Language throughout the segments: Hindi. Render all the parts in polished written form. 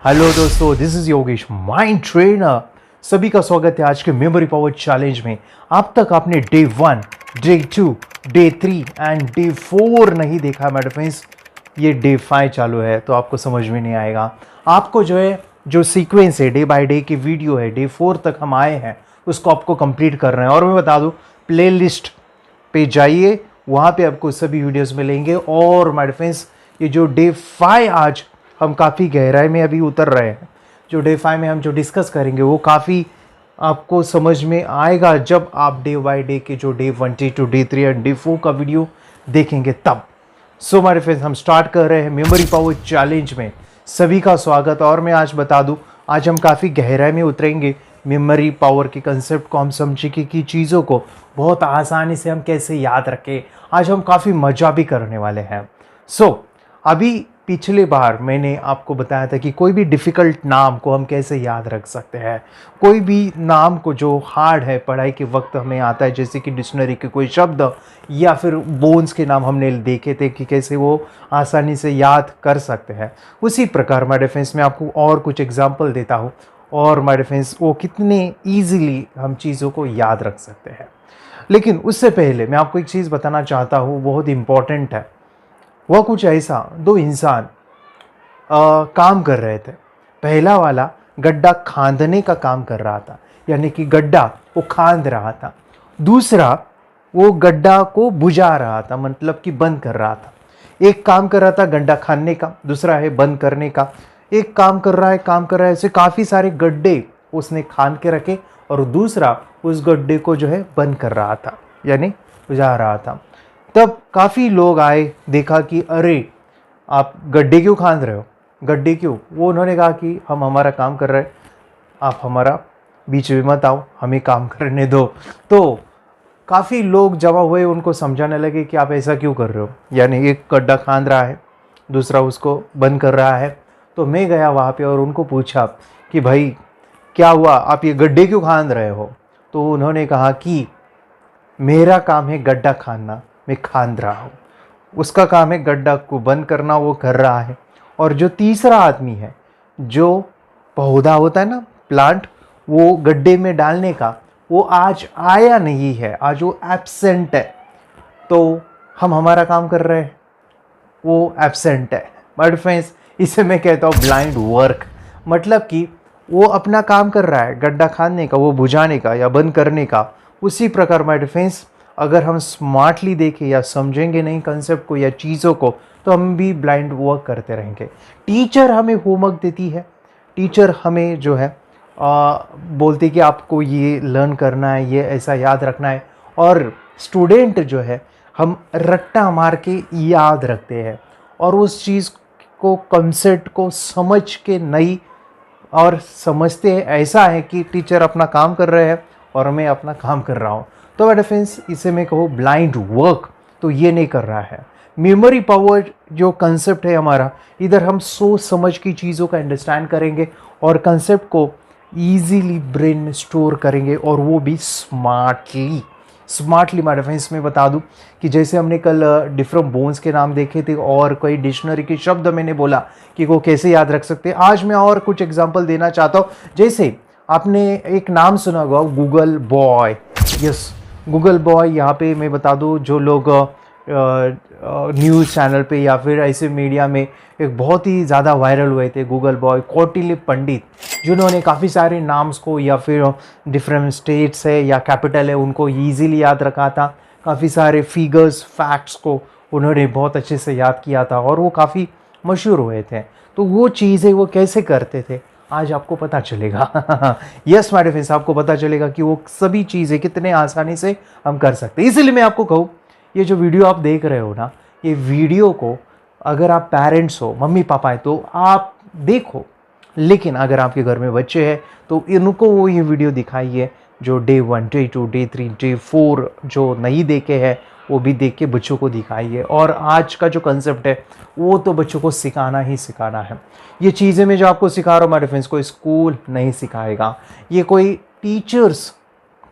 हेलो दोस्तों, this is Yogesh mind trainer. सभी का स्वागत है आज के मेमोरी पावर चैलेंज में। अब तक आपने day 1, day 2, day 3 and day 4 नहीं देखा मेरे फ्रेंड्स। ये डे 5 चालू है तो आपको समझ में नहीं आएगा। आपको जो सीक्वेंस है, डे बाय डे की वीडियो है, डे 4 तक हम आए हैं, उसको आपको कंप्लीट कर रहे हैं। और मैं बता दूं, प्ले लिस्ट पे जाइए, वहाँ पे आपको सभी वीडियोस मिलेंगे। और माय फ्रेंड्स, ये जो डे 5 आज हम काफ़ी गहराई में अभी उतर रहे हैं। जो डे 5 में हम जो डिस्कस करेंगे वो काफ़ी आपको समझ में आएगा जब आप डे बाय डे के जो day 1, day 2, day 3 and day 4 का वीडियो देखेंगे तब। सो हमारे फ्रेंड्स, हम स्टार्ट कर रहे हैं मेमोरी पावर चैलेंज में। सभी का स्वागत। और मैं आज बता दूं, आज हम काफ़ी गहराई में उतरेंगे। मेमोरी पावर के कंसेप्ट को हम समझेंगे कि चीज़ों को बहुत आसानी से हम कैसे याद रखें। आज हम काफ़ी मज़ा भी करने वाले हैं। अभी पिछले बार मैंने आपको बताया था कि कोई भी डिफ़िकल्ट नाम को हम कैसे याद रख सकते हैं। कोई भी नाम को जो हार्ड है पढ़ाई के वक्त हमें आता है, जैसे कि डिक्शनरी के कोई शब्द या फिर बोन्स के नाम हमने देखे थे कि कैसे वो आसानी से याद कर सकते हैं। उसी प्रकार माय डियर फ्रेंड्स, मैं आपको और कुछ एग्जाम्पल देता हूँ और माय डियर फ्रेंड्स वो कितने ईजिली हम चीज़ों को याद रख सकते हैं। लेकिन उससे पहले मैं आपको एक चीज़ बताना चाहता हूँ, बहुत इम्पॉर्टेंट है। वह कुछ ऐसा, दो इंसान काम कर रहे थे। पहला वाला गड्ढा खांदने का काम कर रहा था, यानी कि गड्ढा वो खांद रहा था। दूसरा वो गड्ढा को बुझा रहा था, मतलब कि बंद कर रहा था। एक काम कर रहा था गड्ढा खानने का, दूसरा है बंद करने का। एक काम कर रहा है ऐसे काफ़ी सारे गड्ढे उसने खान के रखे और दूसरा उस गड्ढे को जो है बंद कर रहा था, यानी बुझा रहा था। तब काफ़ी लोग आए, देखा कि अरे आप गड्ढे क्यों खान रहे हो, गड्ढे क्यों। वो उन्होंने कहा कि हम हमारा काम कर रहे हैं, आप हमारा बीच में मत आओ, हमें काम करने दो। तो काफ़ी लोग जमा हुए, उनको समझाने लगे कि आप ऐसा क्यों कर रहे हो, यानी एक गड्ढा खान रहा है, दूसरा उसको बंद कर रहा है। तो मैं गया वहाँ पे और उनको पूछा कि भाई क्या हुआ, आप ये गड्ढे क्यों खान रहे हो। तो उन्होंने कहा कि मेरा काम है गड्ढा खानना, मैं खान रहा हूँ। उसका काम है गड्ढा को बंद करना, वो कर रहा है। और जो तीसरा आदमी है, जो पौधा होता है ना, प्लांट, वो गड्ढे में डालने का, वो आज आया नहीं है, आज वो एब्सेंट है। तो हम हमारा काम कर रहे हैं, वो एब्सेंट है। बट फ्रेंड्स, इसे मैं कहता हूँ ब्लाइंड वर्क। मतलब कि वो अपना काम कर रहा है गड्ढा खानने का, वो बुझाने का या बंद करने का। उसी प्रकार माय फ्रेंड्स, अगर हम स्मार्टली देखें या समझेंगे नहीं कंसेप्ट को या चीज़ों को, तो हम भी ब्लाइंड वर्क करते रहेंगे। टीचर हमें होमवर्क देती है, टीचर हमें जो है बोलती कि आपको ये लर्न करना है, ये ऐसा याद रखना है। और स्टूडेंट जो है, हम रट्टा मार के याद रखते हैं और उस चीज़ को, कंसेप्ट को समझ के नहीं और समझते हैं ऐसा है कि टीचर अपना काम कर रहे हैं और मैं अपना काम कर रहा हूँ। तो मेरे फ्रेंड्स, इसे मैं कहूँ ब्लाइंड वर्क, तो ये नहीं कर रहा है। मेमोरी पावर जो कंसेप्ट है हमारा, इधर हम सोच समझ की चीज़ों का अंडरस्टैंड करेंगे और कंसेप्ट को इजीली ब्रेन में स्टोर करेंगे, और वो भी स्मार्टली मेरे फ्रेंड्स। मैं बता दूं कि जैसे हमने कल डिफरेंट बोन्स के नाम देखे थे और कोई डिक्शनरी के शब्द मैंने बोला कि वो कैसे याद रख सकते हैं, आज मैं और कुछ एग्जांपल देना चाहता हूँ। जैसे आपने एक नाम सुना होगा, Google boy. Yes, Google boy. यहाँ पे मैं बता दूँ, जो लोग न्यूज़ चैनल पे या फिर ऐसे मीडिया में एक बहुत ही ज़्यादा वायरल हुए थे, गूगल बॉय, कौटिल्य पंडित, जिन्होंने काफ़ी सारे नाम्स को या फिर डिफरेंट स्टेट्स है या कैपिटल है उनको ईजीली याद रखा था। काफ़ी सारे फिगर्स, फैक्ट्स को उन्होंने बहुत अच्छे से याद किया था और वो काफ़ी मशहूर हुए थे। तो वो चीज़ें वो कैसे करते थे, आज आपको पता चलेगा। यस माय डियर फ्रेंड्स, आपको पता चलेगा कि वो सभी चीज़ें कितने आसानी से हम कर सकते हैं। इसलिए मैं आपको कहूँ, ये जो वीडियो आप देख रहे हो ना, ये वीडियो को अगर आप पेरेंट्स हो, मम्मी पापा है, तो आप देखो। लेकिन अगर आपके घर में बच्चे हैं तो इनको वो ये वीडियो दिखाइए, जो डे 1, डे 2, डे 3, डे 4 जो नहीं देखे हैं, वो भी देख के बच्चों को दिखाइए। और आज का जो कंसेप्ट है वो तो बच्चों को सिखाना ही सिखाना है। ये चीज़ें मैं जो आपको सिखा रहा हूँ मेरे फ्रेंड्स, को स्कूल नहीं सिखाएगा, ये कोई टीचर्स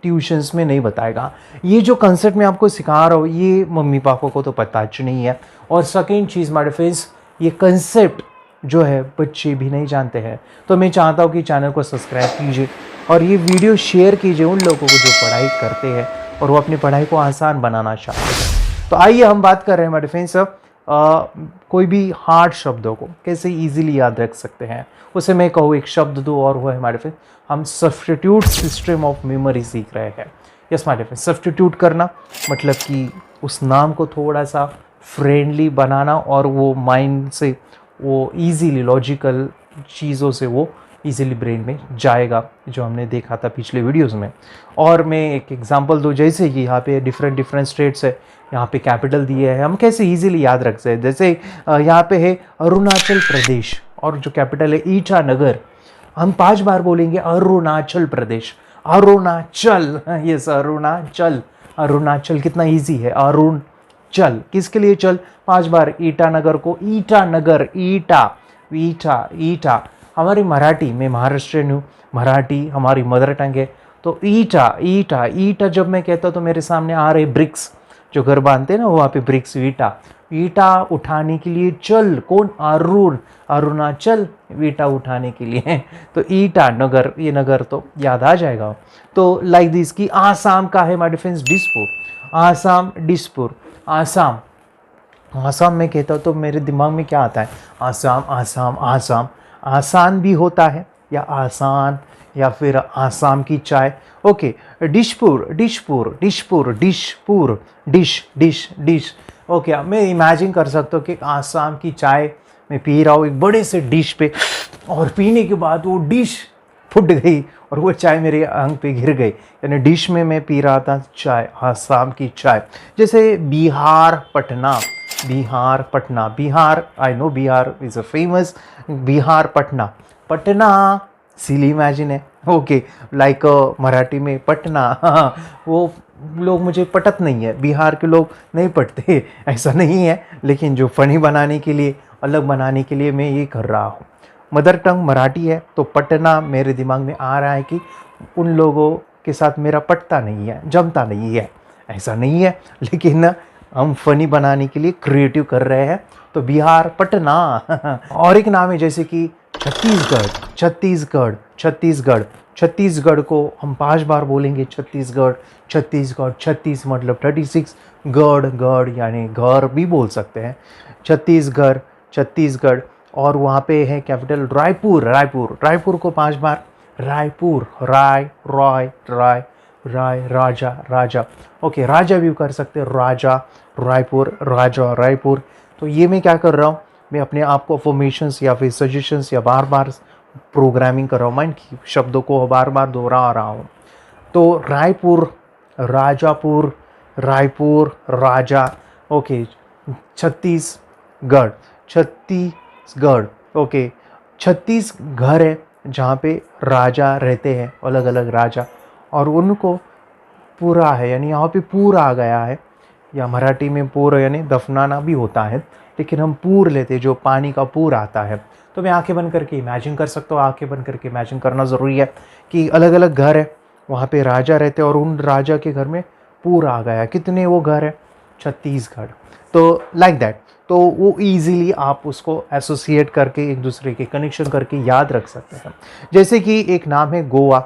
ट्यूशन्स में नहीं बताएगा। ये जो कंसेप्ट मैं आपको सिखा रहा हूँ, ये मम्मी पापा को तो पता नहीं है। और सेकेंड चीज़ मेरे फ्रेंड्स, ये कंसेप्ट जो है बच्चे भी नहीं जानते हैं। तो मैं चाहता हूँ कि चैनल को सब्सक्राइब कीजिए और ये वीडियो शेयर कीजिए उन लोगों को जो पढ़ाई करते हैं और वो अपनी पढ़ाई को आसान बनाना चाहते हैं। तो आइए हम बात कर रहे हैं हमारे फ्रेंड्स कोई भी हार्ड शब्दों को कैसे इजीली याद रख सकते हैं। उसे मैं कहूँ एक शब्द दो और वो है हमारे फ्रेंड, हम सब्स्टिट्यूट सिस्टम ऑफ मेमोरी सीख रहे हैं। यस हमारे फ्रेंड, सब्स्टिट्यूट करना मतलब कि उस नाम को थोड़ा सा फ्रेंडली बनाना और वो माइंड से वो इजीली लॉजिकल चीज़ों से वो इजीली ब्रेन में जाएगा, जो हमने देखा था पिछले वीडियोस में। और मैं एक एग्जांपल दूँ, जैसे कि यहाँ पे डिफरेंट स्टेट्स है, यहाँ पे कैपिटल दिए है, हम कैसे इजीली याद रख सकते हैं। जैसे यहाँ पे है अरुणाचल प्रदेश और जो कैपिटल है ईटानगर। हम 5 बार बोलेंगे अरुणाचल प्रदेश, अरुणाचल, यस अरुणाचल। अरुणाचल कितना इजी है, अरुण चल, किसके लिए चल, 5 बार। ईटानगर को ईटानगर, ईटा ईटा ईटा। हमारी मराठी, मैं महाराष्ट्रियन हूँ, मराठी हमारी मदर टंग है, तो ईटा ईटा ईटा जब मैं कहता हूँ तो मेरे सामने आ रहे ब्रिक्स, जो घर बांधते हैं ना वहाँ पे ब्रिक्स, ईटा। ईटा उठाने के लिए चल, कौन, अरुण, अरुणाचल ईटा उठाने के लिए तो ईटा नगर, ये नगर तो याद आ जाएगा। तो लाइक दिस की आसाम का है माय डिफेंस दिसपुर, आसाम दिसपुर, आसाम। आसाम में कहता हूँ तो मेरे दिमाग में क्या आता है, आसाम आसाम आसाम। आसान भी होता है या आसान, या फिर आसाम की चाय। Okay, Dispur Dispur Dispur Dispur, dish dish dish. Okay, मैं इमेजिन कर सकता हूँ कि आसाम की चाय मैं पी रहा हूँ एक बड़े से डिश पे, और पीने के बाद वो डिश फूट गई और वो चाय मेरे आंख पे गिर गई, यानी डिश में मैं पी रहा था चाय, आसाम की चाय। जैसे Bihar Patna, Bihar Patna, Bihar, I know Bihar is a famous, Bihar Patna, Patna silly imagine है। ओके, लाइक मराठी में पटना वो लोग मुझे पटत नहीं है, बिहार के लोग नहीं पटते, ऐसा नहीं है, लेकिन जो फनी बनाने के लिए, अलग बनाने के लिए मैं ये कर रहा हूँ। मदर टंग मराठी है तो पटना मेरे दिमाग में आ रहा है कि उन लोगों के साथ मेरा पटता नहीं है, जमता नहीं है, ऐसा नहीं है, लेकिन हम फनी बनाने के लिए क्रिएटिव कर रहे हैं, तो बिहार पटना और एक नाम है जैसे कि छत्तीसगढ़, छत्तीसगढ़, छत्तीसगढ़। छत्तीसगढ़ को हम 5 बार बोलेंगे, छत्तीसगढ़, छत्तीसगढ़, 36 मतलब 36, गढ़, गढ़ यानी घर भी बोल सकते हैं, छत्तीसगढ़, छत्तीसगढ़। और वहाँ पे है कैपिटल रायपुर, रायपुर, रायपुर को 5 बार, रायपुर, राय, रॉय, राय, राय, राजा, राजा। ओके, राजा भी कर सकते हैं, राजा, रायपुर, राजा, रायपुर। तो ये मैं क्या कर रहा हूँ, मैं अपने आप को अफर्मेशंस या फिर सजेशंस या बार बार प्रोग्रामिंग कर रहा हूँ, माइंड की शब्दों को बार बार दोहरा रहा हूँ। तो रायपुर, राजापुर, रायपुर, राजा। ओके, छत्तीसगढ़, छत्तीसगढ़। ओके, 36 घर है जहाँ पे राजा रहते हैं, अलग अलग राजा, और उनको पूरा है, यानी यहाँ पे पूर आ गया है, या मराठी में पूर यानी दफनाना भी होता है, लेकिन हम पूर लेते, जो पानी का पूर आता है। तो मैं आंखें बंद करके इमेजिन कर सकता हूँ, आंखें बंद करके इमेजिन करना ज़रूरी है कि अलग अलग घर है, वहाँ पे राजा रहते हैं और उन राजा के घर में पूर आ गया। कितने वो घर है, छत्तीसगढ़। तो लाइक दैट, तो वो इजीली आप उसको एसोसिएट करके एक दूसरे के कनेक्शन करके याद रख सकते हैं। जैसे कि एक नाम है गोवा,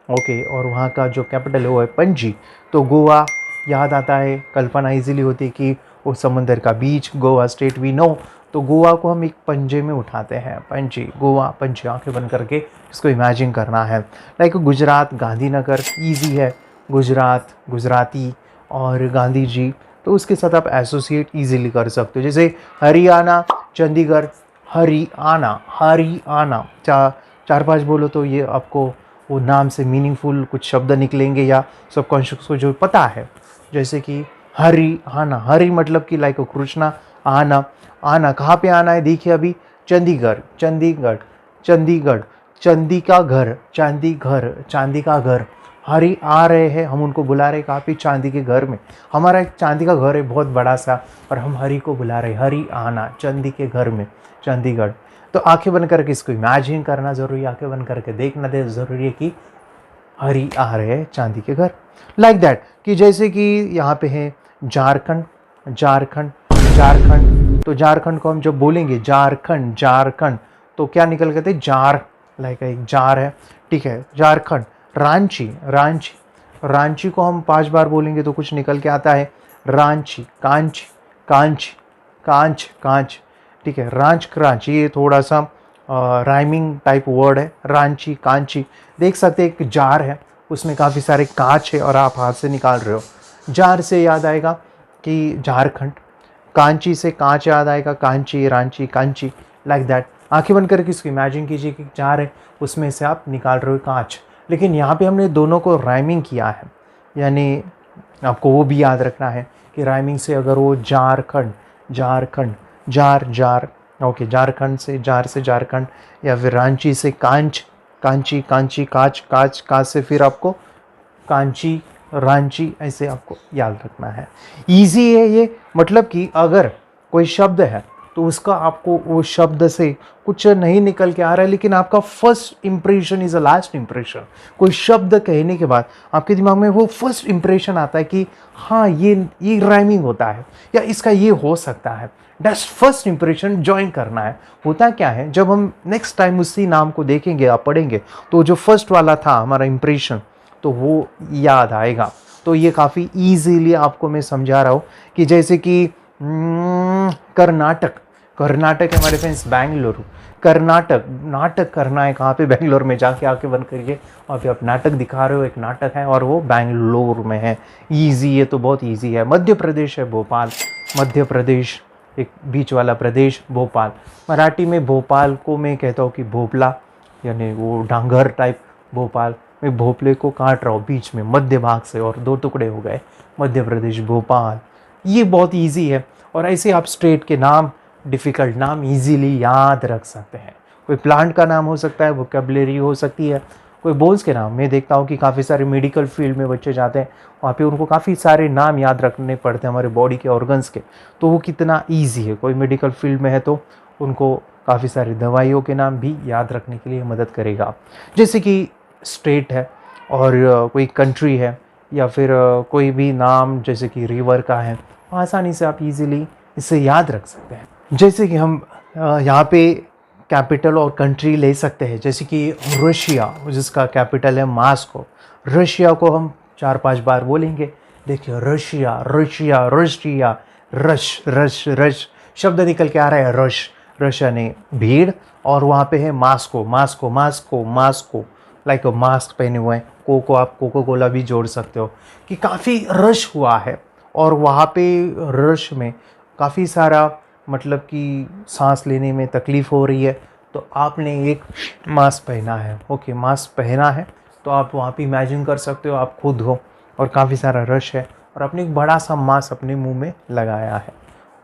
ओके, और वहाँ का जो कैपिटल है वो है पणजी, तो गोवा याद आता है, कल्पना इजीली होती है कि वो समंदर का बीच, गोवा स्टेट वी नो, तो गोवा को हम एक पंजे में उठाते हैं, पणजी, गोवा, पणजी, आंखें बंद करके इसको इमेजिन करना है। लाइक गुजरात, गांधीनगर, इजी है, गुजरात, गुजराती, और गांधी जी, तो उसके साथ आप एसोसिएट इजीली कर सकते हो। जैसे हरियाणा, चंडीगढ़, हरियाणा, हरियाणा, 4-5 बोलो तो ये आपको वो नाम से मीनिंगफुल कुछ शब्द निकलेंगे, या सबकॉन्शियस को जो पता है। जैसे कि हरियाणा, हरि मतलब कि लाइक कृष्णा, आना, आना कहाँ पे आना है, देखिए अभी चंडीगढ़, चंडीगढ़, चंडीगढ़, चांदी का घर, चांदी घर, चांदी का घर। हरि आ रहे हैं, हम उनको बुला रहे हैं कहाँ पे, चांदी के घर में। हमारा एक चांदी का घर है बहुत बड़ा सा, और हम हरि को बुला रहे हैं, हरि आना, चांदी के घर में, चंडीगढ़। तो आंखें बंद करके इसको इमेजिन करना ज़रूरी है, आंखें बंद करके देखना दे ज़रूरी है कि हरि आ रहे हैं चांदी के घर। लाइक दैट, कि जैसे कि यहाँ पे है झारखंड, झारखंड, झारखंड, तो झारखंड को हम जब बोलेंगे झारखंड, झारखंड, तो क्या निकल गए थे, जार, लाइक एक जार है, ठीक है। झारखंड, रांची, रांची, रांची को हम 5 बार बोलेंगे तो कुछ निकल के आता है, रांची, कांची, कांची, कांच, कांच, ठीक है। रांच क्रांच, ये थोड़ा सा राइमिंग टाइप वर्ड है, रांची, कांची। देख सकते हैं एक जार है, उसमें काफ़ी सारे कांच है और आप हाथ से निकाल रहे हो। जार से याद आएगा कि झारखंड, कांची से कांच याद आएगा, कांची, रांची, कांची, लाइक दैट। आंखें बंद करके इसको इमेजिन कीजिए कि जार है, उसमें से आप निकाल रहे हो कांच। लेकिन यहाँ पे हमने दोनों को राइमिंग किया है, यानी आपको वो भी याद रखना है कि राइमिंग से अगर वो Jharkhand, Jharkhand, jar, jar, okay, Jharkhand से झारखंड, या फिर रांची से कांच, कांची, कांची, काच, काच, काच से फिर आपको कांची, रांची, ऐसे आपको याद रखना है। इजी है ये, मतलब कि अगर कोई शब्द है तो उसका आपको वो शब्द से कुछ नहीं निकल के आ रहा है, लेकिन आपका first impression is a last impression. कोई शब्द कहने के बाद आपके दिमाग में वो फर्स्ट इंप्रेशन आता है कि हाँ ये राइमिंग होता है या इसका ये हो सकता है। दैट्स फर्स्ट इंप्रेशन ज्वाइन करना है। होता क्या है, जब हम नेक्स्ट टाइम उसी नाम को देखेंगे या पढ़ेंगे तो जो फर्स्ट वाला था हमारा इंप्रेशन, तो वो याद आएगा। तो ये काफ़ी ईजीली आपको मैं समझा रहा हूँ कि जैसे कि कर्नाटक, कर्नाटक हमारे फ्रेंड्स बेंगलुरु, कर्नाटक, नाटक करना है कहाँ पे, बेंगलोर में। जाके आके बंद करिए, वहाँ पे आप नाटक दिखा रहे हो, एक नाटक है और वो बेंगलोर में है। ईजी है, तो बहुत ईजी है। मध्य प्रदेश है भोपाल, मध्य प्रदेश, एक बीच वाला प्रदेश भोपाल। मराठी में भोपाल को मैं कहता हूँ कि भोपला, यानी वो डांगर टाइप भोपाल। मैं भोपले को काट रहा हूँ बीच में, मध्य भाग से, और 2 टुकड़े हो गए, मध्य प्रदेश, भोपाल। ये बहुत ईजी है। और ऐसे आप स्टेट के नाम, डिफ़िकल्ट नाम इजीली याद रख सकते हैं। कोई प्लांट का नाम हो सकता है, वोकैबुलरी हो सकती है, कोई बोल्स के नाम। मैं देखता हूँ कि काफ़ी सारे मेडिकल फील्ड में बच्चे जाते हैं, वहाँ पे उनको काफ़ी सारे नाम याद रखने पड़ते हैं हमारे बॉडी के ऑर्गन्स के। तो वो कितना ईजी है, कोई मेडिकल फील्ड में है तो उनको काफ़ी सारी दवाइयों के नाम भी याद रखने के लिए मदद करेगा। जैसे कि स्टेट है और कोई कंट्री है, या फिर कोई भी नाम जैसे कि रिवर का है, आसानी से आप इजीली इसे याद रख सकते हैं। जैसे कि हम यहाँ पे कैपिटल और कंट्री ले सकते हैं, जैसे कि रशिया, जिसका कैपिटल है मॉस्को। रशिया को हम 4-5 बार बोलेंगे। देखिए, Russia, Russia, Russia, rush, rush, rush, शब्द निकल के आ रहा है रश, रश यानी भीड़, और वहाँ पे है Moscow, Moscow, Moscow, Moscow, like mask पहने हुए हैं। को आप कोको कोला भी जोड़ सकते हो कि काफ़ी रश हुआ है, और वहाँ पे रश में काफ़ी सारा, मतलब कि सांस लेने में तकलीफ़ हो रही है, तो आपने एक मास्क पहना है। ओके, मास्क पहना है तो आप वहाँ पे इमेजिन कर सकते हो आप खुद हो, और काफ़ी सारा रश है, और आपने एक बड़ा सा मास्क अपने मुंह में लगाया है।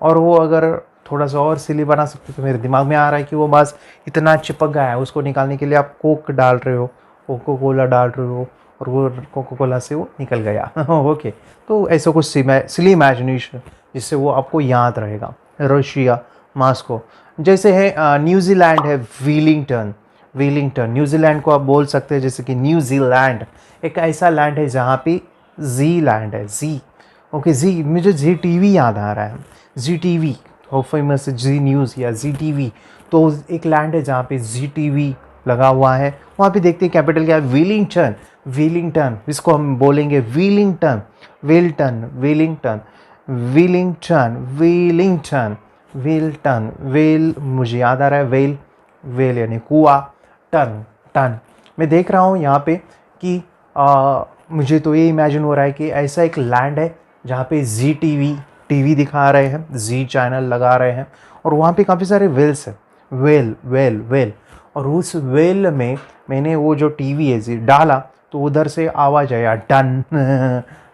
और वो अगर थोड़ा सा और सिली बना सकते तो मेरे दिमाग में आ रहा है कि वो मास्क इतना चिपक गया है, उसको निकालने के लिए आप कोक डाल रहे हो, कोको कोला डाल रहे हो, और वो कोको कोला से वो निकल गया। ओके, तो ऐसा कुछ सिली इमेजिनेशन जिससे वो आपको याद रहेगा। Russia, Moscow. जैसे है न्यूजीलैंड है वेलिंगटन, वेलिंगटन। न्यूजीलैंड को आप बोल सकते हैं जैसे कि न्यूजीलैंड, एक ऐसा लैंड है जहाँ पे जी लैंड है, जी। ओके, जी, मुझे जी टीवी याद आ रहा है, जी टीवी, हो फेमस जी न्यूज़ या जी टीवी। तो एक लैंड है जहाँ पे जी टीवी लगा हुआ है। वहाँ पे देखते हैं कैपिटल क्या है, वेलिंगटन, वेलिंगटन, इसको हम बोलेंगे Wellington, Welton, Wellington, Wellington, Wellington, Welton, well, मुझे याद आ रहा है वेल, वेल यानी कुआ, टन, टन। मैं देख रहा हूँ यहाँ पे कि मुझे तो ये इमेजिन हो रहा है कि ऐसा एक लैंड है जहाँ पे जी टीवी टीवी दिखा रहे हैं, जी चैनल लगा रहे हैं, और वहाँ पे काफ़ी सारे वेल्स हैं, वेल, वेल, वेल। और उस वेल में मैंने वो जो टीवी है जी डाला, तो उधर से आवाज़ आया टन,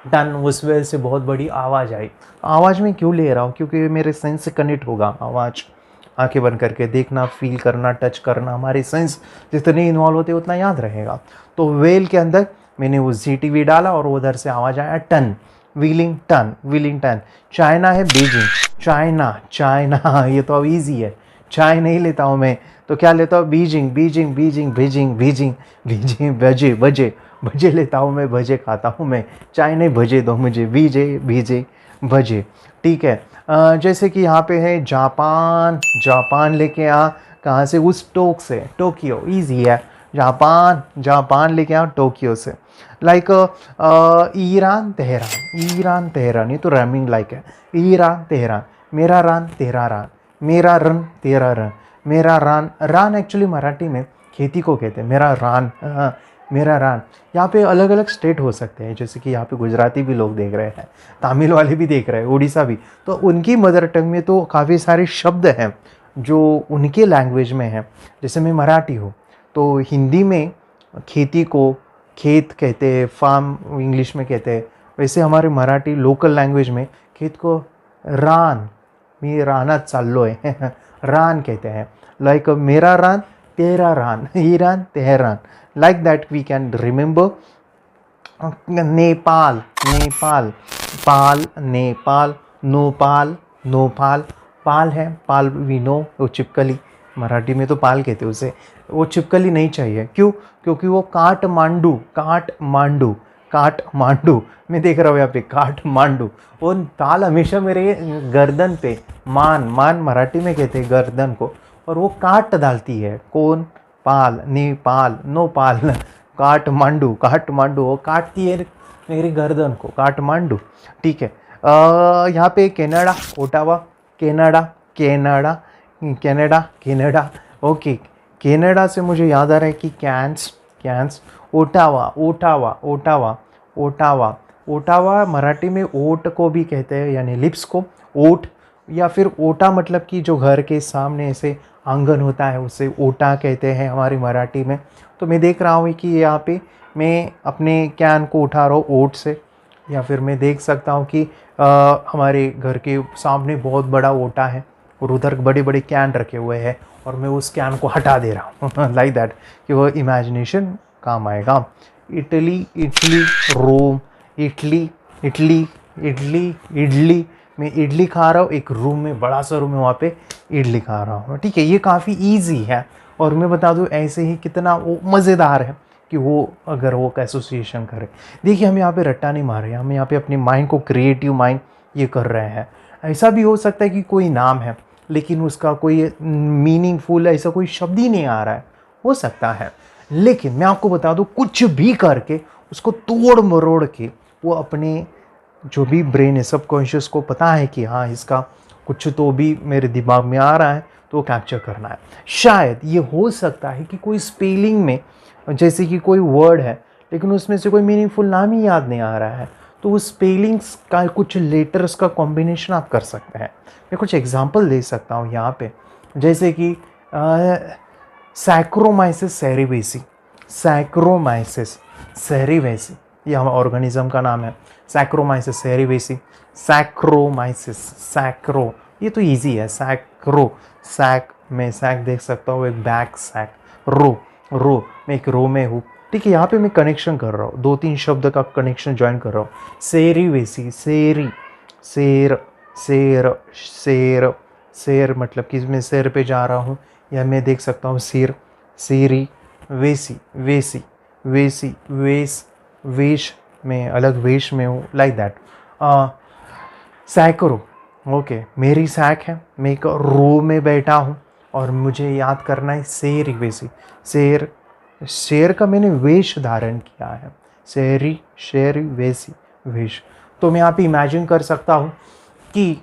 टन। उस वेल से बहुत बड़ी आवाज़ आई। आवाज़ में क्यों ले रहा हूँ, क्योंकि मेरे सेंस से कनेक्ट होगा आवाज़। आंखें बंद करके देखना, फील करना, टच करना, हमारे सेंस जितने इन्वॉल्व होते उतना याद रहेगा। तो वेल के अंदर मैंने वो जी टीवी डाला और उधर से आवाज़ आया टन, विलिंगटन, विलिंगटन। चाइना है बीजिंग, चाइना, चाइना, ये तो अब ईजी है, चाय नहीं लेता हूँ मैं, तो क्या लेता हूँ, Beijing, Beijing, Beijing, Beijing, Beijing, Beijing, बजे, बजे, भजे लेता हूँ मैं, भजे खाता हूँ मैं, चाय नहीं भजे दो मुझे, बीजे, बीजे, भजे। ठीक है, जैसे कि यहाँ पे है जापान, जापान लेके आ, कहाँ से? उस टोक से, टोक्यो, ईजी है। जापान, जापान लेके आओ टोक्यो से। Like Iran Tehran, Iran Tehran, ये तो रैमिंग लाइक है। ईरान तेहरान, मेरा रान तेरा रान, मेरा रन तेरा रन, मेरा रान। रान एक्चुअली मराठी में खेती को कहते हैं, मेरा रान, हाँ, मेरा रान। यहाँ पे अलग अलग स्टेट हो सकते हैं, जैसे कि यहाँ पे गुजराती भी लोग देख रहे हैं, तमिल वाले भी देख रहे हैं, उड़ीसा भी, तो उनकी मदर टंग में तो काफ़ी सारे शब्द हैं जो उनके लैंग्वेज में हैं। जैसे मैं मराठी हूँ, तो हिंदी में खेती को खेत कहते हैं, फार्म इंग्लिश में कहते हैं। वैसे हमारे मराठी लोकल लैंग्वेज में खेत को रान, मी रानात चाललोय रान कहते हैं। लाइक मेरा रान तेरा रान, Iran Tehran, like that we can remember. Nepal, Nepal, पाल, नेपाल, नोपाल, नोपाल, पाल है, पाल वी नो, वो चिपकली, मराठी में तो पाल कहते हैं उसे। वो चिपकली नहीं चाहिए, क्यों? क्योंकि वो काठमांडू, काठमांडू, काठमांडू, मैं देख रहा हूँ यहाँ पे काठमांडू। वो ताल हमेशा मेरे गर्दन पे, मान, मान मराठी में कहते हैं गर्दन को, और वो काट डालती है। कौन? पाल, नेपाल, नोपाल, काठमांडू, काठमांडू, वो काटती है मेरी गर्दन को, काठमांडू। ठीक है। यहाँ पे Canada, Ottawa, Canada, Canada, Canada, Canada, okay. Canada से मुझे याद आ रहा है कि कैंस, कैंस, Ottawa, Ottawa, Ottawa, Ottawa, Ottawa Marathi में ओट को भी कहते हैं, यानी लिप्स को, ओट, या फिर ओटा मतलब कि जो घर के सामने ऐसे आंगन होता है उसे ओटा कहते हैं हमारी मराठी में। तो मैं देख रहा हूँ कि यहाँ पे मैं अपने कैन को उठा रहा हूँ ओट से, या फिर मैं देख सकता हूँ कि हमारे घर के सामने बहुत बड़ा ओटा है और उधर बड़े बड़े कैन रखे हुए हैं और मैं उस कैन को हटा दे रहा हूँ लाइक दैट, कि वो इमेजिनेशन काम आएगा। इटली, इटली, रोम, इटली, इटली, इडली, इडली, मैं इडली खा रहा हूँ, एक रूम में, बड़ा सा रूम है, वहाँ पे इडली खा रहा हूँ। ठीक है, ये काफ़ी इजी है, और मैं बता दूँ ऐसे ही कितना वो मज़ेदार है कि वो अगर वो एसोसिएशन करे। देखिए हम यहाँ पे रट्टा नहीं मार रहे हैं, हम यहाँ पे अपनी माइंड को, क्रिएटिव माइंड ये कर रहे हैं। ऐसा भी हो सकता है कि कोई नाम है लेकिन उसका कोई मीनिंगफुल ऐसा कोई शब्द ही नहीं आ रहा है, हो सकता है। लेकिन मैं आपको बता दूँ, कुछ भी करके उसको तोड़ मरोड़ के वो अपने जो भी ब्रेन है, सबकॉन्शियस को पता है कि हाँ इसका कुछ तो भी मेरे दिमाग में आ रहा है, तो कैप्चर करना है। शायद ये हो सकता है कि कोई स्पेलिंग में, जैसे कि कोई वर्ड है लेकिन उसमें से कोई मीनिंगफुल नाम ही याद नहीं आ रहा है, तो उस स्पेलिंग्स का कुछ लेटर्स का कॉम्बिनेशन आप कर सकते हैं। मैं कुछ एग्जांपल दे सकता हूँ यहाँ पे, जैसे कि सैक्रोमाइसिस सेरिवेसी, सैक्रोमाइसिस सेरिवेसी, ये हमारे ऑर्गेनिज्म का नाम है, सैक्रोमाइसिस सेरिवेसी, सैक्रोमाइसिस, सैक्रो, ये तो इजी है, सैक्रो, सैक, मैं सैक देख सकता हूँ, एक बैक सैक, रो, रो, मैं एक रो में हूँ। ठीक है, यहाँ पे मैं कनेक्शन कर रहा हूँ, दो तीन शब्द का कनेक्शन ज्वाइन कर रहा हूँ। सेरिवेसी, सेरी, शेर, शेर, शेर, शेर मतलब कि मैं शेर पे जा रहा हूँ, या मैं देख सकता हूँ सिर, सीरी, वेसी, वेसी, वेसी, वेश, वेश, में अलग वेश में हूँ, लाइक दैट। सैकरो, ओके, मेरी सैक है, मैं एक रो में बैठा हूँ और मुझे याद करना है शेर, वेसी, शेर, शेर का मैंने वेश धारण किया है, शेरी, शेर, वेसी, वेश। तो मैं यहाँ पे इमेजिन कर सकता हूँ कि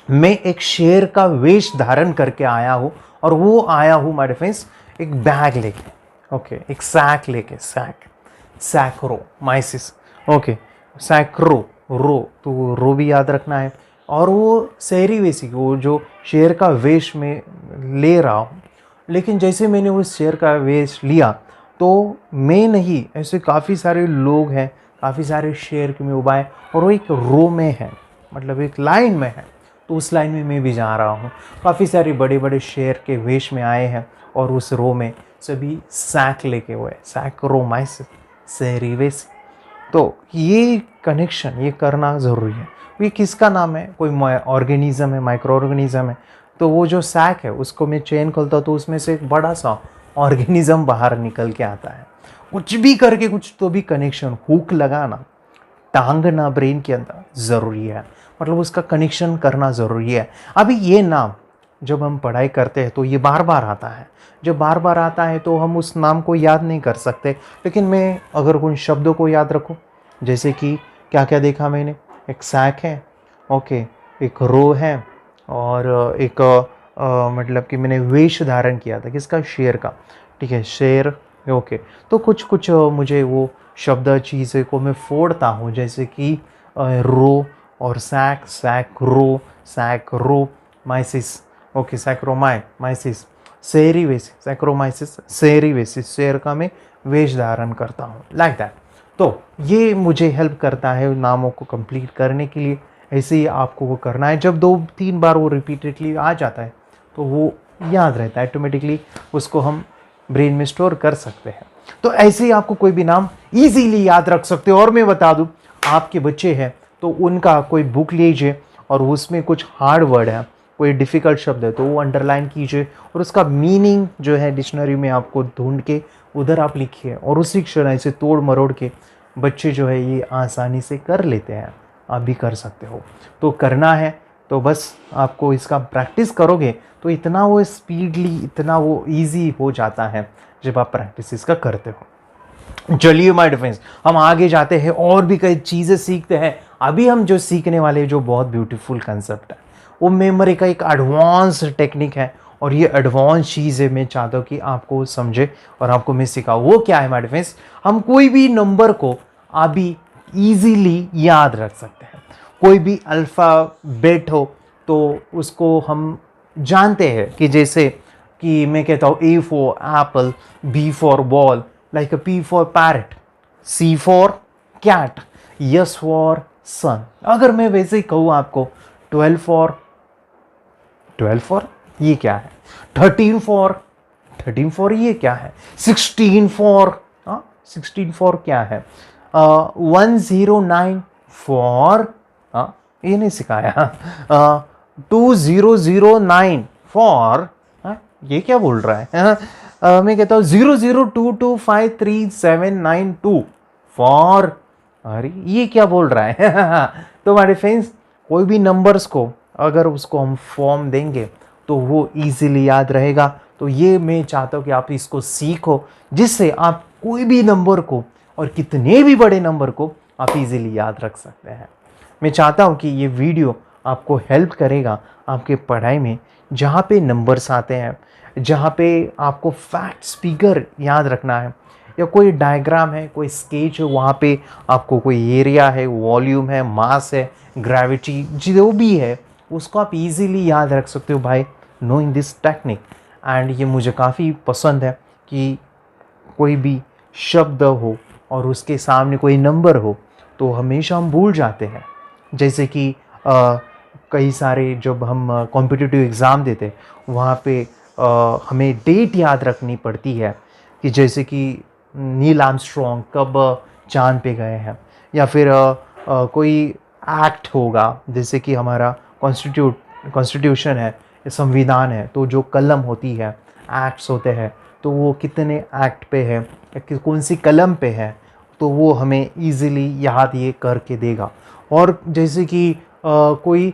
मैं एक शेर का वेश धारण करके आया हूँ, और वो आया हूँ माय फ्रेंड्स एक बैग लेके, ओके, एक सैक लेके, सैक, सैक्रो माइसिस, ओके, सैक्रो, रो, तो वो रो भी याद रखना है। और वो शेरी वेसी, वो जो शेर का वेश में ले रहा हूँ, लेकिन जैसे मैंने उस शेर का वेश लिया तो मैं नहीं, ऐसे काफ़ी सारे लोग हैं, काफ़ी सारे शेर के में उबाए, और वो एक रो में है, मतलब एक लाइन में है, तो उस लाइन में मैं भी जा रहा हूँ। काफ़ी सारे बड़े बड़े शेर के वेश में आए हैं और उस रो में सभी सैक लेके हुए, सैक्रोमाइसिस सेरिवेसी। तो ये कनेक्शन ये करना ज़रूरी है। ये किसका नाम है? कोई ऑर्गेनिज्म है, माइक्रो ऑर्गेनिज्म है, तो वो जो सैक है उसको मैं चेन खोलता हूँ तो उसमें से एक बड़ा सा ऑर्गेनिज्म बाहर निकल के आता है। कुछ भी करके कुछ तो भी कनेक्शन, हुक लगाना, टांगना ब्रेन के अंदर ज़रूरी है, मतलब उसका कनेक्शन करना ज़रूरी है। अभी ये नाम जब हम पढ़ाई करते हैं तो ये बार बार आता है। जब बार बार आता है तो हम उस नाम को याद नहीं कर सकते, लेकिन मैं अगर उन शब्दों को याद रखूं, जैसे कि क्या क्या देखा मैंने, एक सैक है, ओके, एक रो है, और एक मतलब कि मैंने वेश धारण किया था किसका, शेर का, ठीक है, शेर, ओके। तो कुछ कुछ मुझे वो शब्द चीज़ें को मैं फोड़ता हूँ, जैसे कि रो और सैक, सैक रो माइसिस, ओके, सैक्रोमाइसिस, सेरीवेसिस, सैक्रोमाइसिस सेरीवेसिस, शेर का मैं वेश धारण करता हूँ, लाइक दैट। तो ये मुझे हेल्प करता है नामों को कंप्लीट करने के लिए। ऐसे ही आपको वो करना है, जब 2-3 बार वो रिपीटेडली आ जाता है तो वो याद रहता है ऑटोमेटिकली, उसको हम ब्रेन में स्टोर कर सकते हैं। तो ऐसे ही आपको कोई भी नाम इजीली याद रख सकते हो। और मैं बता दूं, आपके बच्चे हैं तो उनका कोई बुक लीजिए और उसमें कुछ हार्ड वर्ड है, कोई डिफ़िकल्ट शब्द है तो वो अंडरलाइन कीजिए और उसका मीनिंग जो है डिक्शनरी में आपको ढूंढ के उधर आप लिखिए, और उसी क्षण ऐसे तोड़ मरोड़ के बच्चे जो है ये आसानी से कर लेते हैं। आप भी कर सकते हो। तो करना है तो बस आपको इसका प्रैक्टिस करोगे तो इतना वो स्पीडली, इतना वो ईजी हो जाता है जब आप प्रैक्टिस इसका करते हो। चलिए माय डिफरेंस, हम आगे जाते हैं और भी कई चीज़ें सीखते हैं। अभी हम जो सीखने वाले जो बहुत ब्यूटीफुल कंसेप्ट है, वो मेमोरी का एक एडवांस टेक्निक है, और ये एडवांस चीज़ है, मैं चाहता हूँ कि आपको समझे और आपको मैं सिखाऊँ। वो क्या है माय डिफरेंस, हम कोई भी नंबर को अभी ईजीली याद रख सकते हैं। कोई भी अल्फ़ाबेट हो तो उसको हम जानते हैं कि जैसे कि मैं कहता हूँ A for apple, B for ball, like P for parrot, C for cat, S for sun. अगर मैं वैसे ही कहूँ आपको 12 फॉर ये क्या है, 13 फॉर ये क्या है, 16 फॉर क्या है, 109 फॉर, ये नहीं सिखाया, 2009 फॉर, ये क्या बोल रहा है, मैं कहता हूँ 0022533792 फॉर, अरे ये क्या बोल रहा है। तो हमारे फ्रेंड्स, कोई भी नंबर्स को अगर उसको हम फॉर्म देंगे तो वो इजीली याद रहेगा। तो ये मैं चाहता हूँ कि आप इसको सीखो, जिससे आप कोई भी नंबर को और कितने भी बड़े नंबर को आप इजीली याद रख सकते हैं। मैं चाहता हूँ कि ये वीडियो आपको हेल्प करेगा आपके पढ़ाई में, जहाँ पे नंबर्स आते हैं, जहाँ पे आपको फैक्ट्स फिगर याद रखना है, या कोई डायग्राम है, कोई स्केच है, वहाँ पे आपको कोई एरिया है, वॉल्यूम है, मास है, ग्रेविटी जो भी है, उसको आप इजीली याद रख सकते हो भाई, नोइंग दिस टेक्निक। एंड ये मुझे काफ़ी पसंद है कि कोई भी शब्द हो और उसके सामने कोई नंबर हो तो हमेशा हम भूल जाते हैं। जैसे कि कई सारे जब हम कॉम्पिटिटिव एग्ज़ाम देते वहाँ पे हमें डेट याद रखनी पड़ती है, कि जैसे कि नील आर्मस्ट्रॉन्ग कब चांद पे गए हैं, या फिर कोई एक्ट होगा, जैसे कि हमारा कॉन्स्टिट्यूशन है, संविधान है, तो जो कलम होती है, एक्ट्स होते हैं, तो वो कितने एक्ट पे है या कौन सी कलम पे है, तो वो हमें इजीली याद ये करके देगा। और जैसे कि कोई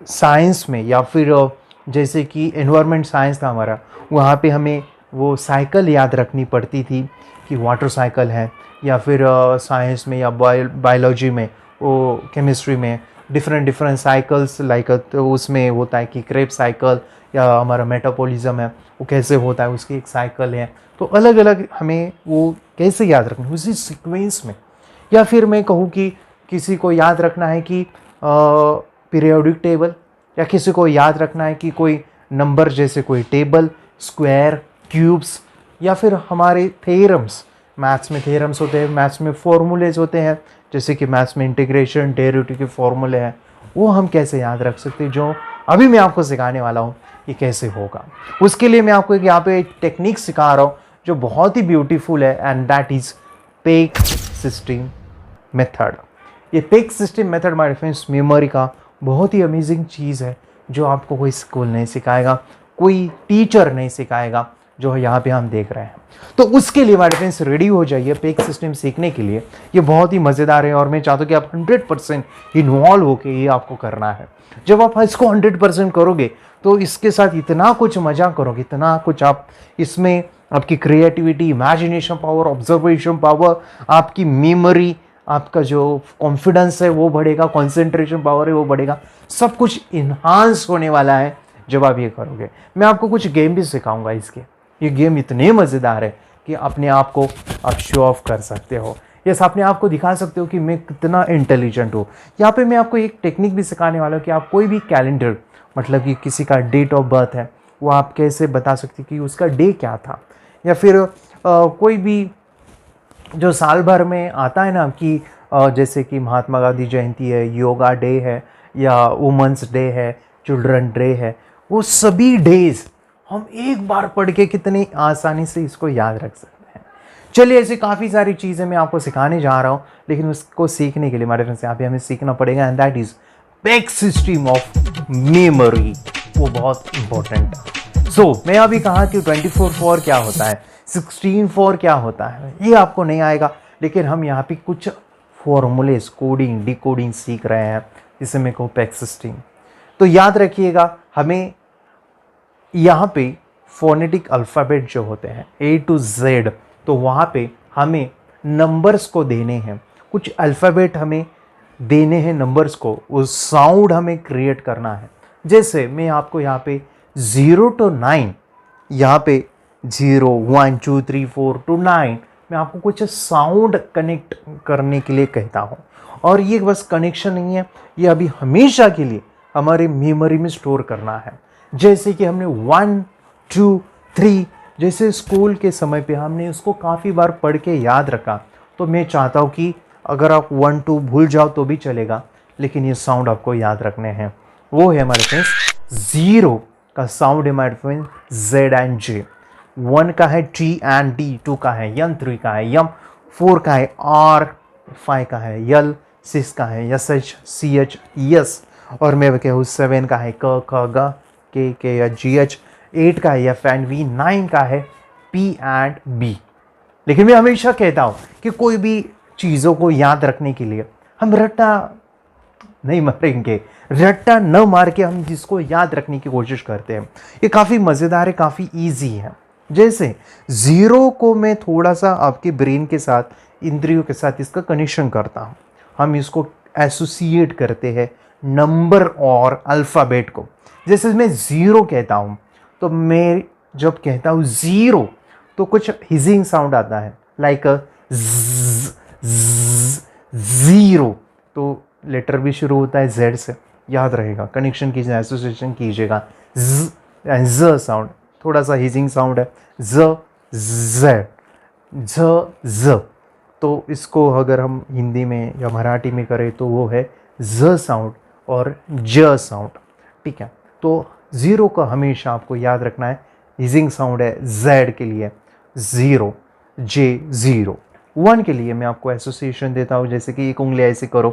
साइंस में, या फिर जैसे कि एनवायरनमेंट साइंस था हमारा, वहाँ पे हमें वो साइकिल याद रखनी पड़ती थी कि वाटर साइकिल है, या फिर साइंस में या बायोलॉजी में, वो केमिस्ट्री में डिफरेंट साइकिल्स, लाइक तो उसमें होता है कि क्रेब साइकिल, या हमारा मेटाबॉलिज्म है वो कैसे होता है, उसकी एक साइकिल है। तो अलग अलग हमें वो कैसे याद रखना है उसी सीक्वेंस में। या फिर मैं कहूँ कि किसी को याद रखना है कि पीरियोडिक टेबल, या किसी को याद रखना है कि कोई नंबर, जैसे कोई टेबल, स्क्वायर, क्यूब्स, या फिर हमारे थेरम्स, मैथ्स में थेरम्स होते हैं, मैथ्स में फॉर्मूलेज होते हैं, जैसे कि मैथ्स में इंटीग्रेशन, डेरिवेटिव के फॉर्मूले हैं, वो हम कैसे याद रख सकते हैं, जो अभी मैं आपको सिखाने वाला हूँ ये कैसे होगा। उसके लिए मैं आपको यहाँ पे एक टेक्निक सिखा रहा हूँ जो बहुत ही ब्यूटीफुल है, and that is peg system method. ये peg system method my friends memory का बहुत ही अमेजिंग चीज़ है, जो आपको कोई स्कूल नहीं सिखाएगा, कोई टीचर नहीं सिखाएगा, जो यहाँ पे हम देख रहे हैं। तो उसके लिए हमारे फ्रेंड्स रेडी हो जाइए पेक सिस्टम सीखने के लिए। ये बहुत ही मज़ेदार है और मैं चाहता हूँ कि आप 100% इन्वॉल्व होकर ये आपको करना है। जब आप इसको 100% करोगे तो इसके साथ इतना कुछ मजा करोगे, इतना कुछ आप इसमें, आपकी creativity, imagination power, observation power, आपकी मेमोरी, आपका जो कॉन्फिडेंस है वो बढ़ेगा, कंसंट्रेशन पावर है वो बढ़ेगा, सब कुछ इन्हांस होने वाला है जब आप ये करोगे। मैं आपको कुछ गेम भी सिखाऊंगा इसके। ये गेम इतने मज़ेदार है कि अपने आप को आप शो ऑफ कर सकते हो, यस, अपने आप को दिखा सकते हो कि मैं कितना इंटेलिजेंट हूँ। यहाँ पे मैं आपको एक टेक्निक भी सिखाने वाला हूँ कि आप कोई भी कैलेंडर, मतलब कि किसी का डेट ऑफ बर्थ है वो आप कैसे बता सकते कि उसका डे क्या था, या फिर कोई भी जो साल भर में आता है ना कि जैसे कि महात्मा गांधी जयंती है, योगा डे है, या वुमेंस डे है, चिल्ड्रन डे है, वो सभी डेज हम एक बार पढ़ के कितनी आसानी से इसको याद रख सकते हैं। चलिए, ऐसी काफ़ी सारी चीज़ें मैं आपको सिखाने जा रहा हूँ, लेकिन उसको सीखने के लिए हमारे फ्रेंड्स यहाँ पे हमें सीखना पड़ेगा, and that is pack system of memory. वो बहुत इंपॉर्टेंट है। सो मैं अभी कहा कि 24/4 क्या होता है, 16/4 क्या होता है, ये आपको नहीं आएगा, लेकिन हम यहाँ पे कुछ फॉर्मूलेस, कोडिंग, डिकोडिंग सीख रहे हैं, जिसे मैं कहूँ पेक सिस्टम। तो याद रखिएगा, हमें यहाँ पे फोनेटिक अल्फ़ाबेट जो होते हैं A to Z, तो वहाँ पे हमें नंबर्स को देने हैं, कुछ अल्फ़ाबेट हमें देने हैं नंबर्स को, वो साउंड हमें क्रिएट करना है। जैसे मैं आपको यहाँ पे 0 to 9, यहाँ पे 0, 1, 2, 3, 4 to 9, मैं आपको कुछ साउंड कनेक्ट करने के लिए कहता हूँ। और ये बस कनेक्शन नहीं है, ये अभी हमेशा के लिए हमारे मेमोरी में स्टोर करना है। जैसे कि हमने 1, 2, 3 जैसे स्कूल के समय पे हमने उसको काफ़ी बार पढ़ के याद रखा, तो मैं चाहता हूँ कि अगर आप 1, 2 भूल जाओ तो भी चलेगा, लेकिन ये साउंड आपको याद रखने हैं। वो है हमारे फ्रेंड्स 0 का साउंड है हमारे फ्रेंड्स Z एंड J, 1 का है T एंड D, 2 का है यम, 3 का है यम, 4 का है R, 5 का है यल, 6 का है SH, CH, यस, और मैं कहूँ 7 का है क, ख, ग, के या GH, 8 का है F एंड V, 9 का है P एंड B। लेकिन मैं हमेशा कहता हूँ कि कोई भी चीज़ों को याद रखने के लिए हम रट्टा नहीं मारेंगे, रट्टा न मार के हम जिसको याद रखने की कोशिश करते हैं, ये काफ़ी मज़ेदार है, काफ़ी ईजी है। जैसे 0 को मैं थोड़ा सा आपके ब्रेन के साथ, इंद्रियों के साथ इसका कनेक्शन करता हूँ, हम इसको एसोसिएट करते हैं नंबर और अल्फ़ाबेट को। जैसे मैं 0 कहता हूँ, तो मैं जब कहता हूँ 0 तो कुछ हिजिंग साउंड आता है, लाइक ज़ीरो, तो लेटर भी शुरू होता है Z से, याद रहेगा, कनेक्शन कीजिए, एसोसिएशन कीजिएगा। ज़ साउंड थोड़ा सा हिजिंग साउंड है, ज़, तो इसको अगर हम हिंदी में या मराठी में करें तो वो है ज़ साउंड और ज साउंड, ठीक है। तो 0 का हमेशा आपको याद रखना है, हिजिंग साउंड है Z के लिए 0, J 0। 1 के लिए मैं आपको एसोसिएशन देता हूँ, जैसे कि एक उंगली ऐसे करो,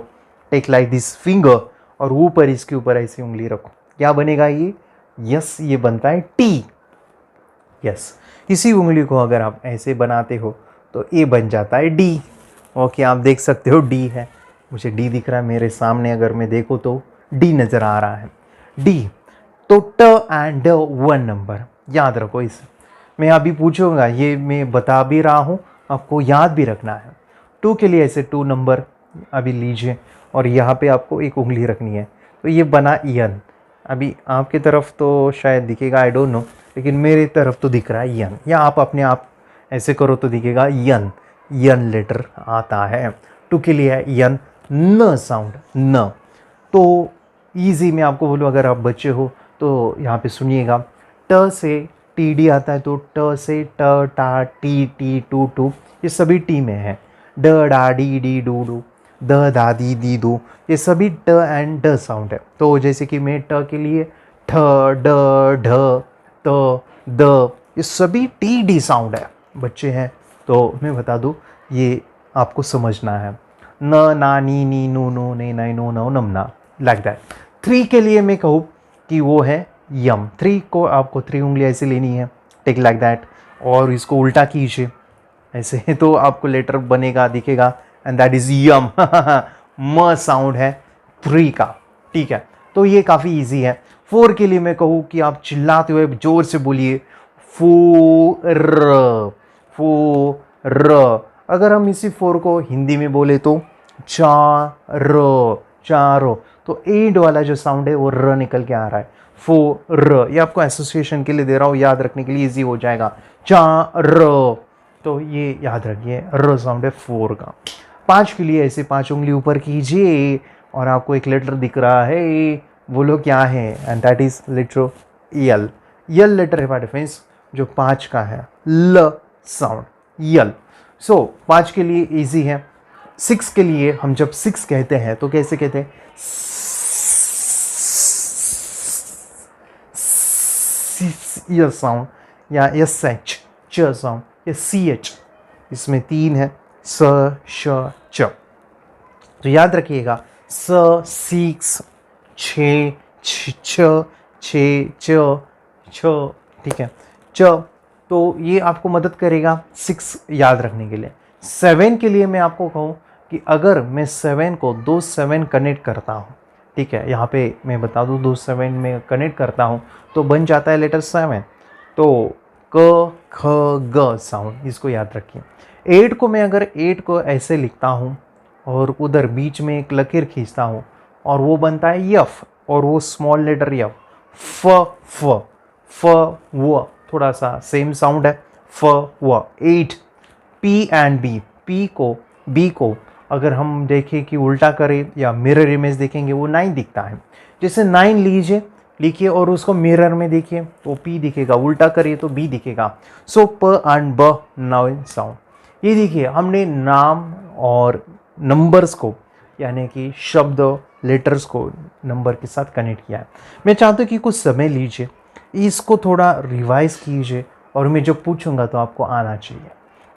टेक लाइक दिस फिंगर, और ऊपर इसके ऊपर ऐसी उंगली रखो, क्या बनेगा ये, यस, ये बनता है T, यस। इसी उंगली को अगर आप ऐसे बनाते हो तो ये बन जाता है D। ओके, आप देख सकते हो D है, मुझे D दिख रहा है मेरे सामने, अगर मैं देखूँ तो D नज़र आ रहा है, D। तो ट एंड ड 1 नंबर याद रखो इसे, मैं अभी पूछूंगा, ये मैं बता भी रहा हूँ, आपको याद भी रखना है। 2 के लिए ऐसे 2 नंबर अभी लीजिए, और यहाँ पे आपको एक उंगली रखनी है, तो ये बना यन। अभी आपकी तरफ तो शायद दिखेगा, आई डोंट नो, लेकिन मेरी तरफ तो दिख रहा है यन, या आप अपने आप ऐसे करो तो दिखेगा यन, यन लेटर आता है। 2 के लिए है यन, न साउंड, न। तो ईजी मैं आपको बोलूँ, अगर आप बच्चे हो तो यहाँ पे सुनिएगा, ट से TD आता है, तो ट से ट, टा, टी, टी, टू, टू, ये सभी टी में है। ड, डा, D, D, do, do, the, दा, दी, दी, दू, ये सभी ट एंड ड साउंड है। तो जैसे कि मैं ट के लिए ठ, ड, ढ, त, द, ये सभी TD साउंड है। बच्चे हैं तो मैं बता दूँ, ये आपको समझना है, न, ना, नी, नी, नो, नो, ने, नई, no, no, Namana, like that. 3 के लिए मैं कहूँ कि वो है यम। 3 को आपको 3 उंगली ऐसे लेनी है, टेक लाइक दैट, और इसको उल्टा कीजिए ऐसे तो आपको लेटर बनेगा, दिखेगा, एंड दैट इज यम। म साउंड है 3 का, ठीक है। तो ये काफ़ी इजी है। 4 के लिए मैं कहूँ कि आप चिल्लाते हुए जोर से बोलिए फोर, फोर। अगर हम इसी 4 को हिंदी में बोले तो चारो, चारो। तो एंड वाला जो साउंड है वो र निकल के आ रहा है, फोर। ये आपको एसोसिएशन के लिए दे रहा हूँ, याद रखने के लिए इजी हो जाएगा, चारो। तो ये याद रखिए, र साउंड है 4 का। 5 के लिए ऐसे 5 उंगली ऊपर कीजिए और आपको एक लेटर दिख रहा है, बोलो क्या है, एंड दैट इज लेटर यल। यल लेटर है बाय डिफरेंस जो 5 का है, ल साउंड, यल। सो 5 के लिए इजी है। 6 के लिए हम जब 6 कहते हैं तो कैसे कहते हैं, य साउंड, या एस एच च साउंड, या सी एच, इसमें 3 है, स श च। तो याद रखिएगा, स 6 छ छ छ, ठीक है, च। तो ये आपको मदद करेगा 6 याद रखने के लिए। 7 के लिए मैं आपको कहूँ कि अगर मैं 7 को 2 7 कनेक्ट करता हूँ, ठीक है, यहाँ पे मैं बता दूँ 2 7 में कनेक्ट करता हूँ तो बन जाता है लेटर 7। तो क ख ग साउंड, इसको याद रखिए। 8 को मैं अगर 8 को ऐसे लिखता हूँ और उधर बीच में एक लकीर खींचता हूँ और वो बनता है यफ, और वो स्मॉल लेटर यफ, फ फ फ व, थोड़ा सा सेम साउंड है, फ व। 8 पी एंड बी, पी को बी को अगर हम देखें कि उल्टा करें या मिरर इमेज देखेंगे वो 9 दिखता है। जैसे 9 लीजिए, लिखिए और उसको मिरर में देखिए तो पी दिखेगा, उल्टा करिए तो बी दिखेगा। सो प एंड ब 9 साउंड। ये देखिए हमने नाम और नंबर्स को, यानी कि शब्द लेटर्स को नंबर के साथ कनेक्ट किया है। मैं चाहता हूँ कि कुछ समय लीजिए, इसको थोड़ा रिवाइज कीजिए, और मैं जब पूछूंगा तो आपको आना चाहिए।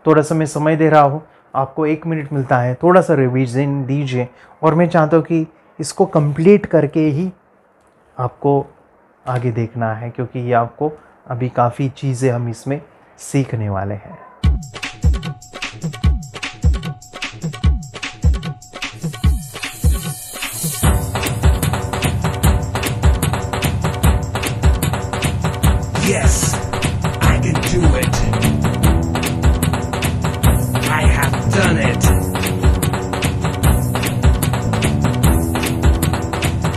थोड़ा सा मैं समय दे रहा हूँ, आपको 1 मिनट मिलता है, थोड़ा सा रिवीजन दीजिए, और मैं चाहता हूँ कि इसको कंप्लीट करके ही आपको आगे देखना है, क्योंकि ये आपको अभी काफ़ी चीज़ें हम इसमें सीखने वाले हैं। Yes, I can do it. I have done it.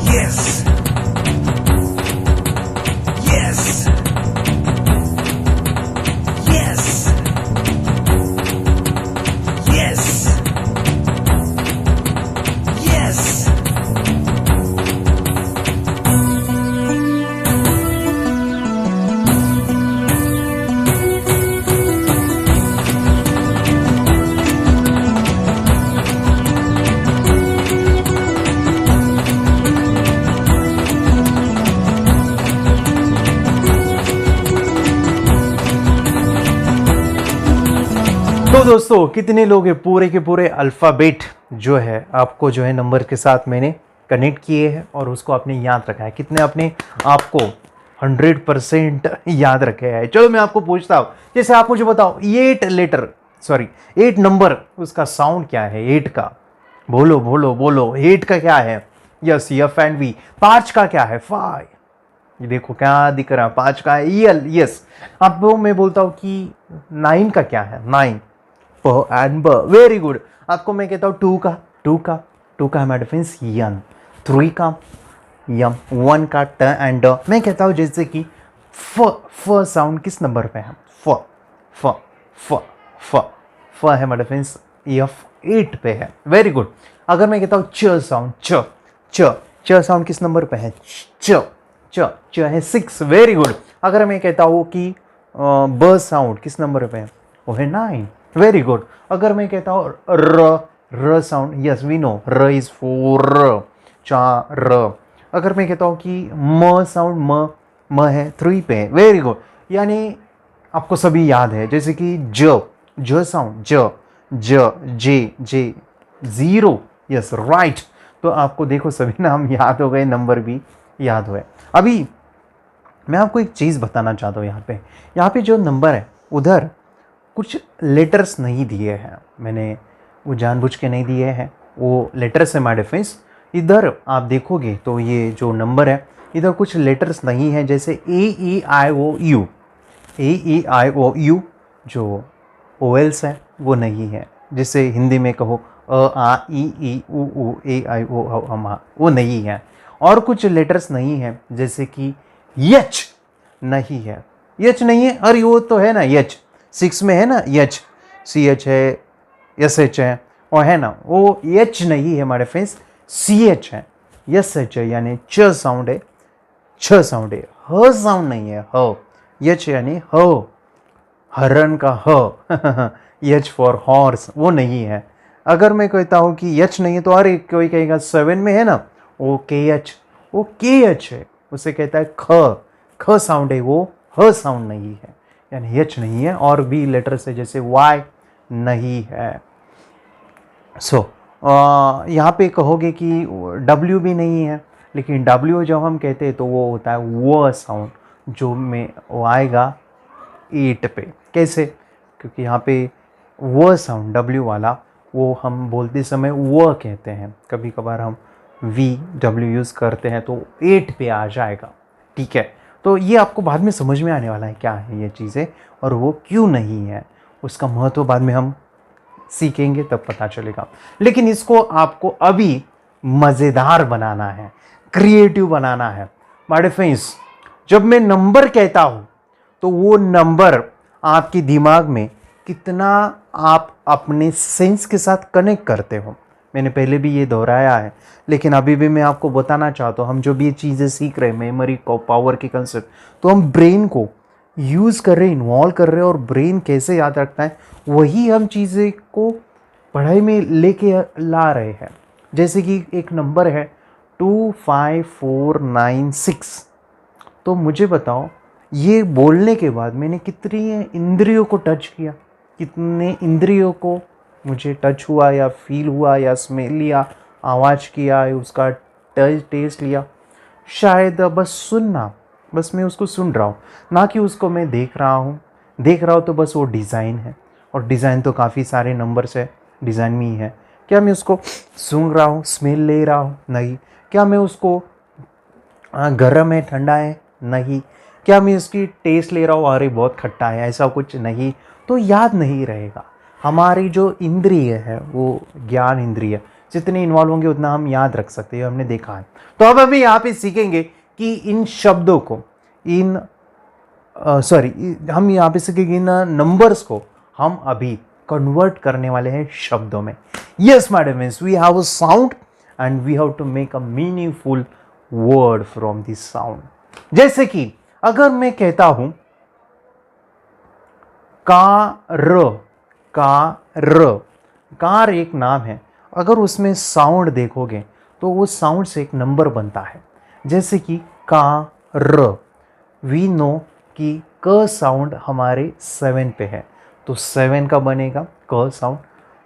Yes. Yes. Yes. Yes. Yes. तो दोस्तों कितने लोग हैं पूरे के पूरे अल्फ़ाबेट जो है आपको जो है नंबर के साथ मैंने कनेक्ट किए हैं और उसको आपने याद रखा है, कितने अपने आपको 100% याद रखे हैं। चलो मैं आपको पूछता हूँ, जैसे आप मुझे बताओ 8 नंबर उसका साउंड क्या है, 8 का, बोलो बोलो बोलो, 8 का क्या है, यस एफ एंड वी। 5 का क्या है, 5, ये देखो क्या दिख रहा है, 5 का है यल, यस। अब मैं बोलता हूँ कि 9 का क्या है, 9, प एंड ब, वेरी गुड। आपको मैं कहता हूँ 2 का है मेरे फ्रेंड्स यन, 3 का यम, 1 का ट एंड ड। मैं कहता हूँ जैसे कि फ साउंड किस नंबर पे है, फ फ फ फ फ है मेरे फ्रेंड्स एफ 8 पे है, वेरी गुड। अगर मैं कहता हूँ च साउंड, च साउंड किस नंबर पे है, च है 6, वेरी गुड। अगर मैं कहता हूँ कि ब साउंड किस नंबर पे है, वो है 9, वेरी गुड। अगर मैं कहता हूँ र साउंड, यस वी नो र इज 4, 4। अगर मैं कहता हूँ कि म साउंड, म है 3 पे, वेरी गुड। यानी आपको सभी याद है, जैसे कि ज साउंड, जे 0, यस राइट। तो आपको देखो सभी नाम याद हो गए, नंबर भी याद हुए। अभी मैं आपको एक चीज़ बताना चाहता हूँ, यहाँ पे जो नंबर है उधर कुछ लेटर्स नहीं दिए हैं, मैंने वो जानबूझ के नहीं दिए हैं, वो लेटर्स है माय डियर फ्रेंड्स। इधर आप देखोगे तो ये जो नंबर है इधर कुछ लेटर्स नहीं है, जैसे A E I O U, A E I O U जो ओवेल्स है वो नहीं है, जिसे हिंदी में कहो A A I E I O U वो नहीं है। और कुछ लेटर्स नहीं है जैसे कि यच नहीं है, यच नहीं है, और वो तो है ना यच, 6 में है ना यच, CH है, SH है, और है ना वो यच नहीं है हमारे फ्रेंड्स, CH है, SH है, यानी च साउंड है, छ साउंड है, ह साउंड नहीं है, ह, यच यानी ह, हरण का ह यच फॉर हॉर्स वो नहीं है। अगर मैं कहता हूँ कि यच नहीं है तो अरे कोई कहेगा 7 में है ना वो KH, वो KH है, उसे कहता है ख साउंड है, वो ह साउंड नहीं है, यानी यच नहीं है। और भी लेटर से जैसे Y नहीं है। सो यहाँ पे कहोगे कि W भी नहीं है, लेकिन W जब हम कहते हैं तो वो होता है वो साउंड, जो में वो आएगा 8 पे। कैसे? क्योंकि यहाँ पे वो साउंड W वाला वो हम बोलते समय वो कहते हैं, कभी कभार हम VW यूज़ करते हैं तो 8 पे आ जाएगा। ठीक है, तो ये आपको बाद में समझ में आने वाला है क्या है ये चीज़ें और वो क्यों नहीं है, उसका महत्व बाद में हम सीखेंगे तब पता चलेगा। लेकिन इसको आपको अभी मज़ेदार बनाना है, क्रिएटिव बनाना है। माय डियर फ्रेंड्स, जब मैं नंबर कहता हूँ तो वो नंबर आपके दिमाग में कितना आप अपने सेंस के साथ कनेक्ट करते हो, मैंने पहले भी ये दोहराया है, लेकिन अभी भी मैं आपको बताना चाहता हूँ। हम जो भी ये चीज़ें सीख रहे हैं, मेमोरी को, पावर के कंसेप्ट, तो हम ब्रेन को यूज़ कर रहे हैं, इन्वॉल्व कर रहे हैं, और ब्रेन कैसे याद रखता है वही हम चीज़ें को पढ़ाई में लेके ला रहे हैं। जैसे कि एक नंबर है 25496, तो मुझे बताओ ये बोलने के बाद मैंने कितनी इंद्रियों को टच किया, कितने इंद्रियों को मुझे टच हुआ या फील हुआ या स्मेल लिया, आवाज़ किया, उसका टच टेस्ट लिया। शायद बस सुनना, बस मैं उसको सुन रहा हूँ, ना कि उसको मैं देख रहा हूँ। देख रहा हूँ तो बस वो डिज़ाइन है, और डिज़ाइन तो काफ़ी सारे नंबर्स है, डिज़ाइन में ही है। क्या मैं उसको सूंघ रहा हूँ, स्मेल ले रहा हूँ? नहीं। क्या मैं उसको गर्म है, ठंडा है? नहीं। क्या मैं इसकी टेस्ट ले रहा हूँ, अरे बहुत खट्टा है, ऐसा कुछ नहीं, तो याद नहीं रहेगा। हमारी जो इंद्रिय है वो ज्ञान इंद्रिय, जितने इन्वॉल्व होंगे उतना हम याद रख सकते हैं, हमने देखा है। तो अब अभी यहाँ पे सीखेंगे कि इन शब्दों को, हम यहाँ पे सीखेंगे इन नंबर्स को हम अभी कन्वर्ट करने वाले हैं शब्दों में। Yes madam, means we have a sound and we have to make a meaningful word from this sound. जैसे कि अगर मैं कहता हूं कार, कार एक नाम है, अगर उसमें साउंड देखोगे तो वो साउंड से एक नंबर बनता है। जैसे कि कार, वी नो कि क साउंड हमारे 7 पे है, तो 7 का बनेगा क साउंड,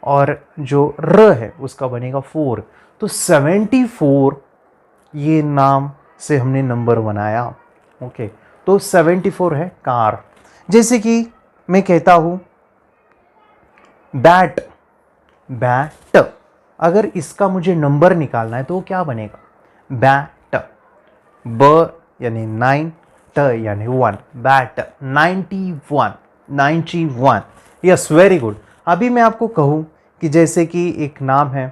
और जो र है उसका बनेगा 4, तो 74 ये नाम से हमने नंबर बनाया। ओके, तो 74 है कार। जैसे कि मैं कहता हूँ बैट, अगर इसका मुझे नंबर निकालना है तो क्या बनेगा? बैट, ब यानी 9, ट यानी 1, बैट 91। Yes, very good. अभी मैं आपको कहूँ कि जैसे कि एक नाम है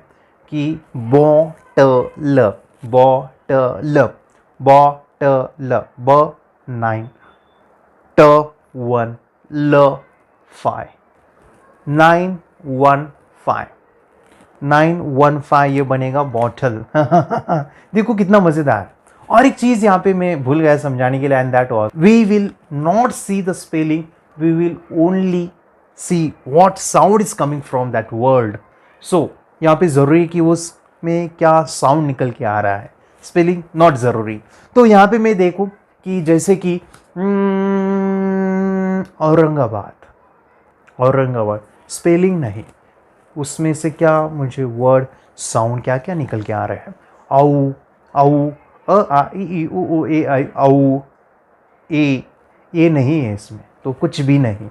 कि बॉटल, ब 9, ट 1, ल 5, 915 ये बनेगा बॉटल। देखो कितना मज़ेदार। और एक चीज़ यहाँ पे मैं भूल गया समझाने के लिए, and that was we will not see the spelling, we will only see what sound is coming from that word. So यहाँ पे ज़रूरी है कि उसमें क्या साउंड निकल के आ रहा है, स्पेलिंग नॉट ज़रूरी। तो यहाँ पे मैं देखूँ कि जैसे कि औरंगाबाद स्पेलिंग नहीं, उसमें से क्या मुझे वर्ड साउंड क्या क्या निकल के आ रहे हैं? औ, अ आ इ उ ऊ ए आई, औ, ए नहीं है इसमें, तो कुछ भी नहीं।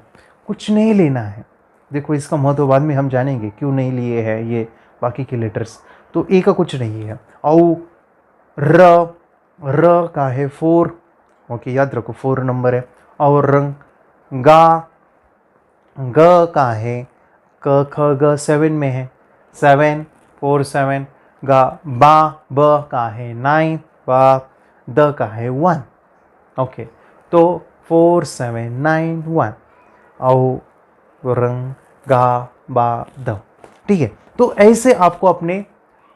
कुछ नहीं लेना है। देखो इसका महत्व बाद में हम जानेंगे क्यों नहीं लिए हैं ये बाकी के लेटर्स। तो ए का कुछ नहीं है। औ र का है 4, ओके याद रखो 4 नंबर है। और रंग गा, ग का है क ख ग 7 में है, 7 4 7। गा बा, ब का है 9, बा द का है 1, ओके। तो 4 7 9 1 औ रंग गा बा द, ठीक है। तो ऐसे आपको अपने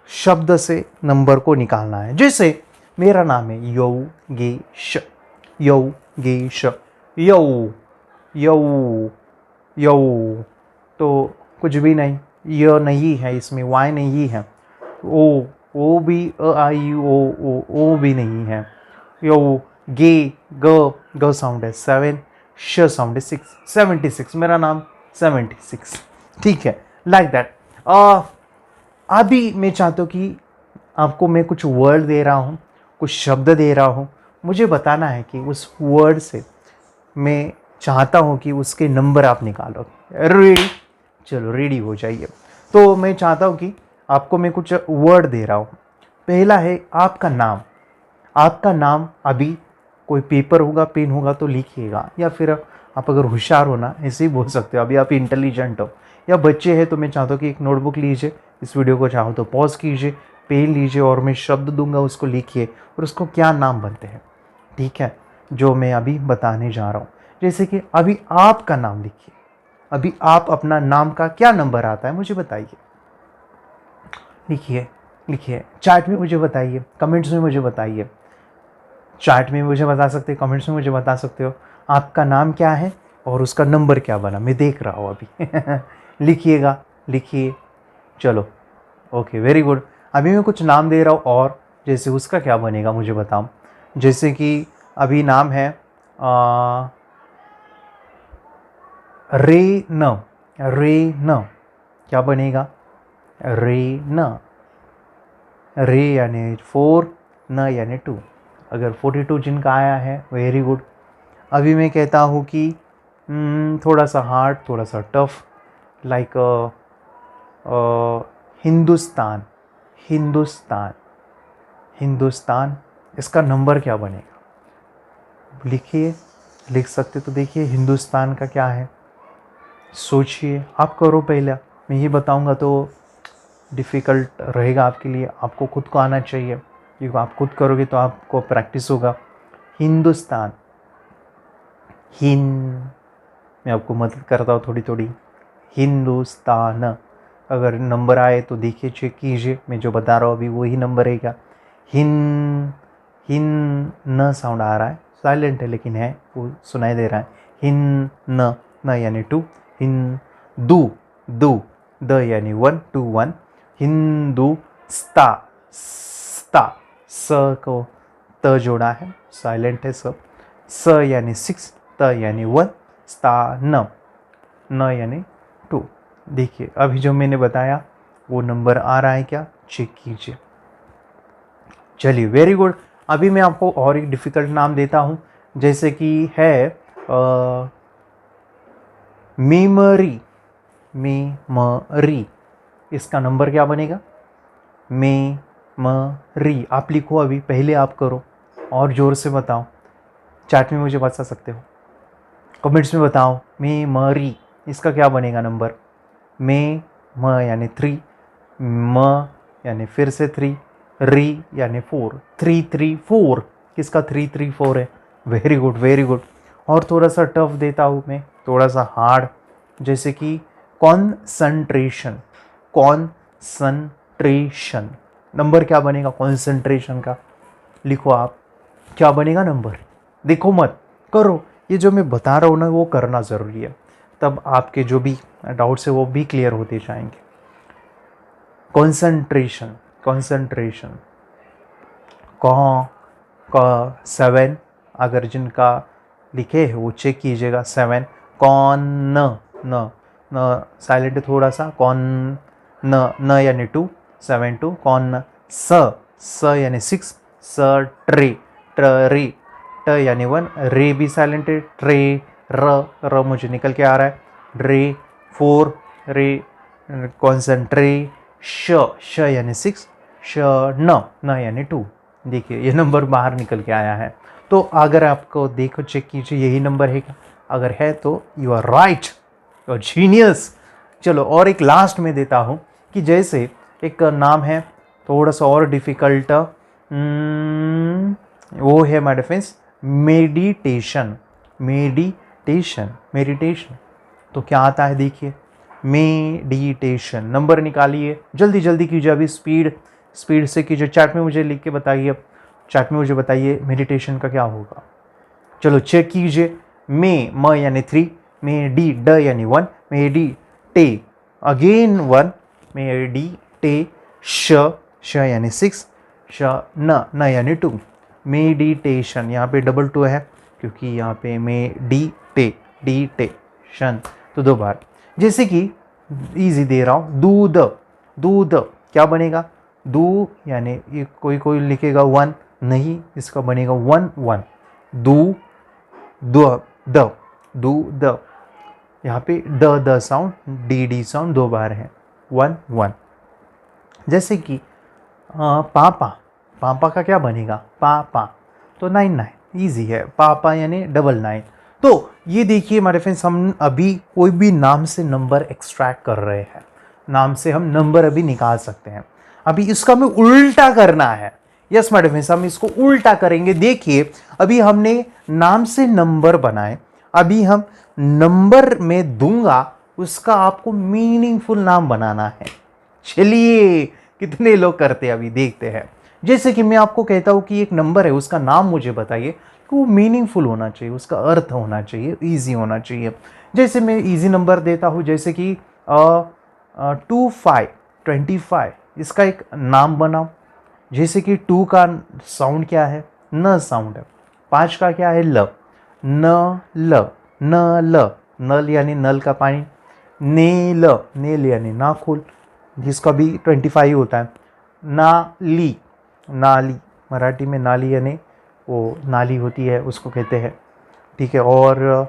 शब्द से नंबर को निकालना है। जैसे मेरा नाम है योगेश, योगेश, यौ यौ यौ, तो कुछ भी नहीं, य नहीं है इसमें, वाई नहीं है, ओ भी अ आई ओ भी नहीं है। यो गे ग साउंड है 7, श साउंड है 6, 76 मेरा नाम 76, ठीक है। Like that. अभी मैं चाहता हूँ कि आपको मैं कुछ वर्ड दे रहा हूँ, कुछ शब्द दे रहा हूँ, मुझे बताना है कि उस वर्ड से मैं चाहता हूँ कि उसके नंबर आप निकालो। रेडी? चलो रेडी हो जाइए। तो मैं चाहता हूँ कि आपको मैं कुछ वर्ड दे रहा हूँ। पहला है आपका नाम। आपका नाम अभी कोई पेपर होगा, पेन होगा तो लिखिएगा, या फिर आप अगर होशियार हो ना ऐसे ही बोल सकते हो, अभी आप इंटेलिजेंट हो या बच्चे हैं तो मैं चाहता हूँ कि एक नोटबुक लीजिए, इस वीडियो को चाहो तो पॉज कीजिए, पेन लीजिए और मैं शब्द दूंगा उसको लिखिए और उसको क्या नाम बनते हैं, ठीक है, जो मैं अभी बताने जा रहा हूँ। जैसे कि अभी आपका नाम लिखिए। अभी आप अपना नाम का क्या नंबर आता है मुझे बताइए। लिखिए लिखिए, चैट में मुझे बताइए, कमेंट्स में मुझे बताइए। चैट में मुझे बता सकते हो, कमेंट्स में मुझे बता सकते हो आपका नाम क्या है और उसका नंबर क्या बना, मैं देख रहा हूँ अभी। लिखिएगा, लिखिए। चलो ओके, वेरी गुड। अभी मैं कुछ नाम दे रहा हूँ और जैसे उसका क्या बनेगा मुझे बताओ। जैसे कि अभी नाम है रे न, रे न क्या बनेगा, रे न, रे यानी 4, न यानी 2। अगर 42 जिनका आया है वेरी गुड। अभी मैं कहता हूँ कि थोड़ा सा हार्ड, थोड़ा सा टफ, लाइक हिंदुस्तान, हिंदुस्तान, हिंदुस्तान, इसका नंबर क्या बनेगा लिखिए। लिख सकते तो देखिए हिंदुस्तान का क्या है, सोचिए। आप करो पहले, मैं ये बताऊंगा तो डिफ़िकल्ट रहेगा आपके लिए, आपको खुद को आना चाहिए, क्योंकि आप खुद करोगे तो आपको प्रैक्टिस होगा। हिंदुस्तान, मैं आपको मदद करता हूँ थोड़ी थोड़ी। हिंदुस्तान, अगर नंबर आए तो देखिए, चेक कीजिए, मैं जो बता रहा हूँ अभी वही नंबर रहेगा। हिन न साउंड आ रहा है, साइलेंट है लेकिन है, वो सुनाई दे रहा है। हिन न यानी 2, हिंदू दू, द यानी 1 2 1, हिंदू स्ता, स्ता, स को त जोड़ा है, साइलेंट है सब। स यानी 6, त यानी 1, स्ता न यानी 2। देखिए अभी जो मैंने बताया वो नंबर आ रहा है क्या, चेक कीजिए। चलिए वेरी गुड। अभी मैं आपको और एक डिफ़िकल्ट नाम देता हूँ, जैसे कि है मेमरी, मेमरी, इसका नंबर क्या बनेगा, मेमरी। आप लिखो, अभी पहले आप करो और ज़ोर से बताओ। चैट में मुझे बता सकते हो, कमेंट्स में बताओ। मेमरी, इसका क्या बनेगा नंबर। म यानी 3, म यानी फिर से 3, री यानी 4, 3 3 4, किसका 3 3 4 है। Very good very good. और थोड़ा सा टफ देता हूँ मैं, थोड़ा सा हार्ड, जैसे कि कॉन्संट्रेशन, कॉन्संट्रेशन, नंबर क्या बनेगा कॉन्संट्रेशन का, लिखो आप, क्या बनेगा नंबर। देखो मत, करो, ये जो मैं बता रहा हूँ ना वो करना ज़रूरी है, तब आपके जो भी डाउट्स है वो भी क्लियर होते जाएंगे। कॉन्संट्रेशन, कॉन्संट्रेशन, क 7, अगर जिनका लिखे है वो चेक कीजिएगा, 7। कौन न साइलेंट थोड़ा सा, कौन न यानी 2, 7 2, कौन स यानी 6, स ट्रे, ट यानी 1, रे भी साइलेंट है, ट्रे र मुझे निकल के आ रहा है, रे 4, रे कॉन्सेंट्रे, श यानी 6, श न यानी 2। देखिए ये नंबर बाहर निकल के आया है। तो अगर आपको देखो चेक कीजिए यही नंबर है क्या, अगर है तो you are right, you are genius. चलो और एक लास्ट में देता हूँ कि जैसे एक नाम है थोड़ा सा और डिफ़िकल्ट, वो है माय डिफरेंस मेडिटेशन। मेडिटेशन तो क्या आता है देखिए, मेडिटेशन। नंबर निकालिए, जल्दी जल्दी कीजिए, अभी स्पीड से कीजिए, चैट में मुझे लिख के बताइए, चैट में मुझे बताइए मेडिटेशन का क्या होगा। चलो चेक कीजिए, म यानी 3, मेडी ड यानी 1, मेडी टे अगेन 1, मेडी टे श यानी 6, श न यानी 2, मेडिटेशन। यहाँ पे डबल 2 है क्योंकि यहाँ पे मेडिटेशन तो 2 बार। जैसे कि इजी दे रहा हूँ, दूध क्या बनेगा, दू यानी ये कोई लिखेगा 1, नहीं इसका बनेगा 1 1, द यहाँ पे द साउंड डी साउंड 2 बार है, 1 1। जैसे कि पापा का क्या बनेगा, पापा तो 9 9, ईजी है, पापा यानी 99। तो ये देखिए हमारे फ्रेंड्स, हम अभी कोई भी नाम से नंबर एक्सट्रैक्ट कर रहे हैं, नाम से हम नंबर अभी निकाल सकते हैं। अभी इसका हमें उल्टा करना है। यस माय डियर फ्रेंड्स, हम इसको उल्टा करेंगे। देखिए अभी हमने नाम से नंबर बनाए, अभी हम नंबर में दूंगा उसका आपको मीनिंगफुल नाम बनाना है। चलिए कितने लोग करते हैं अभी देखते हैं। जैसे कि मैं आपको कहता हूं कि एक नंबर है, उसका नाम मुझे बताइए कि वो मीनिंगफुल होना चाहिए, उसका अर्थ होना चाहिए, ईजी होना चाहिए। जैसे मैं ईजी नंबर देता हूं, जैसे कि 25, इसका एक नाम बनाओ। जैसे कि 2 का साउंड क्या है, न साउंड है। 5 का क्या है, ल, नल यानी नल का पानी, नेल यानी नाखून, जिसका भी 25 होता है। नाली मराठी में नाली यानी वो नाली होती है, उसको कहते हैं, ठीक है। और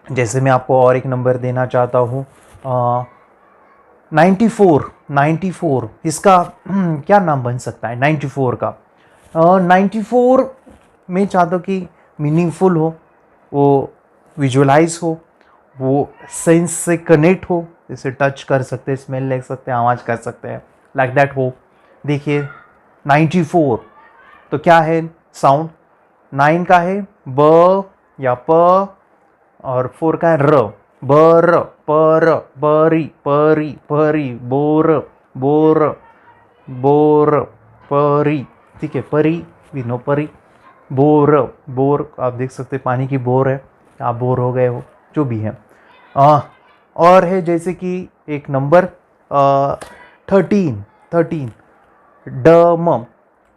जैसे मैं आपको और एक नंबर देना चाहता हूँ, 94, इसका क्या नाम बन सकता है 94 का। 94 में चाहता हूँ कि मीनिंगफुल हो, वो विजुअलाइज हो, वो सेंस से कनेक्ट हो, जैसे टच कर सकते हैं, स्मेल ले सकते हैं, आवाज़ कर सकते हैं, लाइक दैट हो। देखिए 94 तो क्या है साउंड, 9 का है ब या प, और 4 का है र, बर, पर, बरी, परी, बोर, परी, ठीक है, परी भी नो परी, बोर आप देख सकते हैं पानी की बोर है, आप बोर हो गए हो, जो भी है। और है जैसे कि एक नंबर 13,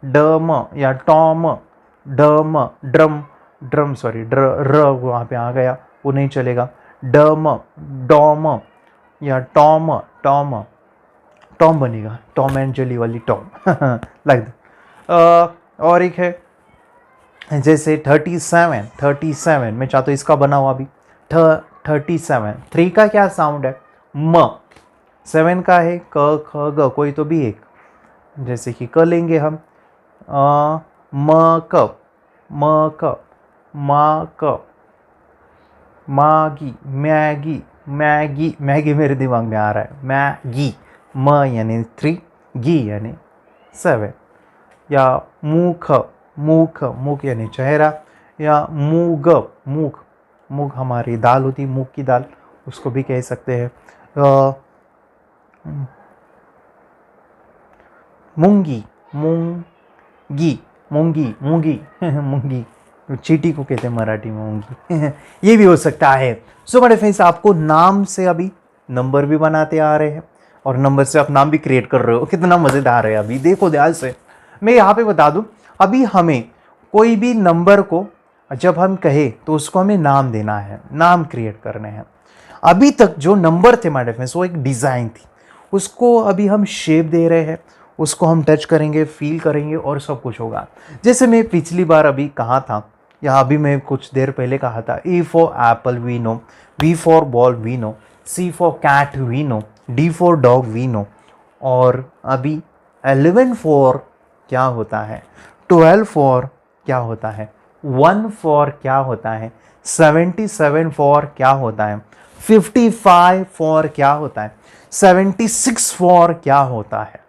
डम या टॉम, ड्रम सॉरी र वहाँ पे आ गया, वो नहीं चलेगा। डॉम या टॉम बनेगा, टॉम एंड जेली वाली टॉम लाइक दैट। और एक है जैसे 37 मैं चाहता हूँ इसका बना हुआ अभी 37। 3 का क्या साउंड है, म। 7 का है क ख ग, कोई तो भी एक, जैसे कि क लेंगे हम, मैगी मेरे दिमाग में आ रहा है, मैगी, म यानी 3, गी यानी 7। या मूख यानी चेहरा, या मूग हमारी दाल होती है, मूग की दाल, उसको भी कह सकते हैं। मूंगी चीटी को कहते हैं मराठी में मूंगी ये भी हो सकता है। सो बड़े फ्रेंड्स, आपको नाम से अभी नंबर भी बनाते आ रहे हैं और नंबर से आप नाम भी क्रिएट कर रहे हो, कितना मज़ेदार है। अभी देखो ध्यान से, मैं यहाँ पे बता दूं, अभी हमें कोई भी नंबर को जब हम कहे तो उसको हमें नाम देना है, नाम क्रिएट करने हैं। अभी तक जो नंबर थे हमारे फ्रेंड्स, वो एक डिज़ाइन थी, उसको अभी हम शेप दे रहे हैं, उसको हम टच करेंगे, फील करेंगे और सब कुछ होगा। जैसे मैं पिछली बार अभी कहा था, या अभी मैं कुछ देर पहले कहा था, A for apple we know, B for ball we know, C for cat we know, D for dog we know, और अभी 11 फॉर क्या होता है, 12 फॉर क्या होता है, 1 फॉर क्या होता है, 77 फॉर क्या होता है, 55 फॉर क्या होता है, 76 फॉर क्या होता है।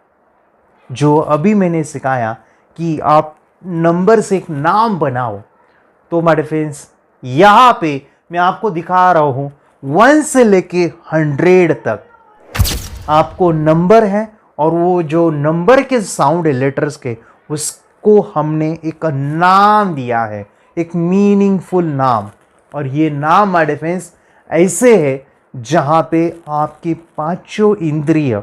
जो अभी मैंने सिखाया कि आप नंबर से एक नाम बनाओ, तो माय फ्रेंड्स यहाँ पे मैं आपको दिखा रहा हूँ 1 से लेके 100 तक आपको नंबर है, और वो जो नंबर के साउंड है लेटर्स के, उसको हमने एक नाम दिया है, एक मीनिंगफुल नाम। और ये नाम माय फ्रेंड्स ऐसे है जहाँ पे आपके पांचों इंद्रिय,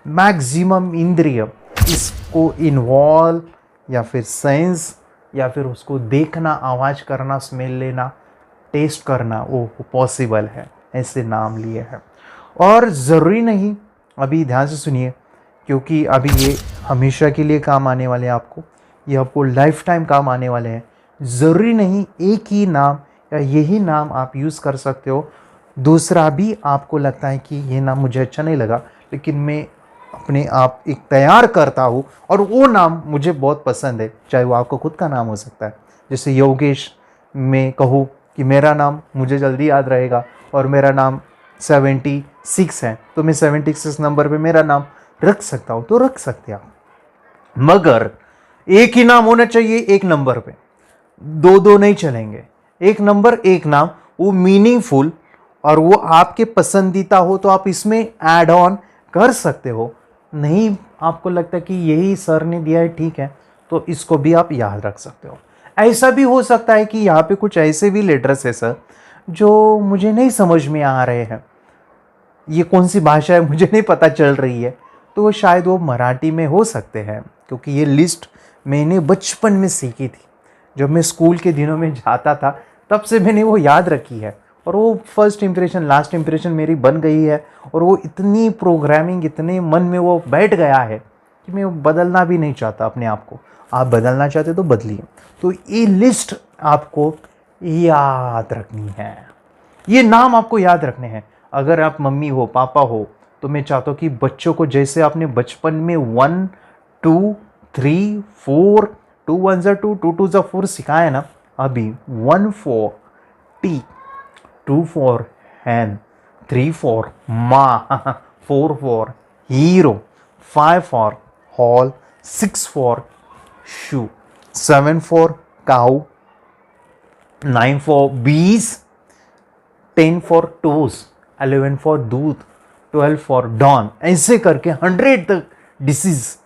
मैक्सिमम इंद्रिय, इसको इन्वॉल्व या फिर सेंस या फिर उसको देखना, आवाज़ करना, स्मेल लेना, टेस्ट करना, वो पॉसिबल है। ऐसे नाम लिए हैं। और ज़रूरी नहीं, अभी ध्यान से सुनिए, क्योंकि अभी ये हमेशा के लिए काम आने वाले हैं आपको, ये आपको लाइफ टाइम काम आने वाले हैं। ज़रूरी नहीं एक ही नाम या यही नाम आप यूज़ कर सकते हो, दूसरा भी आपको लगता है कि ये नाम मुझे अच्छा नहीं लगा, लेकिन मैं अपने आप एक तैयार करता हूँ और वो नाम मुझे बहुत पसंद है, चाहे वो आपको खुद का नाम हो सकता है। जैसे योगेश, मैं कहूँ कि मेरा नाम मुझे जल्दी याद रहेगा और मेरा नाम 76 है, तो मैं 76 नंबर पे मेरा नाम रख सकता हूँ, तो रख सकते हैं आप। मगर एक ही नाम होना चाहिए एक नंबर पे, दो दो नहीं चलेंगे, एक नंबर एक नाम, वो मीनिंगफुल और वो आपके पसंदीदा हो तो आप इसमें ऐड ऑन कर सकते हो। नहीं आपको लगता कि यही सर ने दिया है ठीक है, तो इसको भी आप याद रख सकते हो। ऐसा भी हो सकता है कि यहाँ पे कुछ ऐसे भी लेटर्स है सर जो मुझे नहीं समझ में आ रहे हैं, ये कौन सी भाषा है मुझे नहीं पता चल रही है, तो शायद वो मराठी में हो सकते हैं, क्योंकि ये लिस्ट मैंने बचपन में सीखी थी। जब मैं स्कूल के दिनों में जाता था तब से मैंने वो याद रखी है, और वो फर्स्ट इम्प्रेशन लास्ट इम्प्रेशन मेरी बन गई है, और वो इतनी प्रोग्रामिंग इतने मन में वो बैठ गया है कि मैं बदलना भी नहीं चाहता अपने आप को। आप बदलना चाहते तो बदलिए। तो ये लिस्ट आपको याद रखनी है, ये नाम आपको याद रखने हैं। अगर आप मम्मी हो, पापा हो, तो मैं चाहता हूँ कि बच्चों को जैसे आपने बचपन में 1 2 3 4 2 1 2 2 2 4 सिखाया ना, अभी 1 for T, 2 for hen, 3 for माँ, 4 for hero, 5 for hall, 6 for shoe, 7 for cow, 9 for bees, 10 for toes, 11 for दूध, 12 for dawn, ऐसे करके 100 तक डिसीज।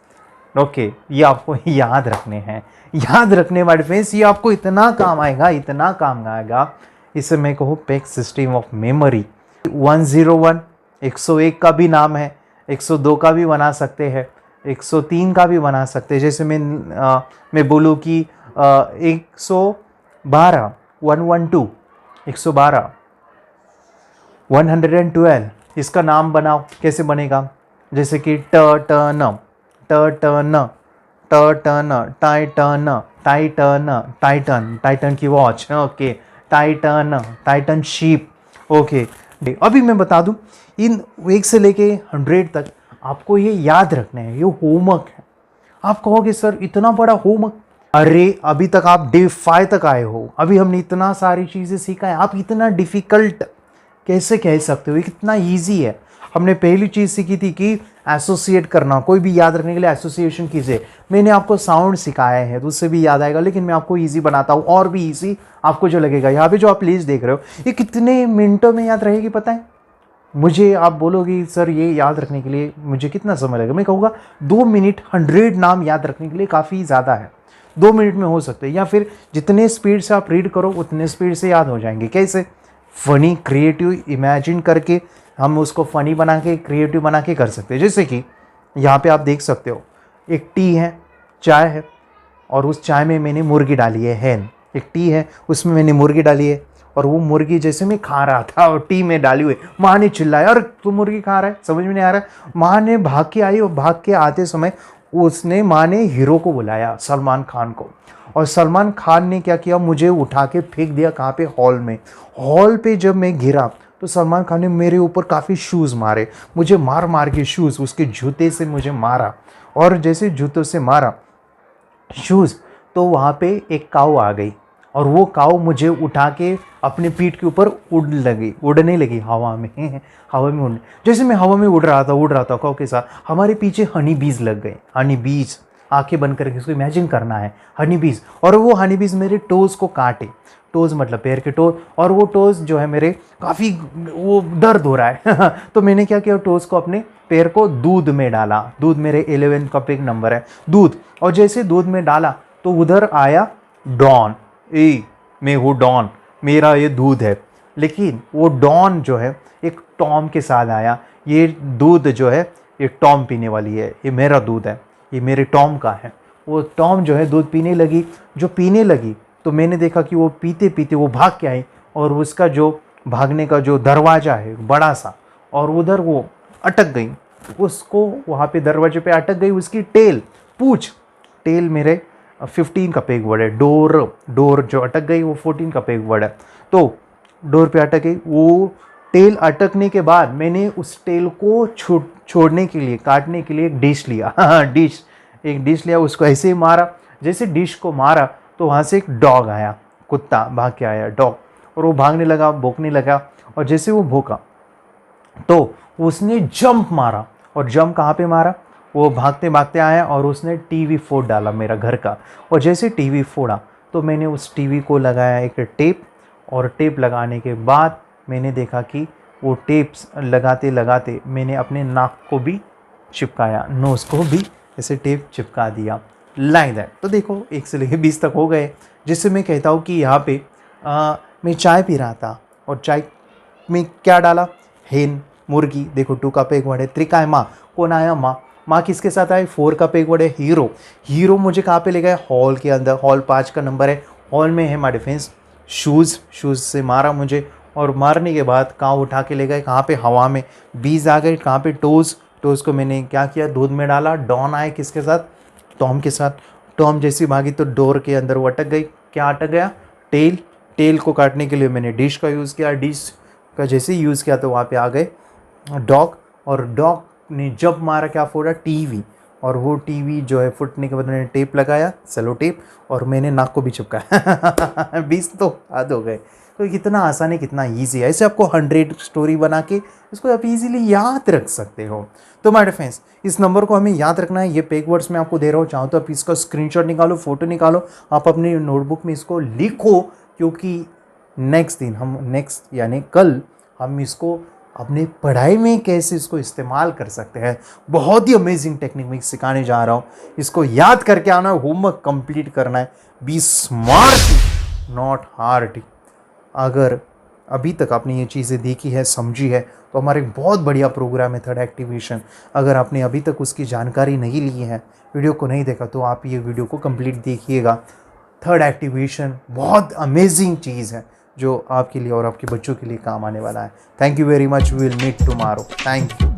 ओके, ये आपको याद रखने हैं, याद रखने वाले फ्रेंड्स, ये आपको इतना काम आएगा, इतना काम आएगा। इसे मैं कहूँ पेक सिस्टम ऑफ मेमोरी। 101 101 का भी नाम है, 102 का भी बना सकते हैं, 103 का भी बना सकते हैं। जैसे मैं बोलूँ कि 112 112 112 112, इसका नाम बनाओ, कैसे बनेगा? जैसे कि टन टाइटन टाइटन टाइटन की watch, okay, Titan sheep, okay. अभी मैं बता दूं, इन 1 से लेके 100 तक आपको ये याद रखना है, ये होमवर्क है। आप कहोगे सर इतना बड़ा होमवर्क, अरे अभी तक आप डे 5 तक आए हो, अभी हमने इतना सारी चीज़ें सीखा है, आप इतना डिफ़िकल्ट कैसे कह सकते हो? ये कितना ईजी है। हमने पहली चीज़ सीखी थी कि एसोसिएट करना, कोई भी याद रखने के लिए एसोसिएशन कीजिए। मैंने आपको साउंड सिखाया है तो उससे भी याद आएगा, लेकिन मैं आपको इजी बनाता हूँ और भी इजी आपको जो लगेगा। यहाँ पे जो आप लिस्ट देख रहे हो, ये कितने मिनटों में याद रहेगी पता है? मुझे आप बोलोगे सर ये याद रखने के लिए मुझे कितना समय लगेगा, मैं कहूँगा 2 मिनट 100 नाम याद रखने के लिए काफ़ी ज़्यादा है। 2 मिनट में हो सकते हैं, या फिर जितने स्पीड से आप रीड करो उतने स्पीड से याद हो जाएंगे। कैसे? फनी क्रिएटिव इमेजिन करके हम उसको फनी बना के क्रिएटिव बना के कर सकते हैं। जैसे कि यहाँ पे आप देख सकते हो, एक टी है, चाय है, और उस चाय में मैंने मुर्गी डाली है, हैन। एक टी है, उसमें मैंने मुर्गी डाली है, और वो मुर्गी जैसे मैं खा रहा था और टी में डाली हुई, माँ ने चिल्लाया और तू मुर्गी खा रहा है, समझ में नहीं आ रहा है। माँ ने भाग के आई और भाग के आते समय माँ ने हीरो को बुलाया, सलमान खान को, और सलमान खान ने क्या किया, मुझे उठा के फेंक दिया कहाँ पे, हॉल में। हॉल पे जब मैं गिरा तो सलमान खान ने मेरे ऊपर काफ़ी शूज़ मारे, मुझे मार मार के शूज़, उसके जूते से मुझे मारा। और जैसे जूतों से मारा शूज़, तो वहाँ पे एक काऊ आ गई और वो काऊ मुझे उठा के अपने पीठ के ऊपर उड़ने लगी हवा में हवा में उड़ने। जैसे मैं हवा में उड़ रहा था काऊ के साथ, हमारे पीछे हनी बीज लग गए। हनी बीज, आंखें बंद करके इसको इमेजिन करना है, हनी बीज। और वो हनी बीज मेरे टोज़ को काटे, टोज़ मतलब पैर के टोज़, और वो टोज़ जो है मेरे काफ़ी वो दर्द हो रहा है तो मैंने क्या किया, टोज़ को अपने पैर को दूध में डाला। दूध मेरे 11 का एक नंबर है दूध, और जैसे दूध में डाला तो उधर आया डॉन। मैं हूँ डॉन, मेरा ये दूध है। लेकिन वो डॉन जो है एक टॉम के साथ आया। ये दूध जो है ये टॉम पीने वाली है, ये मेरा दूध है, ये मेरे टॉम का है। वो टॉम जो है दूध पीने लगी तो मैंने देखा कि वो पीते पीते वो भाग के आई, और उसका जो भागने का जो दरवाज़ा है बड़ा सा, और उधर वो अटक गई। उसको वहाँ पे दरवाजे पे अटक गई, उसकी टेल मेरे 15 का पेग वर्ड है। डोर जो अटक गई वो 14 का पेग वर्ड है। तो डोर पे अटक गई। वो टेल अटकने के बाद मैंने उस टेल को छोड़ने के लिए, काटने के लिए एक डिश लिया एक डिश लिया, उसको ऐसे ही मारा। जैसे डिश को मारा तो वहाँ से एक डॉग आया, कुत्ता भाग के आया डॉग, और वो भागने लगा, भौंकने लगा। और जैसे वो भौंका तो उसने जंप मारा, और जंप कहाँ पे मारा, वो भागते भागते आया और उसने टीवी फोड़ डाला मेरा घर का। और जैसे टीवी फोड़ा तो मैंने उस टीवी को लगाया एक टेप, और टेप लगाने के बाद मैंने देखा कि वो टेप्स लगाते लगाते मैंने अपने नाक को भी चिपकाया, नोज़ को भी ऐसे टेप चिपका दिया, लाइक दैट। तो देखो 1 से लेकर 20 तक हो गए, जिससे मैं कहता हूँ कि यहाँ पे मैं चाय पी रहा था, और चाय में क्या डाला, हेन, मुर्गी। देखो 2 का पेग वर्ड है। 3 का है माँ, कौन आया, माँ किसके साथ आए, 4 का पेग वर्ड है, हीरो मुझे कहाँ पे ले गए, हॉल के अंदर। हॉल 5 का नंबर है, हॉल में है माय डिफेंस। शूज़ से मारा मुझे, और मारने के बाद कहाँ उठा के ले गए, कहाँ पे, हवा में। बीज आ गए कहाँ पे, टोज़ को मैंने क्या किया, दूध में डाला। डॉन आए किसके साथ, टॉम के साथ। टॉम जैसी भागी तो डोर के अंदर वो अटक गई। क्या अटक गया, टेल को काटने के लिए मैंने डिश का यूज़ किया। डिश का जैसे ही यूज़ किया तो वहाँ पे आ गए डॉग, और डॉग ने जब मारा क्या फोड़ा, टीवी। और वो टीवी जो है फुटने के बाद मैंने टेप लगाया, सेलो टेप, और मैंने नाक को भी चिपकाया 20 तो याद हो गए। तो कितना आसान है, कितना ईजी है। ऐसे आपको 100 स्टोरी बना के इसको आप इजीली याद रख सकते हो। तो माय फ्रेंड्स, इस नंबर को हमें याद रखना है। ये पेग वर्ड्स मैं आपको दे रहा हूँ, चाहो तो आप इसका स्क्रीनशॉट निकालो, फोटो निकालो, आप अपनी नोटबुक में इसको लिखो, क्योंकि नेक्स्ट यानी कल हम इसको अपनी पढ़ाई में कैसे इसको इस्तेमाल कर सकते हैं, बहुत ही अमेजिंग टेक्निक मैं सिखाने जा रहा हूँ। इसको याद करके आना है, होमवर्क कंप्लीट करना है। Be smart not hard. अगर अभी तक आपने ये चीज़ें देखी है, समझी है, तो हमारे बहुत बढ़िया प्रोग्राम है थर्ड एक्टिवेशन। अगर आपने अभी तक उसकी जानकारी नहीं ली है, वीडियो को नहीं देखा, तो आप ये वीडियो को कंप्लीट देखिएगा। थर्ड एक्टिवेशन बहुत अमेजिंग चीज़ है जो आपके लिए और आपके बच्चों के लिए काम आने वाला है। Thank you very much, we will meet tomorrow. Thank you.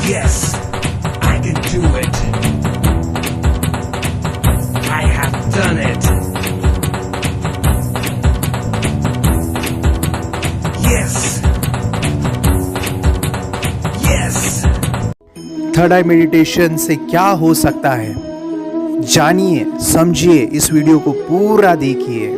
Yes, I can do it. I have done it. Yes. Yes. Third I meditation से क्या हो सकता है, जानिए, समझिए, इस वीडियो को पूरा देखिए।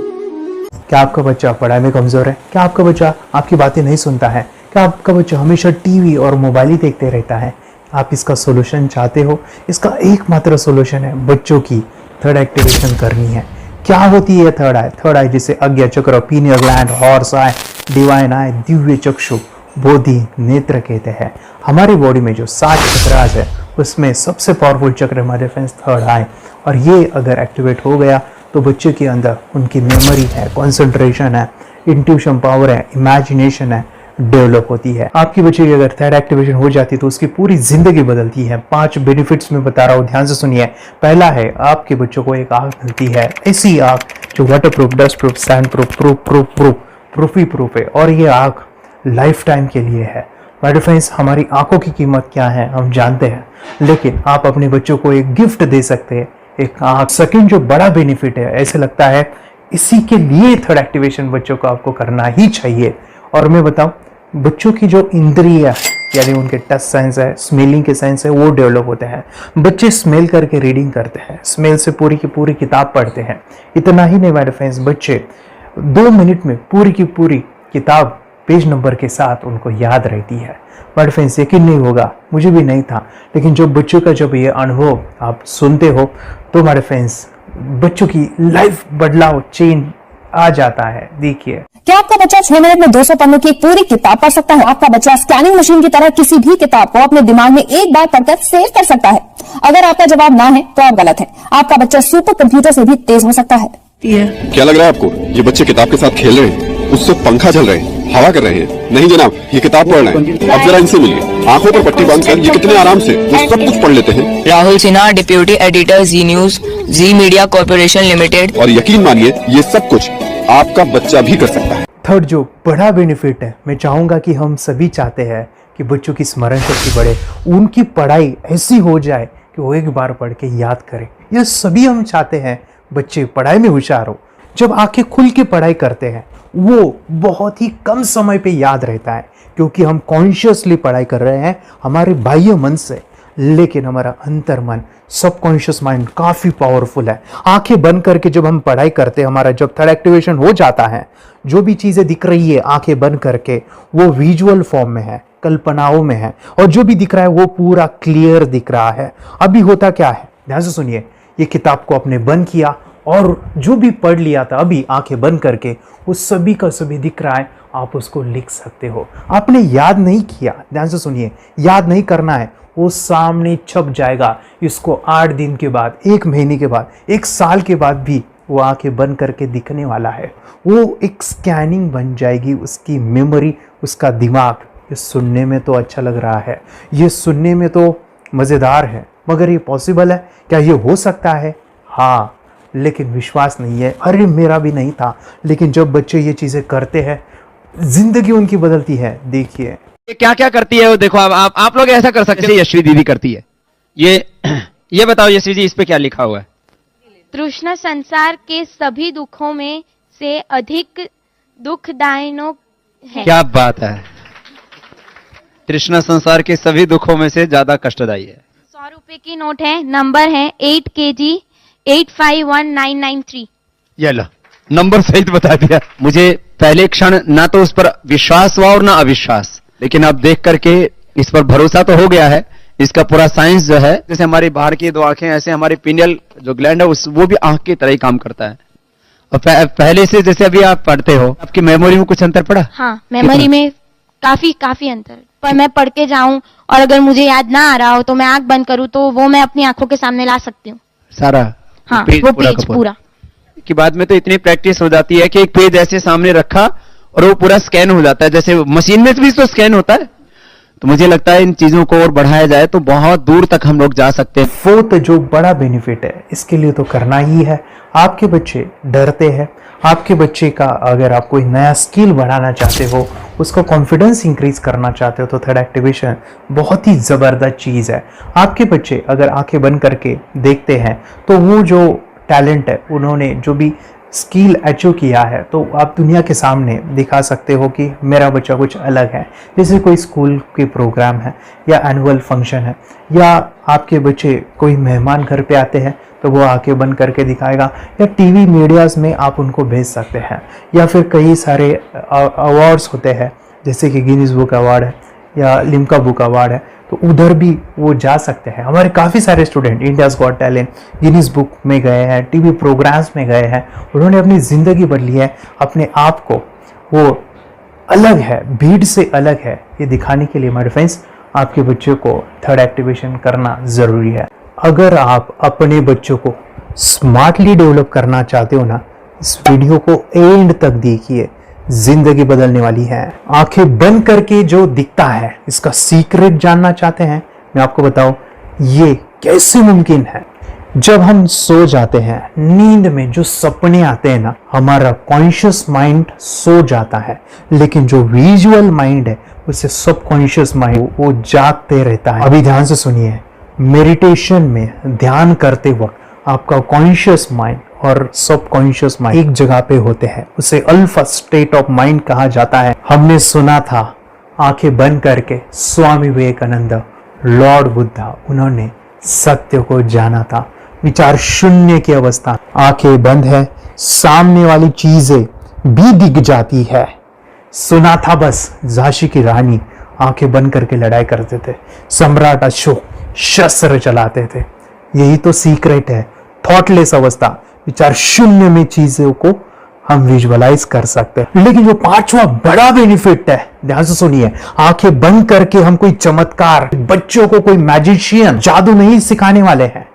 क्या आपका बच्चा पढ़ाई में कमज़ोर है? क्या आपका बच्चा आपकी बातें नहीं सुनता है? क्या आपका बच्चा हमेशा टीवी और मोबाइल ही देखते रहता है? आप इसका सोल्यूशन चाहते हो? इसका एकमात्र सोल्यूशन है बच्चों की थर्ड एक्टिवेशन करनी है। क्या होती है थर्ड आई? थर्ड आई जिसे आज्ञा चक्र, pineal gland, Horus eye, divine eye, दिव्य चक्षु, बोधि नेत्र कहते हैं। हमारी बॉडी में जो 7 चक्रास है उसमें सबसे पावरफुल चक्र हमारे फ्रेंड्स थर्ड आई, और ये अगर एक्टिवेट हो गया तो बच्चे के अंदर उनकी मेमोरी है, कंसंट्रेशन है, इंट्यूशन पावर है, इमेजिनेशन है, डेवलप होती है। आपकी बच्चे की अगर थर्ड एक्टिवेशन हो जाती है तो उसकी पूरी जिंदगी बदलती है। 5 बेनिफिट्स में बता रहा हूँ, ध्यान से सुनिए। पहला है, आपके बच्चों को एक आँख मिलती है, ऐसी आँख जो water proof, dust proof, sand proof, proof है, और ये आँख लाइफ टाइम के लिए है। माय डियर फ्रेंड्स, हमारी आंखों की कीमत क्या है हम जानते हैं, लेकिन आप अपने बच्चों को एक गिफ्ट दे सकते हैं, एक आंख। सेकंड जो बड़ा बेनिफिट है, ऐसे लगता है इसी के लिए थर्ड एक्टिवेशन बच्चों को आपको करना ही चाहिए। और मैं बताऊं, बच्चों की जो इंद्रिय यानी उनके टच सेंस है, स्मेलिंग के सेंस है, वो डेवलप होते हैं। बच्चे स्मेल करके रीडिंग करते हैं, स्मेल से पूरी की पूरी किताब पढ़ते हैं। इतना ही नहीं माय डियर फ्रेंड्स, बच्चे 2 मिनट में पूरी की पूरी किताब पेज नंबर के साथ उनको याद रहती है। माय डियर फ्रेंड्स, यकीन नहीं होगा, मुझे भी नहीं था, लेकिन जो बच्चों का जब ये अनुभव आप सुनते हो तो माय डियर फ्रेंड्स बच्चों की लाइफ बदलाव चेंज आ जाता है। देखिए, क्या आपका बच्चा 6 मिनट में 200 पन्नों की एक पूरी किताब पढ़ सकता है? आपका बच्चा स्कैनिंग मशीन की तरह किसी भी किताब को अपने दिमाग में एक बार पढ़कर सेव कर सकता है? अगर आपका जवाब ना है तो आप गलत हैं। आपका बच्चा सुपर कंप्यूटर से भी तेज हो सकता है। क्या लग रहा है आपको? ये बच्चे किताब के साथ खेल रहे हैं, उससे पंखा चल रहे हैं, हवा कर रहे हैं। नहीं जनाब, ये किताब पढ़ रहे हैं। अब जरा इनसे मिलिए, आंखों पर पट्टी बांधकर ये कितने आराम से वो सब कुछ पढ़ लेते हैं। राहुल सिन्हा, डिप्यूटी एडिटर, जी न्यूज, जी मीडिया कॉर्पोरेशन लिमिटेड। और यकीन मानिए, ये सब कुछ आपका बच्चा भी कर सकता है। थर्ड जो बड़ा बेनिफिट है, मैं चाहूँगा कि हम सभी चाहते हैं कि बच्चों की स्मरण शक्ति बढ़े, उनकी पढ़ाई ऐसी हो जाए कि वो एक बार पढ़ के याद करें। यह सभी हम चाहते हैं, बच्चे पढ़ाई में होशियार हो। जब आंखें खुल के पढ़ाई करते हैं वो बहुत ही कम समय पे याद रहता है, क्योंकि हम कॉन्शियसली पढ़ाई कर रहे हैं हमारे बाह्य मन से, लेकिन हमारा अंतर मन, सबकॉन्शियस माइंड काफ़ी पावरफुल है। आंखें बंद करके जब हम पढ़ाई करते हैं, हमारा जब थर्ड एक्टिवेशन हो जाता है, जो भी चीज़ें दिख रही है आंखें बंद करके, वो विजुअल फॉर्म में है, कल्पनाओं में है, और जो भी दिख रहा है वो पूरा क्लियर दिख रहा है। अभी होता क्या है, ध्यान से सुनिए, ये किताब को आपने बंद किया और जो भी पढ़ लिया था अभी आंखें बंद करके, वो सभी का सभी दिख रहा है, आप उसको लिख सकते हो। आपने याद नहीं किया, ध्यान से सुनिए, याद नहीं करना है, वो सामने छप जाएगा। इसको 8 दिन के बाद, 1 महीने के बाद, 1 साल के बाद भी वो आंखें बंद करके दिखने वाला है। वो एक स्कैनिंग बन जाएगी, उसकी मेमोरी, उसका दिमाग। ये सुनने में तो अच्छा लग रहा है, ये सुनने में तो मज़ेदार है, मगर ये पॉसिबल है क्या? ये हो सकता है, हाँ, लेकिन विश्वास नहीं है। अरे मेरा भी नहीं था, लेकिन जब बच्चे ये चीज़ें करते हैं, जिंदगी उनकी बदलती है। देखिए क्या क्या करती है वो, देखो आप लोग ऐसा कर सकते हैं, यशवी दीदी करती है। ये बताओ यशवी जी, इस पे क्या लिखा हुआ है? तृष्णा संसार के सभी दुखों में से अधिक दुखदायिनो है। क्या बात है, तृष्णा संसार के सभी दुखों में से ज्यादा कष्टदायी है। 100 रुपए की नोट है, नंबर है 8 kg 851993। ये लो, नंबर सहित बता दिया। मुझे पहले क्षण ना तो उस पर विश्वास हुआ और ना अविश्वास, लेकिन अब देख करके इस पर भरोसा तो हो गया है। इसका पूरा साइंस जो है, जैसे हमारी बाहर की 2 आंखें, ऐसे हमारी पिनियल जो ग्लैंड है वो भी आंख की तरह ही काम करता है। और पहले से जैसे अभी आप पढ़ते हो, आपकी मेमोरी में कुछ अंतर पड़ा? हाँ, मेमोरी में काफी अंतर। पर मैं पढ़ के जाऊं और अगर मुझे याद ना आ रहा हो तो मैं आंख बंद करूं तो वो मैं अपनी आंखों के सामने ला सकती हूँ सारा। हाँ, वो पेज पूरा कि बाद में तो इतनी प्रैक्टिस हो जाती है कि एक पेज ऐसे सामने रखा और वो पूरा स्कैन हो जाता है, जैसे मशीन में भी तो स्कैन होता है। तो मुझे लगता है इन चीजों को और बढ़ाया जाए तो बहुत दूर तक हम लोग जा सकते हैं। फोर्थ जो बड़ा बेनिफिट है, इसके लिए तो करना ही है। आपके बच्चे डरते हैं, आपके बच्चे का अगर आप कोई नया स्किल बढ़ाना चाहते हो, उसका कॉन्फिडेंस इंक्रीज करना चाहते हो, तो थर्ड एक्टिवेशन बहुत ही ज़बरदस्त चीज़ है। आपके बच्चे अगर आंखें बंद करके देखते हैं तो वो जो टैलेंट है, उन्होंने जो भी स्किल अचीव किया है, तो आप दुनिया के सामने दिखा सकते हो कि मेरा बच्चा कुछ अलग है। जैसे कोई स्कूल के प्रोग्राम है या एनुअल फंक्शन है, या आपके बच्चे कोई मेहमान घर पे आते हैं तो वो आंखें बंद करके दिखाएगा, या टीवी मीडियाज़ में आप उनको भेज सकते हैं, या फिर कई सारे अवार्ड्स होते हैं जैसे कि गिनीज बुक अवार्ड है या लिम्का बुक अवार्ड है, तो उधर भी वो जा सकते हैं। हमारे काफ़ी सारे student India's got talent, Guinness book में गए हैं, टीवी प्रोग्राम्स में गए हैं, उन्होंने अपनी ज़िंदगी बदली है, अपने आप को वो अलग है, भीड़ से अलग है, ये दिखाने के लिए मेरे फ्रेंड्स आपके बच्चों को थर्ड एक्टिवेशन करना ज़रूरी है। अगर आप अपने बच्चों को स्मार्टली डेवलप करना चाहते हो ना, इस वीडियो को एंड तक देखिए, जिंदगी बदलने वाली है। आंखें बंद करके जो दिखता है, इसका सीक्रेट जानना चाहते हैं, मैं आपको बताऊं ये कैसे मुमकिन है। जब हम सो जाते हैं, नींद में जो सपने आते हैं ना, हमारा कॉन्शियस माइंड सो जाता है, लेकिन जो विजुअल माइंड है उससे सबकॉन्शियस माइंड वो जागते रहता है। अभी ध्यान से सुनिए, मेडिटेशन में ध्यान करते वक्त आपका कॉन्शियस माइंड और सबकॉन्शियस माइंड एक जगह पे होते हैं, उसे अल्फा स्टेट ऑफ माइंड कहा जाता है। हमने सुना था आंखें बंद करके स्वामी विवेकानंद, लॉर्ड बुद्धा, उन्होंने सत्य को जाना था। विचार शून्य की अवस्था, आंखें बंद है, सामने वाली चीजें भी दिख जाती है। सुना था बस झांसी की रानी आंखें बंद करके लड़ाई करते थे, सम्राट अशोक शस्त्र चलाते थे। यही तो सीक्रेट है, थॉटलेस अवस्था, विचार शून्य में चीजों को हम विजुअलाइज कर सकते हैं। लेकिन जो पांचवा बड़ा बेनिफिट है, ध्यान से सुनिए, आंखें बंद करके हम कोई चमत्कार, बच्चों को कोई मैजिशियन जादू नहीं सिखाने वाले हैं।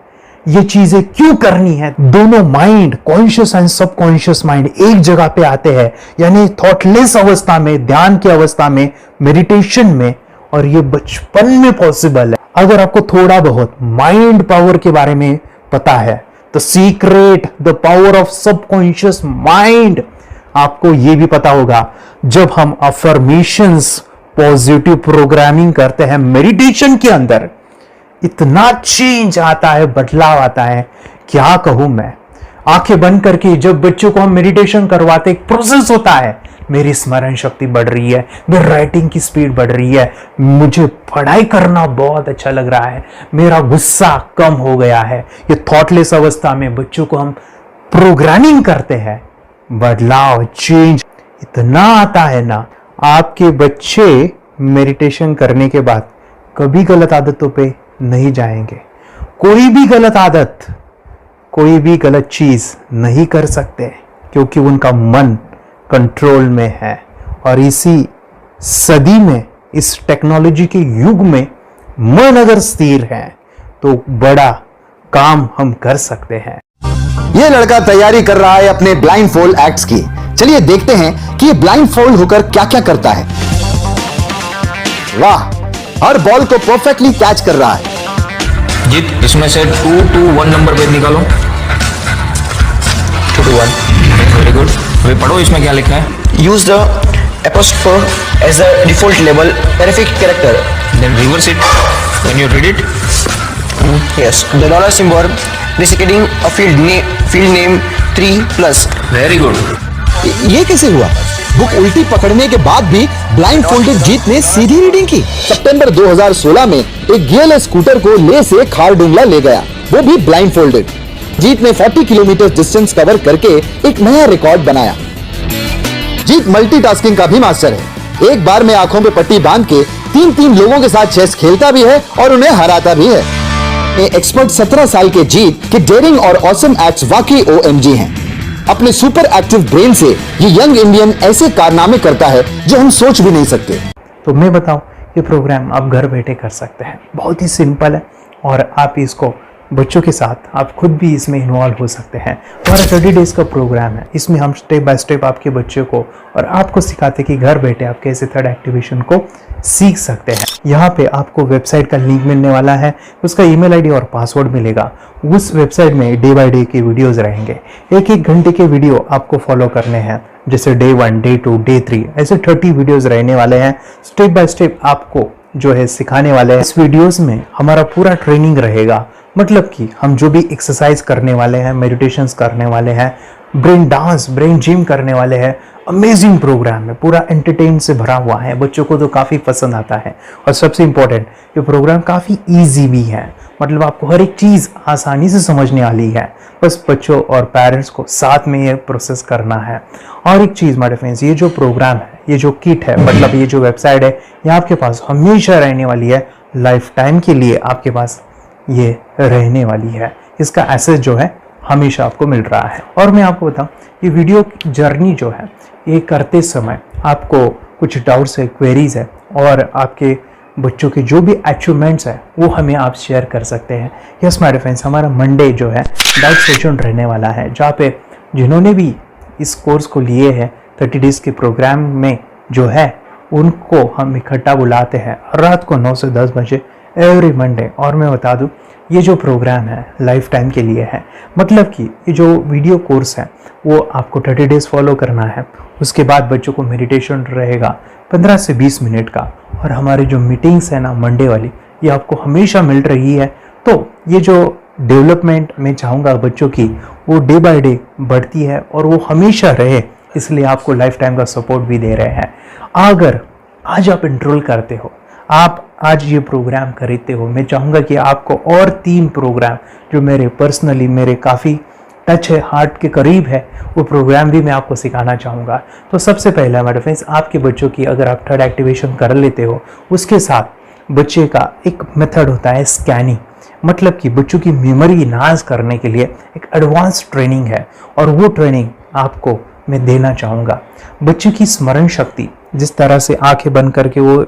ये चीजें क्यों करनी है? दोनों mind, conscious and subconscious mind एक जगह पे आते हैं, यानी थॉटलेस अवस्था में, ध्यान की अवस्था में, मेडिटेशन में, और ये बचपन में पॉसिबल है। अगर आपको थोड़ा बहुत माइंड पावर के बारे में पता है, तो secret, the power of subconscious mind, आपको ये भी पता होगा, जब हम अफर्मेशंस, पॉजिटिव प्रोग्रामिंग करते हैं मेडिटेशन के अंदर, इतना चेंज आता है, बदलाव आता है, क्या कहूं मैं। आंखें बंद करके जब बच्चों को हम मेडिटेशन करवाते, एक प्रोसेस होता है, मेरी स्मरण शक्ति बढ़ रही है, मेरी राइटिंग की स्पीड बढ़ रही है, मुझे पढ़ाई करना बहुत अच्छा लग रहा है, मेरा गुस्सा कम हो गया है। ये थॉटलेस अवस्था में बच्चों को हम प्रोग्रामिंग करते हैं, बदलाव, चेंज इतना आता है ना। आपके बच्चे मेडिटेशन करने के बाद कभी गलत आदतों पे नहीं जाएंगे, कोई भी गलत आदत, कोई भी गलत चीज नहीं कर सकते, क्योंकि उनका मन कंट्रोल में है। और इसी सदी में, इस टेक्नोलॉजी के युग में, मन अगर स्थिर है तो बड़ा काम हम कर सकते हैं। ये लड़का तैयारी कर रहा है अपने ब्लाइंड फोल्ड एक्ट्स की। चलिए देखते हैं कि ये ब्लाइंड फोल्ड होकर क्या क्या करता है। वाह, हर बॉल को परफेक्टली कैच कर रहा है। जीत, इसमें से 2 to 1 नंबर भेद निकालो। 2 to 1, वेरी गुड। अभी पढ़ो इसमें क्या लिखा है। Use the apostrophe as a default label terrific character. Then reverse it when you read it. Yes, the dollar symbol designating a field name 3+. Very good. ये कैसे हुआ? बुक उल्टी पकड़ने के बाद भी ब्लाइंड फोल्डेड जीत ने सीधी रीडिंग की। सितंबर 2016 में एक गियरलेस स्कूटर को ले से खारडुंगला ले गया, वो भी ब्लाइंड फोल्डेड। जीत ने 40 किलोमीटर डिस्टेंस कवर करके एक नया रिकॉर्ड बनाया। जीत मल्टीटास्किंग का भी मास्टर है। एक बार में आंखों पे पट्टी बांध के 3 लोगों के साथ चेस खेलता भी है और उन्हें हराता भी है। एक्सपर्ट 17 साल के जीत के डेयरिंग और ऑसम एक्ट्स वाकई OMG हैं। अपने सुपर एक्टिव ब्रेन से ये यंग इंडियन ऐसे कारनामे करता है जो हम सोच भी नहीं सकते। तो मैं बताऊं, ये प्रोग्राम आप घर बैठे कर सकते हैं, बहुत ही सिंपल है, और आप इसको बच्चों के साथ आप खुद भी इसमें इन्वॉल्व हो सकते हैं। हमारा 30 डेज का प्रोग्राम है, इसमें हम स्टेप बाय स्टेप आपके बच्चों को और आपको सिखाते हैं कि घर बैठे आप कैसे थर्ड एक्टिवेशन को सीख सकते हैं। यहाँ पे आपको वेबसाइट का लिंक मिलने वाला है, उसका ईमेल आईडी और पासवर्ड मिलेगा। उस वेबसाइट में डे बाय डे के वीडियोस रहेंगे, 1-1 घंटे के वीडियो आपको फॉलो करने हैं, जैसे डे 1, डे 2, डे 3, ऐसे 30 वीडियोस रहने वाले हैं। स्टेप बाय स्टेप आपको जो है सिखाने वाले हैं। इस वीडियोस में हमारा पूरा ट्रेनिंग रहेगा, मतलब कि हम जो भी एक्सरसाइज करने वाले हैं, मेडिटेशंस करने वाले हैं, ब्रेन डांस, ब्रेन जिम करने वाले हैं। अमेजिंग प्रोग्राम है, पूरा एंटरटेन से भरा हुआ है, बच्चों को तो काफ़ी पसंद आता है। और सबसे इम्पोर्टेंट, ये प्रोग्राम काफ़ी ईजी भी है, मतलब आपको हर एक चीज़ आसानी से समझने वाली है। बस बच्चों और पेरेंट्स को साथ में ये प्रोसेस करना है। और एक चीज़ माय फ्रेंड्स, ये जो प्रोग्राम है, ये जो किट है, मतलब ये जो वेबसाइट है, ये आपके पास हमेशा रहने वाली है, लाइफ टाइम के लिए आपके पास ये रहने वाली है। इसका एक्सेस जो है हमेशा आपको मिल रहा है। और मैं आपको बताऊं, ये वीडियो जर्नी जो है, ये करते समय आपको कुछ डाउट्स है, क्वेरीज है, और आपके बच्चों के जो भी अचीवमेंट्स है वो हमें आप शेयर कर सकते हैं। यस माय फ्रेंड्स, हमारा मंडे जो है डाउट सेशन रहने वाला है, जहाँ पे जिन्होंने भी इस कोर्स को लिए हैं 30 डेज के प्रोग्राम में जो है, उनको हम इकट्ठा बुलाते हैं रात को 9 से 10 बजे एवरी मंडे। और मैं बता दूं, ये जो प्रोग्राम है लाइफ टाइम के लिए है, मतलब कि ये जो वीडियो कोर्स है वो आपको 30 डेज फॉलो करना है। उसके बाद बच्चों को मेडिटेशन रहेगा 15 से 20 मिनट का, और हमारी जो मीटिंग्स है ना मंडे वाली, ये आपको हमेशा मिल रही है। तो ये जो डेवलपमेंट मैं चाहूँगा बच्चों की, वो डे बाय डे बढ़ती है और वो हमेशा रहे, इसलिए आपको लाइफ टाइम का सपोर्ट भी दे रहे हैं। अगर आज आप एनरोल करते हो, आप आज ये प्रोग्राम खरीदते हो, मैं चाहूँगा कि आपको और 3 प्रोग्राम जो मेरे पर्सनली मेरे काफ़ी टच है, हार्ट के करीब है, वो प्रोग्राम भी मैं आपको सिखाना चाहूँगा। तो सबसे पहला हमारे फ्रेंड्स, आपके बच्चों की अगर आप थर्ड एक्टिवेशन कर लेते हो, उसके साथ बच्चे का एक मेथड होता है स्कैनिंग, मतलब कि बच्चों की मेमोरी इनहांस करने के लिए एक एडवांस ट्रेनिंग है, और वो ट्रेनिंग आपको मैं देना चाहूँगा। बच्चे की स्मरण शक्ति, जिस तरह से आंखें बंद करके वो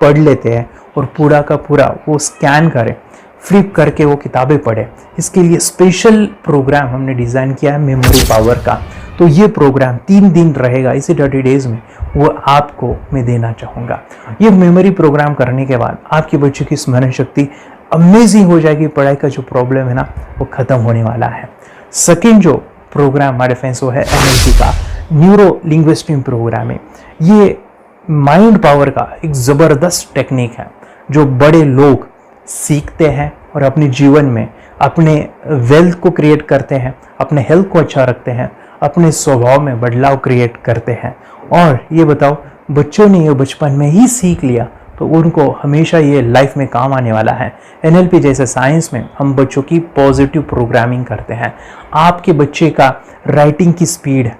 पढ़ लेते हैं और पूरा का पूरा वो स्कैन करें, फ्लिप करके वो किताबें पढ़े, इसके लिए स्पेशल प्रोग्राम हमने डिज़ाइन किया है मेमोरी पावर का। तो ये प्रोग्राम 3 दिन रहेगा, इसी 30 डेज में वो आपको मैं देना चाहूँगा। ये मेमोरी प्रोग्राम करने के बाद आपके बच्चे की स्मरण शक्ति अमेजिंग हो जाएगी, पढ़ाई का जो प्रॉब्लम है ना वो ख़त्म होने वाला है। सेकेंड जो प्रोग्राम हमारे फ्रेंड्स वो है NLP का, न्यूरो लिंग्विस्टिक प्रोग्राम है। ये माइंड पावर का एक ज़बरदस्त टेक्निक है जो बड़े लोग सीखते हैं और अपने जीवन में अपने वेल्थ को क्रिएट करते हैं, अपने हेल्थ को अच्छा रखते हैं, अपने स्वभाव में बदलाव क्रिएट करते हैं। और ये बताओ, बच्चों ने ये बचपन में ही सीख लिया तो उनको हमेशा ये लाइफ में काम आने वाला है। NLP जैसे साइंस में हम बच्चों की पॉजिटिव प्रोग्रामिंग करते हैं। आपके बच्चे का राइटिंग की स्पीड,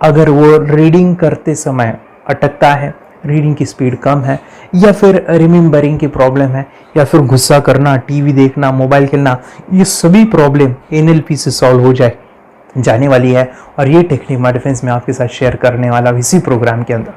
अगर वो रीडिंग करते समय अटकता है, रीडिंग की स्पीड कम है, या फिर रिमेंबरिंग की प्रॉब्लम है, या फिर गुस्सा करना, टीवी देखना, मोबाइल खेलना, ये सभी प्रॉब्लम NLP से सॉल्व हो जाने वाली है। और ये टेक्निक हमारे फ्रेंड्स मैं आपके साथ शेयर करने वाला हूँ इसी प्रोग्राम के अंदर।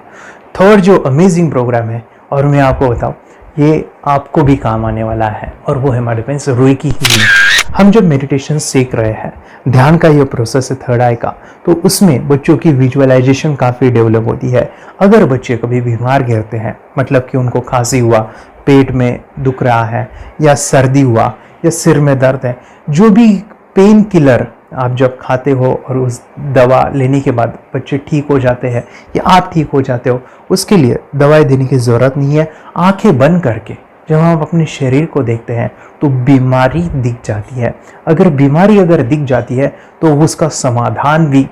थर्ड जो अमेजिंग प्रोग्राम है, और मैं आपको बताऊँ ये आपको भी काम आने वाला है, और वो है हमारे फ्रेंड्स रेकी हीलिंग। हम जब मेडिटेशन सीख रहे हैं, ध्यान का ये प्रोसेस है थर्ड आई का, तो उसमें बच्चों की विजुअलाइजेशन काफ़ी डेवलप होती है। अगर बच्चे कभी बीमार गिरते हैं, मतलब कि उनको खांसी हुआ, पेट में दुख रहा है, या सर्दी हुआ, या सिर में दर्द है, जो भी पेन किलर आप जब खाते हो और उस दवा लेने के बाद बच्चे ठीक हो जाते हैं या आप ठीक हो जाते हो, उसके लिए दवाई देने की ज़रूरत नहीं है। आंखें बंद करके जब हम अपने शरीर को देखते हैं तो बीमारी दिख जाती है। अगर बीमारी दिख जाती है तो उसका समाधान भी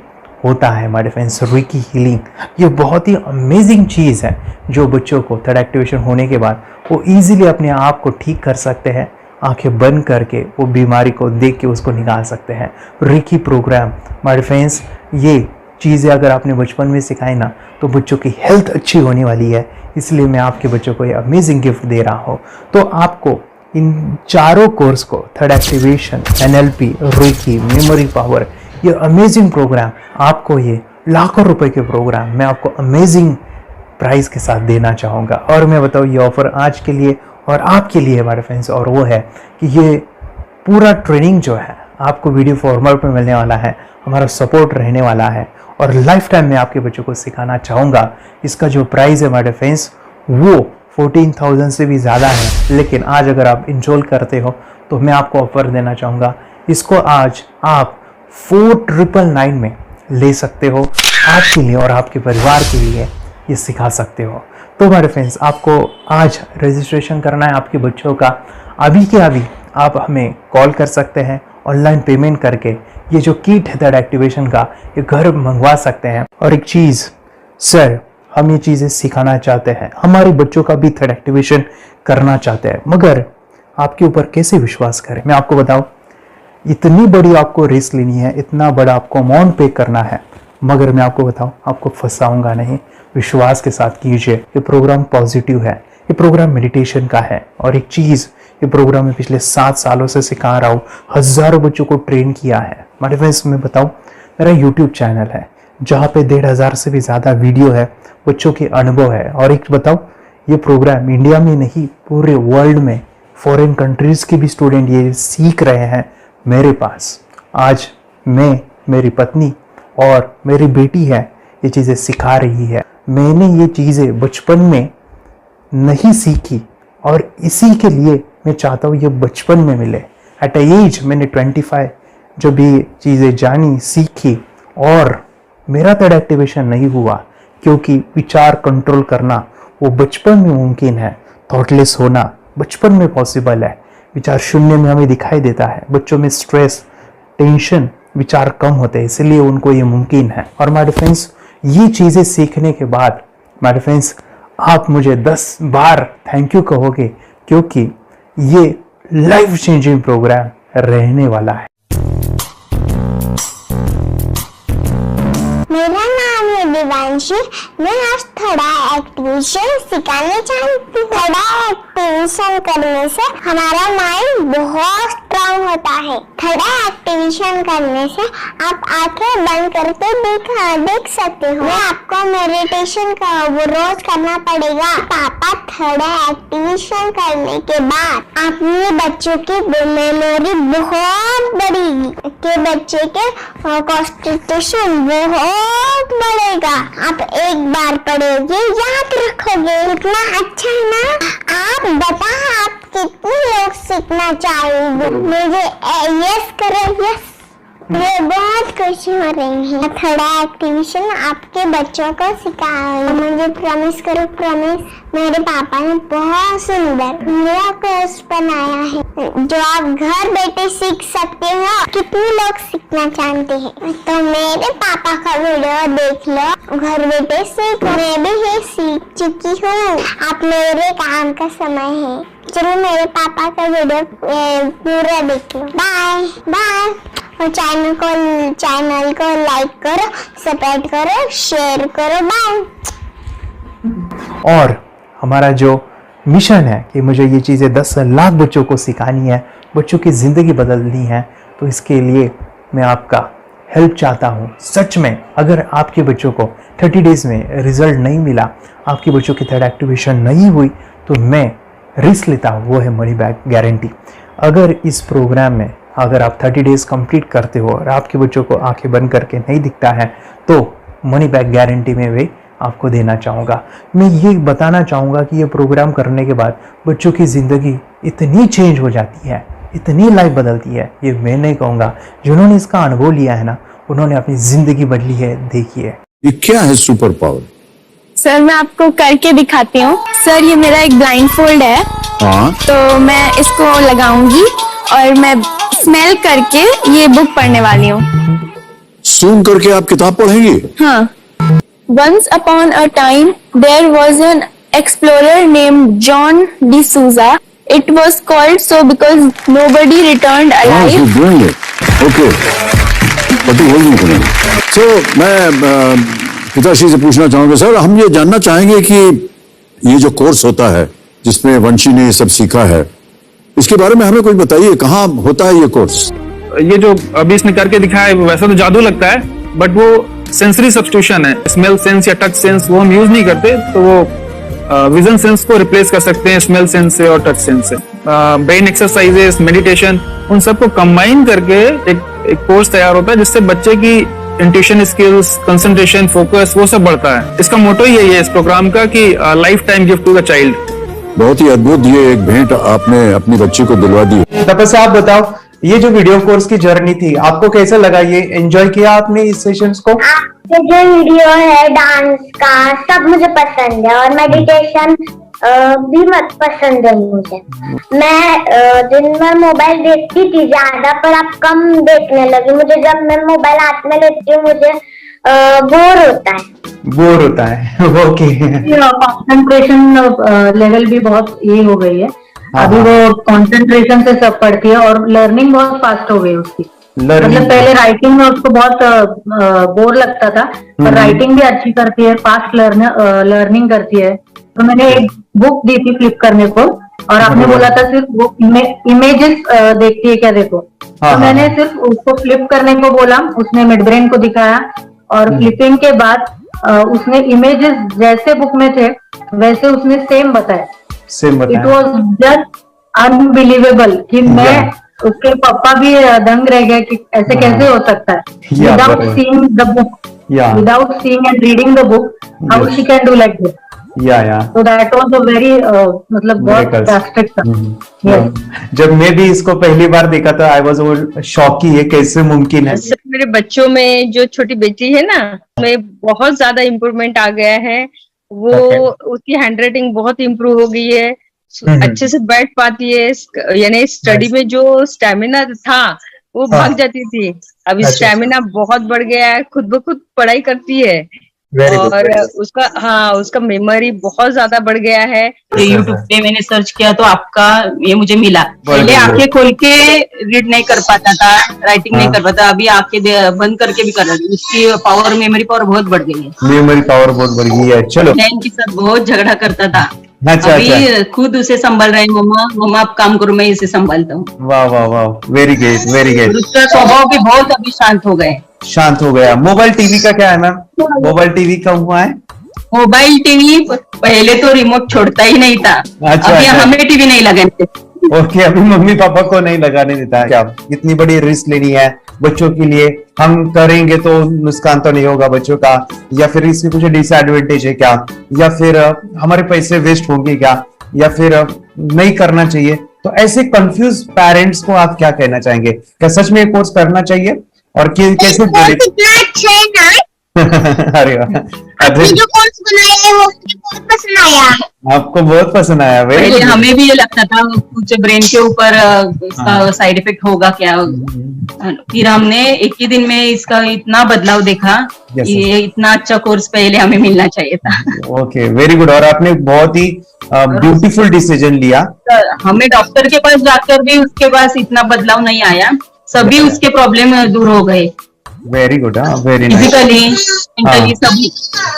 होता है हमारे फ्रेंड्स। रेकी हीलिंग ये बहुत ही अमेजिंग चीज़ है जो बच्चों को थर्ड एक्टिवेशन होने के बाद वो इजीली अपने आप को ठीक कर सकते हैं। आंखें बंद करके वो बीमारी को देख के उसको निकाल सकते हैं। रेकी प्रोग्राम हमारे फ्रेंड्स, ये चीज़ें अगर आपने बचपन में सिखाई ना तो बच्चों की हेल्थ अच्छी होने वाली है। इसलिए मैं आपके बच्चों को ये अमेजिंग गिफ्ट दे रहा हूँ। तो आपको इन चारों कोर्स को, third activation, NLP, reiki, memory power, ये अमेजिंग प्रोग्राम, आपको ये लाखों रुपए के प्रोग्राम मैं आपको अमेजिंग प्राइस के साथ देना चाहूँगा। और मैं बताऊँ ये ऑफ़र आज के लिए और आपके लिए हमारे फ्रेंड्स, और वो है कि ये पूरा ट्रेनिंग जो है आपको वीडियो फॉर्मेट में मिलने वाला है, हमारा सपोर्ट रहने वाला है, और लाइफ टाइम में आपके बच्चों को सिखाना चाहूँगा। इसका जो प्राइस है हमारे फ्रेंड्स वो 14,000 से भी ज़्यादा है, लेकिन आज अगर आप इंस्टॉल करते हो तो मैं आपको ऑफर देना चाहूँगा। इसको आज आप 4,999 में ले सकते हो। आपके लिए और आपके परिवार के लिए ये सिखा सकते हो। तो हमारे फ्रेंड्स, आपको आज रजिस्ट्रेशन करना है आपके बच्चों का। अभी के अभी आप हमें कॉल कर सकते हैं, ऑनलाइन पेमेंट करके ये जो किट है थर्ड एक्टिवेशन का, ये घर मंगवा सकते हैं। और एक चीज़ सर, हम ये चीज़ें सिखाना चाहते हैं, हमारे बच्चों का भी थर्ड एक्टिवेशन करना चाहते हैं, मगर आपके ऊपर कैसे विश्वास करें? मैं आपको बताऊं, इतनी बड़ी आपको रिस्क लेनी है, इतना बड़ा आपको अमाउंट पे करना है, मगर मैं आपको बताऊं आपको फंसाऊंगा नहीं। विश्वास के साथ कीजिए। ये प्रोग्राम पॉजिटिव है, ये प्रोग्राम मेडिटेशन का है। और एक चीज़, ये प्रोग्राम में पिछले 7 सालों से सिखा रहा हूँ, हज़ारों बच्चों को ट्रेन किया है। हमारे फ्रेंड्स, मैं बताऊँ, मेरा यूट्यूब चैनल है जहाँ पे 1,500 से भी ज़्यादा वीडियो है, बच्चों के अनुभव है। और एक बताऊँ, ये प्रोग्राम इंडिया में नहीं पूरे वर्ल्ड में, फॉरेन कंट्रीज़ के भी स्टूडेंट ये सीख रहे हैं मेरे पास। आज मैं, मेरी पत्नी और मेरी बेटी है ये चीज़ें सिखा रही है। मैंने ये चीज़ें बचपन में नहीं सीखी और इसी के लिए मैं चाहता हूँ ये बचपन में मिले। एट एज मैंने 25 जो भी चीज़ें जानी सीखी और मेरा थर्ड एक्टिवेशन नहीं हुआ, क्योंकि विचार कंट्रोल करना वो बचपन में मुमकिन है, थॉटलेस होना बचपन में पॉसिबल है, विचार शून्य में हमें दिखाई देता है। बच्चों में स्ट्रेस, टेंशन, विचार कम होते हैं, इसलिए उनको ये मुमकिन है। और माय फ्रेंड्स, ये चीज़ें सीखने के बाद माय फ्रेंड्स आप मुझे 10 बार थैंक यू कहोगे, क्योंकि ये लाइफ चेंजिंग प्रोग्राम रहने वाला है। मेरा नाम है दिवांशी। मैं आज थोड़ा एक्टिवेशन सिखाना चाहती हूँ। थोड़ा एक्टिवेशन करने से हमारा माइंड बहुत स्ट्रांग होता है। थोड़ा एक्टिवेशन करने से आप आंखें बंद करके देख सकते हो। मैं आपको मेडिटेशन का वो रोज करना पड़ेगा। पापा थोड़ा एक्टिवेशन करने के बाद अपने बच्चों की मेमोरी बहुत बढ़ेगी, के बच्चे के कॉन्सेंट्रेशन बहुत बढ़ेगा। आप एक बार पढ़ोगे याद रखोगे, इतना अच्छा है ना। आप बताओ आप कितने लोग सीखना चाहोगे? मुझे यस करो, यस। मैं बहुत खुशी हो रही हूँ। थोड़ा एक्टिवेशन आपके बच्चों को सिखाओ। मुझे प्रॉमिस करो, प्रॉमिस। मेरे पापा ने बहुत सुंदर मेरा कोर्स बनाया है जो आप घर बैठे सीख सकते हो। कितने लोग सीखना चाहते हैं तो मेरे पापा का वीडियो देख लो, घर बैठे सीख। मैं भी ये सीख चुकी हूँ। आप मेरे काम का समय है, चलो मेरे पापा का वीडियो पूरा देख लो। Bye bye. और चैनल को लाइक करो, सब्सक्राइब करो, शेयर करो। बाय। और हमारा जो मिशन है कि मुझे ये चीज़ें 10 लाख बच्चों को सिखानी है, बच्चों की ज़िंदगी बदलनी है, तो इसके लिए मैं आपका हेल्प चाहता हूँ। सच में अगर आपके बच्चों को 30 डेज़ में रिजल्ट नहीं मिला, आपके बच्चों की थर्ड एक्टिवेशन नहीं हुई, तो मैं रिस्क लेता हूँ, वो है मनी बैक गारंटी। अगर इस प्रोग्राम में अगर आप 30 डेज़ कंप्लीट करते हो और आपके बच्चों को आंखें बंद करके नहीं दिखता है, तो मनी बैक गारंटी में भी आपको देना चाहूँगा। मैं ये बताना चाहूँगा कि ये प्रोग्राम करने के बाद बच्चों की ज़िंदगी इतनी चेंज हो जाती है, इतनी लाइफ बदलती है, ये मैं नहीं कहूँगा। जिन्होंने इसका अनुभव लिया है ना, उन्होंने अपनी ज़िंदगी बदली है। देखिए ये क्या है सुपर पावर? सर मैं आपको करके दिखाती हूँ। सर ये मेरा एक ब्लाइंड फोल्ड है, हाँ, तो मैं इसको लगाऊंगी और मैं स्मेल करके ये बुक पढ़ने वाली हूँ। सूंघ करके आप किताब पढ़ेंगी? हाँ। Once upon a time, there was an explorer named John D'Souza. It was called so because nobody returned alive. Okay, पट्टी होल्ड नहीं करेंगे। तो मैं पिताश्री से पूछना चाहूंगा, सर हम ये जानना चाहेंगे कि ये जो कोर्स होता है जिसमें वंशी ने ये सब सीखा है, इसके बारे में हमें कुछ बताइए। कहाँ होता है ये कोर्स? ये जो अभी इसने करके दिखाया है वैसा तो जादू लगता है, बट वो सेंसरी सब्स्टिट्यूशन है। स्मेल सेंस या टच सेंस वो हम यूज नहीं करते, तो वो विजन सेंस को रिप्लेस कर सकते हैं स्मेल सेंस से और टच सेंस से। ब्रेन एक्सरसाइजेस, मेडिटेशन, उन सबको कंबाइन करके एक कोर्स तैयार होता है जिससे बच्चे की इंट्यूशन स्किल्स, कंसंट्रेशन, फोकस वो सब बढ़ता है। इसका मोटो ही यही है इस प्रोग्राम का कि lifetime gift to the child. बहुत ही अद्भुत ये एक भेंट आपने अपनी बच्ची को दिलवा दी। तपस्या आप बताओ, ये जो वीडियो कोर्स की जर्नी थी आपको कैसा लगा? ये एंजॉय किया आपने इस सेशंस को? आपके जो वीडियो है डांस का सब मुझे पसंद है और मेडिटेशन भी मत पसंद है मुझे। मैं दिन भर मोबाइल देखती थी ज्यादा, पर अब कम देखने लगी। मुझे जब मैं मोबाइल हाथ में लेती हूँ मुझे बोर होता है। ओके। कंसंट्रेशन लेवल भी बहुत ये हो गई है। अभी वो कंसंट्रेशन से सब पढ़ती है और लर्निंग बहुत फास्ट हो गई उसकी। मतलब पहले राइटिंग में उसको बहुत बोर लगता था, पर राइटिंग भी अच्छी करती है, फास्ट लर्निंग करती है। तो मैंने एक बुक दी थी फ्लिप करने को और आपने बोला था सिर्फ वो इमेजेस देखती है क्या, देखो। तो मैंने सिर्फ उसको फ्लिप करने को बोला, उसने मिड ब्रेन को दिखाया और फ्लिपिंग के बाद उसने इमेजेस जैसे बुक में थे वैसे उसने सेम बताया। इट वॉज जस्ट अनबिलीवेबल कि मैं उसके पापा भी दंग रह गए कि ऐसे कैसे हो सकता है। Without seeing the book, without seeing and reading the book, how she can do like this. या तो दैट वाज अ वेरी मतलब बहुत Miracles. ड्रास्टिक था। Yes. जब मैं भी इसको पहली बार देखा था आई वाज वो शॉक कि ये कैसे मुमकिन है। सर मेरे बच्चों में जो छोटी बेटी है ना में बहुत ज्यादा इम्प्रूवमेंट आ गया है। वो उसकी हैंडराइटिंग बहुत इम्प्रूव हो गई है, अच्छे से बैठ पाती है, यानी स्टडी में जो स्टेमिना था वो भाग जाती थी, अभी स्टेमिना बहुत बढ़ गया है, खुद ब खुद पढ़ाई करती है और उसका मेमोरी बहुत ज्यादा बढ़ गया है। यूट्यूब पे मैंने सर्च किया तो आपका ये मुझे मिला। पहले आंखें खोल के रीड नहीं कर पाता था, राइटिंग नहीं कर पाता, अभी आंखें बंद करके भी कर रहा है। उसकी पावर, मेमोरी पावर बहुत बढ़ गई है। मेमोरी पावर बहुत बढ़ गई है। चलो, के साथ बहुत झगड़ा करता था, अच्छा, अभी खुद उसे संभाल रहे हैं। मम्मा आप काम करो, मैं इसे संभालता हूँ। वाह वाह वाह, वेरी ग्रेट वेरी ग्रेट। उसका स्वभाव भी बहुत अभी शांत हो गए। शांत हो गया। मोबाइल टीवी का क्या है मैम? मोबाइल टीवी का हुआ है? मोबाइल टीवी पहले तो रिमोट छोड़ता ही नहीं था, अभी हमें टीवी नहीं लगाने। ओके, अभी मम्मी पापा को नहीं लगाने देता है। क्या इतनी बड़ी रिस्क लेनी है बच्चों के लिए? हम करेंगे तो नुकसान तो नहीं होगा बच्चों का, या फिर इसकी कुछ डिसएडवांटेज है क्या, या फिर हमारे पैसे वेस्ट होंगे क्या, या फिर नहीं करना चाहिए? तो ऐसे कंफ्यूज पेरेंट्स को आप क्या कहना चाहेंगे? क्या सच में कोर्स करना चाहिए और कैसे? अरे वाह, जो कोर्स बनाया है वो मुझे बहुत पसंद आया। आपको बहुत पसंद आया? पहले हमें भी ये लगता था कुछ ब्रेन के ऊपर साइड इफेक्ट होगा क्या, फिर हमने एक ही दिन में इसका इतना बदलाव देखा कि ये इतना अच्छा कोर्स पहले हमें मिलना चाहिए था। Okay, very good. और आपने बहुत ही ब्यूटीफुल डिसीजन लिया। हमें डॉक्टर के पास जाकर भी उसके पास इतना बदलाव नहीं आया, सभी उसके प्रॉब्लम दूर हो गए। Very good, very nice. Physically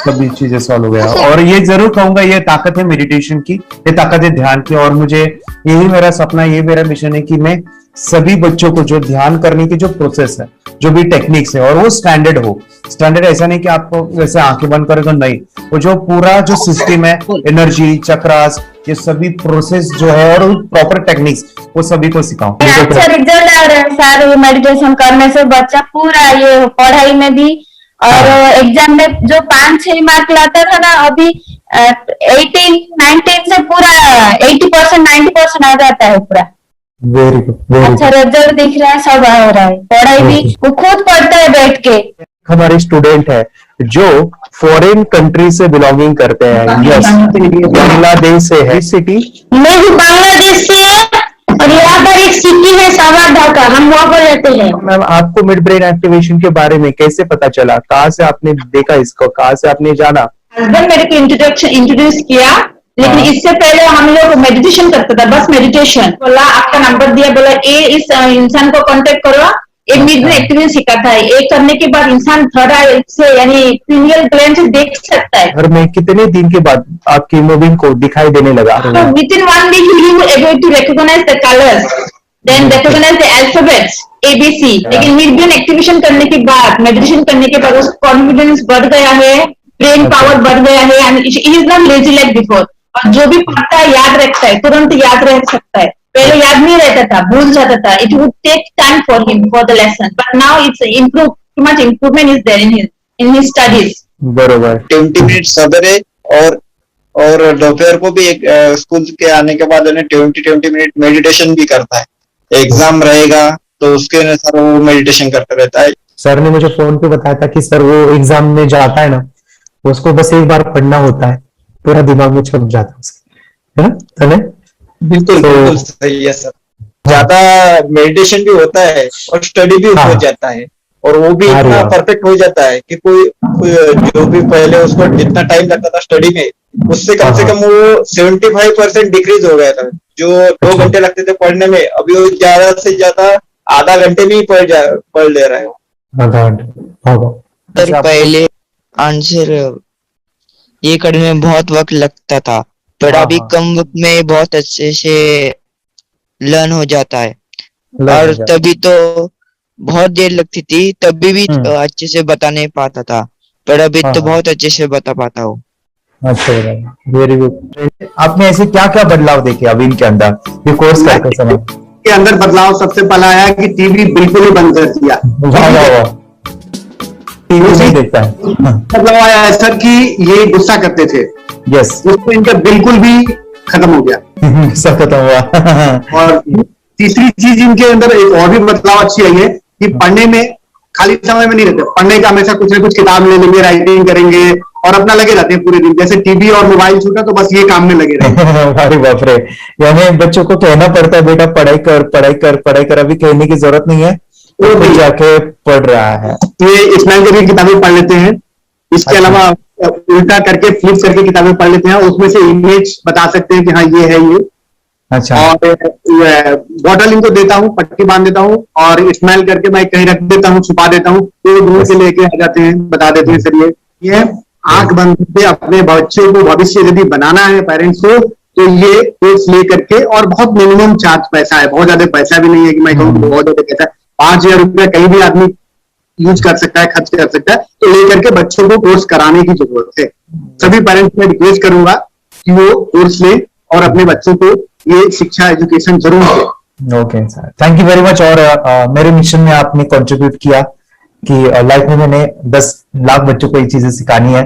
सभी चीजें सॉल्व हो गया। और ये जरूर कहूंगा, ये ताकत है मेडिटेशन की, ये ताकत है ध्यान की। और मुझे यही मेरा सपना, ये मेरा मिशन है कि मैं सभी बच्चों को जो ध्यान करने की जो प्रोसेस है, जो भी टेक्निक्स है, और वो स्टैंडर्ड हो। स्टैंडर्ड ऐसा नहीं कि आपको वैसे आंखें बंद करें तो नहीं, वो जो पूरा जो सिस्टम है, एनर्जी चक्रास, ये सभी प्रोसेस जो है और प्रॉपर टेक्निक्स, वो सभी को सिखाऊं। अच्छा रिजल्ट आ रहा है सर, मेडिटेशन करने से बच्चा पूरा ये पढ़ाई में भी और एग्जाम में जो 5-6 मार्क लाता था ना, अभी 18-19 से पूरा 80% 90% आ जाता है पूरा। वेरी गुड, अच्छा रिजल्ट दिख रहा है, सब आ रहा है। पढ़ाई भी वो खुद पढ़ता है बैठ के। हमारे स्टूडेंट है जो फॉरेन कंट्री से बिलोंगिंग करते हैं, यस, बांग्लादेश से है। सिटी मैं भी बांग्लादेश से और यहाँ पर एक सिटी है सावारढाका, हम वहाँ पर रहते हैं। मैम, आपको मिड ब्रेन एक्टिवेशन के बारे में कैसे पता चला? कहाँ से आपने देखा इसको, कहाँ से आपने जाना? हस्बैंड मेरे को इंट्रोड्यूस किया, लेकिन इससे पहले हम लोग मेडिटेशन करते थे, बस मेडिटेशन। बोला आपका नंबर दिया, बोला ये इस इंसान को कांटेक्ट करो, एक मिड ब्रेन एक्टिवेशन सिखाता है। ये करने के बाद इंसान थर्ड आई से यानी पिनियल ग्लैंड से देख सकता है। घर में कितने दिन के बाद आपकी हीमोग्लोबिन को दिखाई देने लगा? Within 1 week he will able to recognize the colors, then recognize the alphabets ABC। लेकिन मिड ब्रेन एक्टिवेशन करने के बाद, मेडिटेशन करने के बाद उसका कॉन्फिडेंस बढ़ गया है, ब्रेन पावर बढ़ गया है, and he is not lazy like before. और जो भी पढ़ता है याद रखता है, तुरंत याद रख सकता है। पहले याद नहीं रहता था, भूल जाता था। It would take time for him for the lesson, but now it's improve, too much improvement is there in his studies. बरोबर। 20 मिनट सवेरे और दोपहर को भी एक स्कूल के आने के बाद उन्हें 20 मिनट मेडिटेशन भी करता है। एग्जाम रहेगा तो उसके अनुसार वो मेडिटेशन करता रहता है। सर ने मुझे फोन पे बताया था कि सर वो एग्जाम में जाता है ना, उसको बस एक बार पढ़ना होता है, पूरा दिमाग में छप जाता है उसके, है ना? बिल्कुल सही है सर। ज्यादा मेडिटेशन भी होता है और स्टडी भी हो जाता है, और वो भी इतना परफेक्ट हो जाता है कि कोई जो भी पहले उसको जितना टाइम लगता था स्टडी में, उससे कम से कम वो 75% डिक्रीज हो गया था। जो 2 घंटे लगते थे पढ़ने में, अभी वो ज्यादा से ज्यादा आधा घंटे में ही पढ़ ले रहा है। आधा घंटे। सर पहले आंसर ये करने में बहुत वक्त लगता था, पर अभी कम वक्त में बहुत अच्छे से लर्न हो जाता है। और तभी तो बहुत देर लगती थी, तभी भी अच्छे से बता नहीं पाता था, पर अभी तो बहुत अच्छे से बता पाता हूँ। अच्छा, वेरी गुड। आपने ऐसे क्या क्या बदलाव देखे अभी इनके अंदर ये कोर्स करते समय? के अंदर बदलाव सबसे पहला आया कि टीवी बिल्कुल ही बंद कर दिया। टीवी नहीं देखता है। मतलब आया है सर कि ये गुस्सा करते थे, यस, उसमें इनका बिल्कुल भी खत्म हो गया, सब खत्म हुआ। और तीसरी चीज इनके अंदर एक और भी बदलाव अच्छी आई है कि पढ़ने में खाली समय में नहीं रहते, पढ़ने का हमेशा कुछ ना कुछ किताब ले लेंगे, राइटिंग करेंगे और अपना लगे रहते हैं पूरे दिन। जैसे टीवी और मोबाइल छूटा तो बस ये काम में लगे रहते हैं। अरे बाप रे, यानी बच्चों को कहना पड़ता है बेटा पढ़ाई कर पढ़ाई कर पढ़ाई कर, अभी कहने की जरूरत नहीं है, वो भी जाके पढ़ रहा है। ये स्माइल करके किताबें पढ़ लेते हैं, इसके अलावा उल्टा करके फ्लिप करके किताबें पढ़ लेते हैं, उसमें से इमेज बता सकते हैं कि हाँ ये है ये। अच्छा। और बॉटल इनको देता हूँ, पट्टी बांध देता हूँ और स्माइल करके मैं कहीं रख देता हूँ, छुपा देता हूँ, तो दूर से लेके आ जाते हैं, बता देते हैं सर ये आंख बंद करके अपने बच्चों को भविष्य यदि बनाना है पेरेंट्स को, तो ये कोर्स ले करके, और बहुत मिनिमम चार्ज पैसा है, बहुत ज्यादा पैसा भी नहीं है कि मैं कहूँ बहुत ज्यादा पैसा है, 5,000 रुपया कहीं भी आदमी यूज कर सकता है, खर्च कर सकता है, तो लेकर के बच्चों को कोर्स कराने की जरूरत है। सभी पेरेंट्स में रिक्वेस्ट करूंगा कि वो कोर्स ले और अपने बच्चों को ये शिक्षा एजुकेशन जरूर दे। Okay sir, thank you very much. और मेरे मिशन में आपने कंट्रीब्यूट किया कि लाइफ में मैंने 10 लाख बच्चों को ये चीजें सिखानी है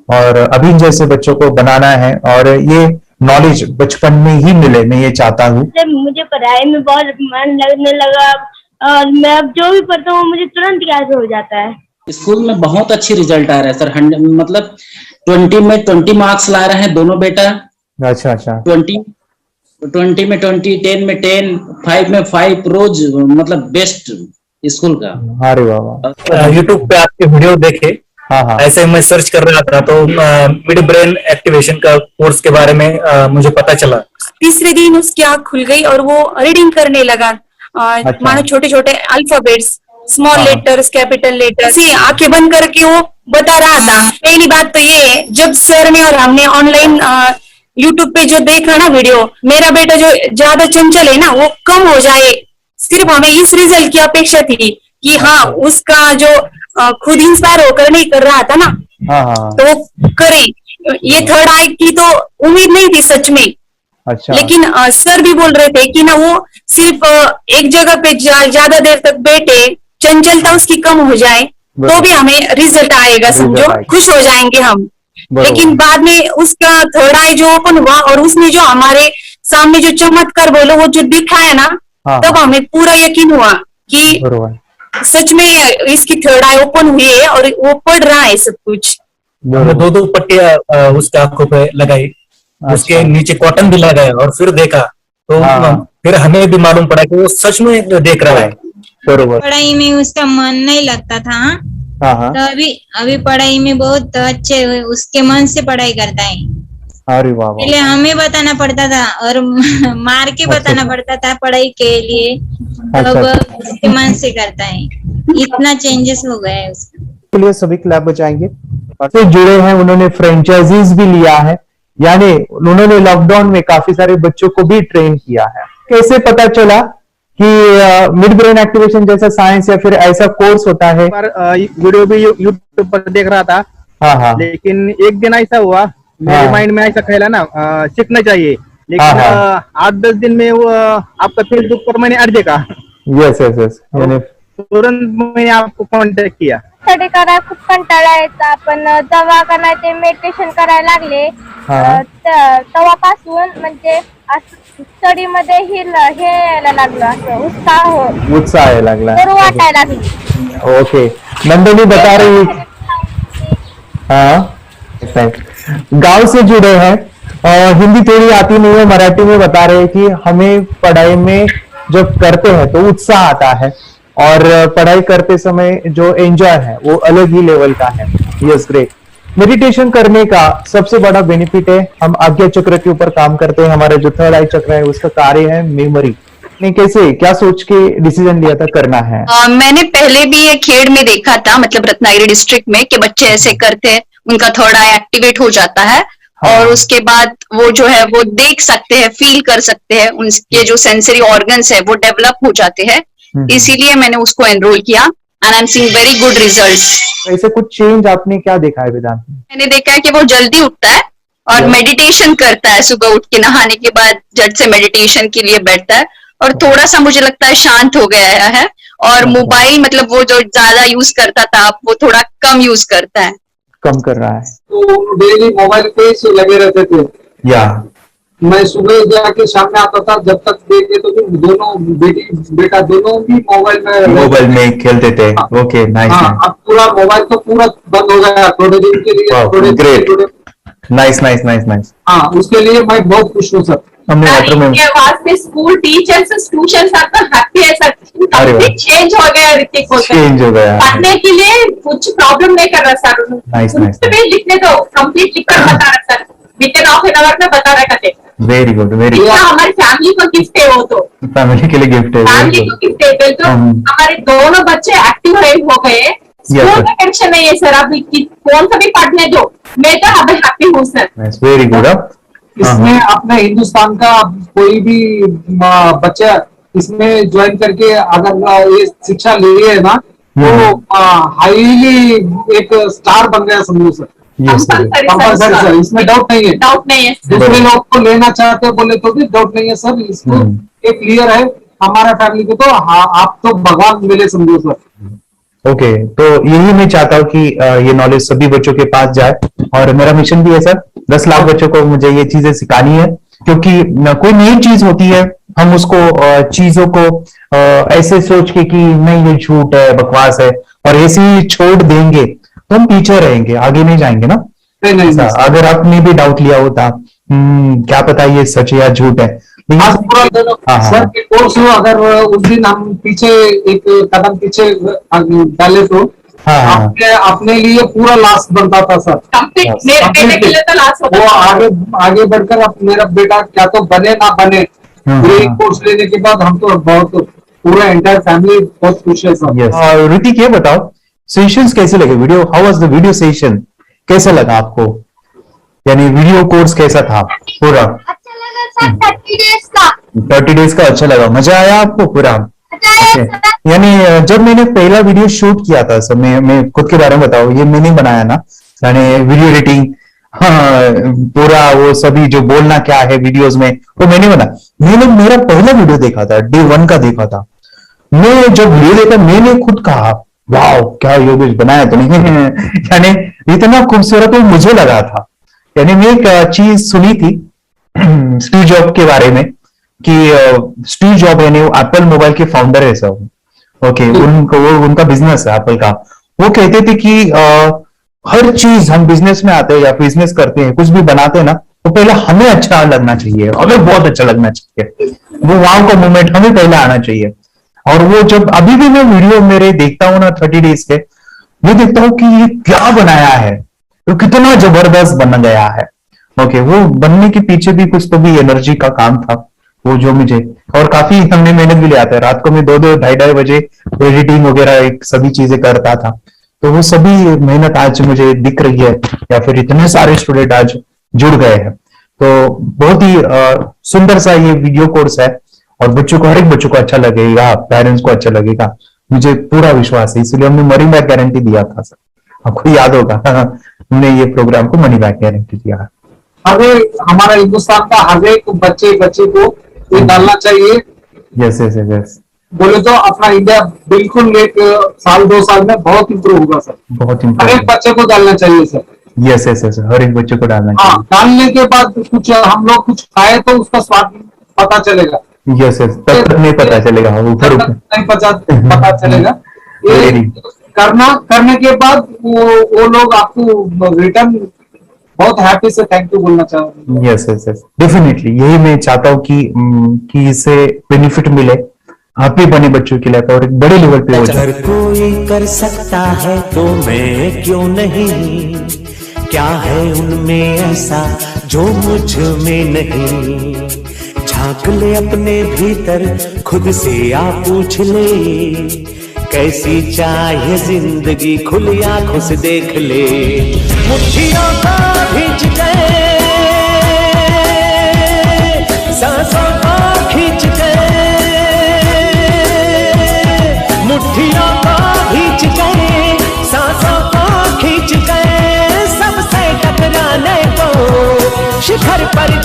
और अभी जैसे बच्चों को बनाना है, और ये नॉलेज बचपन में ही मिले, मैं ये चाहता हूँ। मुझे पढ़ाई में बहुत मन लगने लगा और मैं अब जो भी पढ़ता हूँ मुझे तुरंत याद हो जाता है। स्कूल में बहुत अच्छी रिजल्ट आ रहा है सर, 100 मतलब 20 में 20 मार्क्स ला रहे हैं दोनों बेटा। अच्छा अच्छा। 20 में 20, 10 में 10, 5 में 5, रोज मतलब बेस्ट स्कूल का। अरे वाह। यूट्यूब पे आपके वीडियो देखे, हाँ। ऐसे मैं सर्च कर रहा था तो मिड ब्रेन एक्टिवेशन का कोर्स के बारे में मुझे पता चला। तीसरे दिन उसकी आंख खुल गई और वो रीडिंग करने लगा, मानो छोटे छोटे alphabets, small letters, capital letters, आंखें बंद करके वो बता रहा था। पहली बात तो ये, जब सर ने और हमने ऑनलाइन यूट्यूब पे जो देखा ना वीडियो, मेरा बेटा जो ज्यादा चंचल है ना वो कम हो जाए, सिर्फ हमें इस रिजल्ट की अपेक्षा थी कि हाँ उसका जो खुद इंस्पायर होकर नहीं कर रहा था ना, तो वो करे। ये थर्ड आई की तो उम्मीद नहीं थी सच में। अच्छा। लेकिन सर भी बोल रहे थे कि ना वो सिर्फ एक जगह पे ज्यादा देर तक बैठे, चंचलता उसकी कम हो जाए तो भी हमें रिजल्ट आएगा, समझो खुश हो जाएंगे हम। लेकिन बाद में उसका थर्ड आई जो ओपन हुआ और उसने जो हमारे सामने जो चमत्कार बोलो वो जो दिखाया ना, तब हमें पूरा यकीन हुआ कि सच में इसकी थर्ड आई ओपन हुई है और वो पढ़ रहा है सब कुछ। हमने 2 पट्टियां उसके आंखों पे लगाई, उसके नीचे कॉटन भी लगाया और फिर देखा तो फिर हमें भी मालूम पड़ा कि वो सच में देख रहा है। पढ़ाई में उसका मन नहीं लगता था, तो अभी पढ़ाई में बहुत अच्छे उसके मन से पढ़ाई करता है। अरे वाह। पहले हमें बताना पड़ता था और मार के बताना पड़ता था पढ़ाई के लिए, अब उसके मन से करता है। इतना चेंजेस हो गया है उसका। लिए सभी क्लब बचाएंगे से जुड़े हैं, उन्होंने फ्रेंचाइजीज भी लिया है, यानी उन्होंने लॉकडाउन में काफी सारे बच्चों को भी ट्रेन किया है। कैसे पता चला कि मिड ब्रेन एक्टिवेशन जैसा साइंस या फिर ऐसा कोर्स होता है? वीडियो भी यूट्यूब पर देख रहा था, हाँ। लेकिन एक दिन ऐसा हुआ मेरे माइंड में ऐसा ख्याल है ना सीखना चाहिए, लेकिन 8-10 दिन में वो आपका फेसबुक पर मैंने ऐड देखा। यस। तुरंत मैंने आपको कॉन्टॅक्ट किया। स्टडी करायला खूप कंटाळा यायचा, पण जेव्हा का नाही ते मेडिटेशन करायला लागले तेव्हापासून म्हणजे स्टडी मध्ये हे यायला लागलं, असं उत्साह यायला लागला, बरं वाटायला लागली। ओके, नंदिनी बता रही, हाँ गांव से जुड़े हैं, हिंदी थोड़ी आती नहीं है, मराठी में बता रहे हैं कि हमें पढ़ाई में जब करते हैं तो उत्साह आता है और पढ़ाई करते समय जो एंजॉय है वो अलग ही लेवल का है। Yes, great. मेडिटेशन करने का सबसे बड़ा बेनिफिट है, हम आज्ञा चक्र के ऊपर काम करते हैं, हमारा जो थर्ड आई चक्र है उसका कार्य है मेमोरी। ने कैसे क्या सोच के डिसीजन लिया था करना है? मैंने पहले भी ये खेड़ में देखा था, मतलब रत्नागिरी डिस्ट्रिक्ट में, कि बच्चे ऐसे करते हैं, उनका थर्ड आई एक्टिवेट हो जाता है और उसके बाद वो जो है वो देख सकते हैं, फील कर सकते हैं, उनके जो सेंसरी ऑर्गन्स है वो डेवलप हो जाते हैं। इसीलिए मैंने उसको एनरोल किया and I am seeing very good results. ऐसे कुछ चेंज आपने क्या देखा है वेदांत? मैंने देखा है कि वो जल्दी उठता है और मेडिटेशन करता है, सुबह उठ के नहाने के बाद झट से मेडिटेशन के लिए बैठता है और थोड़ा सा मुझे लगता है शांत हो गया है और मोबाइल मतलब वो जो ज्यादा यूज करता था वो थोड़ा कम यूज करता है। कम कर रहा है। तो डेली मोबाइल पे ही लगे रहते थे। या मैं सुबह जाके शाम में आता था, जब तक देखे तो दोनों बेटा दोनों भी मोबाइल में खेलते थे। Okay, nice. अब पूरा मोबाइल तो पूरा बंद हो गया थोड़े दिन के लिए। Great, nice nice nice nice. हाँ, उसके लिए मैं बहुत खुश हूँ सर। हमने वाटर में वास्ते स्कूल टीचर्स ट्यूशन आपका हैप्पी है सर। कंप्लीट चेंज हो गया ऋतिक को। चेंज हो गया। पढ़ने के लिए कुछ प्रॉब्लम नहीं कर रहा सर। Nice nice. लिखने दो, कंप्लीट लिखकर बता रहा sir. With in half an hour में बता रहा कहते। Very good, very good. हमारी फैमिली को गिफ्ट है वो तो। फैमिली के लिए गिफ्ट है। फैमिली को गिफ्ट है तो हमारे दोनों बच्चे एक्टिव हो गए। स्कूल का टेंशन नहीं है सर। अभी कौन सा भी पढ़ने दो, मैं तो अभी हैप्पी हूँ सर। Very good. इसमें अपने हिंदुस्तान का कोई भी बच्चा इसमें ज्वाइन करके अगर ये शिक्षा ले है ना, तो हाईली एक स्टार बन गया समझो सर। कंपल्सरी सर, इसमें डाउट नहीं है। डाउट नहीं है। दूसरे लोग को लेना चाहते हैं बोले तो भी डाउट नहीं है सर। इसको एक क्लियर है हमारा फैमिली को। तो आप तो भगवान मिले समझो सर। ओके, तो यही मैं चाहता हूँ कि ये नॉलेज सभी बच्चों के पास जाए, और मेरा मिशन भी है सर, 10 लाख बच्चों को मुझे ये चीजें सिखानी है। क्योंकि कोई नई चीज होती है, हम उसको चीजों को ऐसे सोच के कि नहीं ये झूठ है, बकवास है, और ऐसे ही छोड़ देंगे तो हम पीछे रहेंगे, आगे नहीं जाएंगे ना। नहीं। अगर आपने भी डाउट लिया होता, क्या पता ये सच या झूठ है। सर के कोर्स अगर उस दिन हम पीछे एक कदम पीछे डाले तो अपने लिए पूरा लास्ट बनता था सर। मेरे के लिए तो लास्ट होता वो आगे बढ़कर अब मेरा बेटा क्या तो बने ना बने, ये कोर्स लेने के बाद हम तो बहुत पूरा एंटायर फैमिली बहुत खुश है सर। ऋतिक ये बताओ, सेशंस कैसे लगे? Video, how was the video session? कैसा लगा आपको? यानी वीडियो कोर्स कैसा था पूरा? अच्छा लगा सर। 30 डेज का 30 डेज का अच्छा लगा, मजा आया आपको पूरा? यानी जब मैंने पहला वीडियो शूट किया था सर, मैं खुद के बारे में बताऊं, ये मैंने बनाया ना, यानी वीडियो एडिटिंग, पूरा वो सभी जो बोलना क्या है वीडियोस में वो मैंने बना। मैंने मेरा पहला वीडियो देखा था, डे 1 का देखा था। मैं जब वीडियो देखा मैंने खुद कहा वाह क्या योगेश बनाया तो नहीं यानी इतना खूबसूरत वो मुझे लगा था। यानी मैं एक चीज सुनी थी स्टीव जॉब के बारे में कि स्टीव जॉब यानी एप्पल मोबाइल के फाउंडर है सब। ओके, उनका बिजनेस है एप्पल का। वो कहते थे कि हर चीज हम बिजनेस में आते हैं या बिजनेस करते हैं, कुछ भी बनाते हैं ना, तो पहले हमें अच्छा लगना चाहिए, हमें बहुत अच्छा लगना चाहिए, वो वाव का मोमेंट हमें पहले आना चाहिए। और वो जब अभी भी मैं वीडियो मेरे देखता हूँ ना 30 डेज के, मैं देखता हूँ कि ये क्या बनाया है, तो कितना जबरदस्त बन गया है। ओके, वो बनने के पीछे भी कुछ तो भी एनर्जी का काम था वो जो मुझे, और काफी हमने मेहनत भी लिया था। रात को मैं 2-2 ढाई बजे एडिटिंग वगैरह एक सभी चीजें करता था। तो वो सभी मेहनत आज मुझे दिख रही है, या फिर इतने सारे स्टूडेंट आज जुड़ गए हैं। तो बहुत ही सुंदर सा ये वीडियो कोर्स है, और बच्चों को, हर एक बच्चों को अच्छा लगेगा, पेरेंट्स को अच्छा लगेगा, मुझे पूरा विश्वास है। इसलिए हमने मनी बैक गारंटी दिया था सर, आपको याद होगा हमने ये प्रोग्राम को मनी बैक गारंटी दिया है। हमारा हिंदुस्तान का हर एक बच्चे को ये डालना चाहिए। Yes yes yes. बोले तो अपना इंडिया बिल्कुल 1 साल 2 साल में बहुत इंप्रूव होगा सर। बहुत हर एक बच्चे को डालना चाहिए सर। यस यस यस, हर एक बच्चे को डालना चाहिए। डालने के बाद कुछ हम लोग कुछ खाए तो उसका स्वाद पता चलेगा। यस यस, तब तक नहीं पता चलेगा, ऊपर नहीं पता चलेगा। ये करने के बाद वो लोग आपको रिटर्न बहुत हैप्पी से थैंक यू बोलना चाहूंगा। यस यस यस, डेफिनेटली यही मैं चाहता हूँ कि इससे बेनिफिट मिले आप भी बने बच्चों के लिए, और एक बड़े लेवल पे हो जाए। अगर कोई कर सकता है तो मैं क्यों नहीं, क्या है उनमें ऐसा जो मुझ में नहीं। झांक ले अपने भीतर, खुद से आ पूछ ले, कैसी चाहिए जिंदगी, खुली आंखों से देख ले। मुट्ठियों को खींच के, सांसों को खींच के, मुट्ठियों को खींच के, सांसों को खींच के, सबसे टकराने को शिखर पर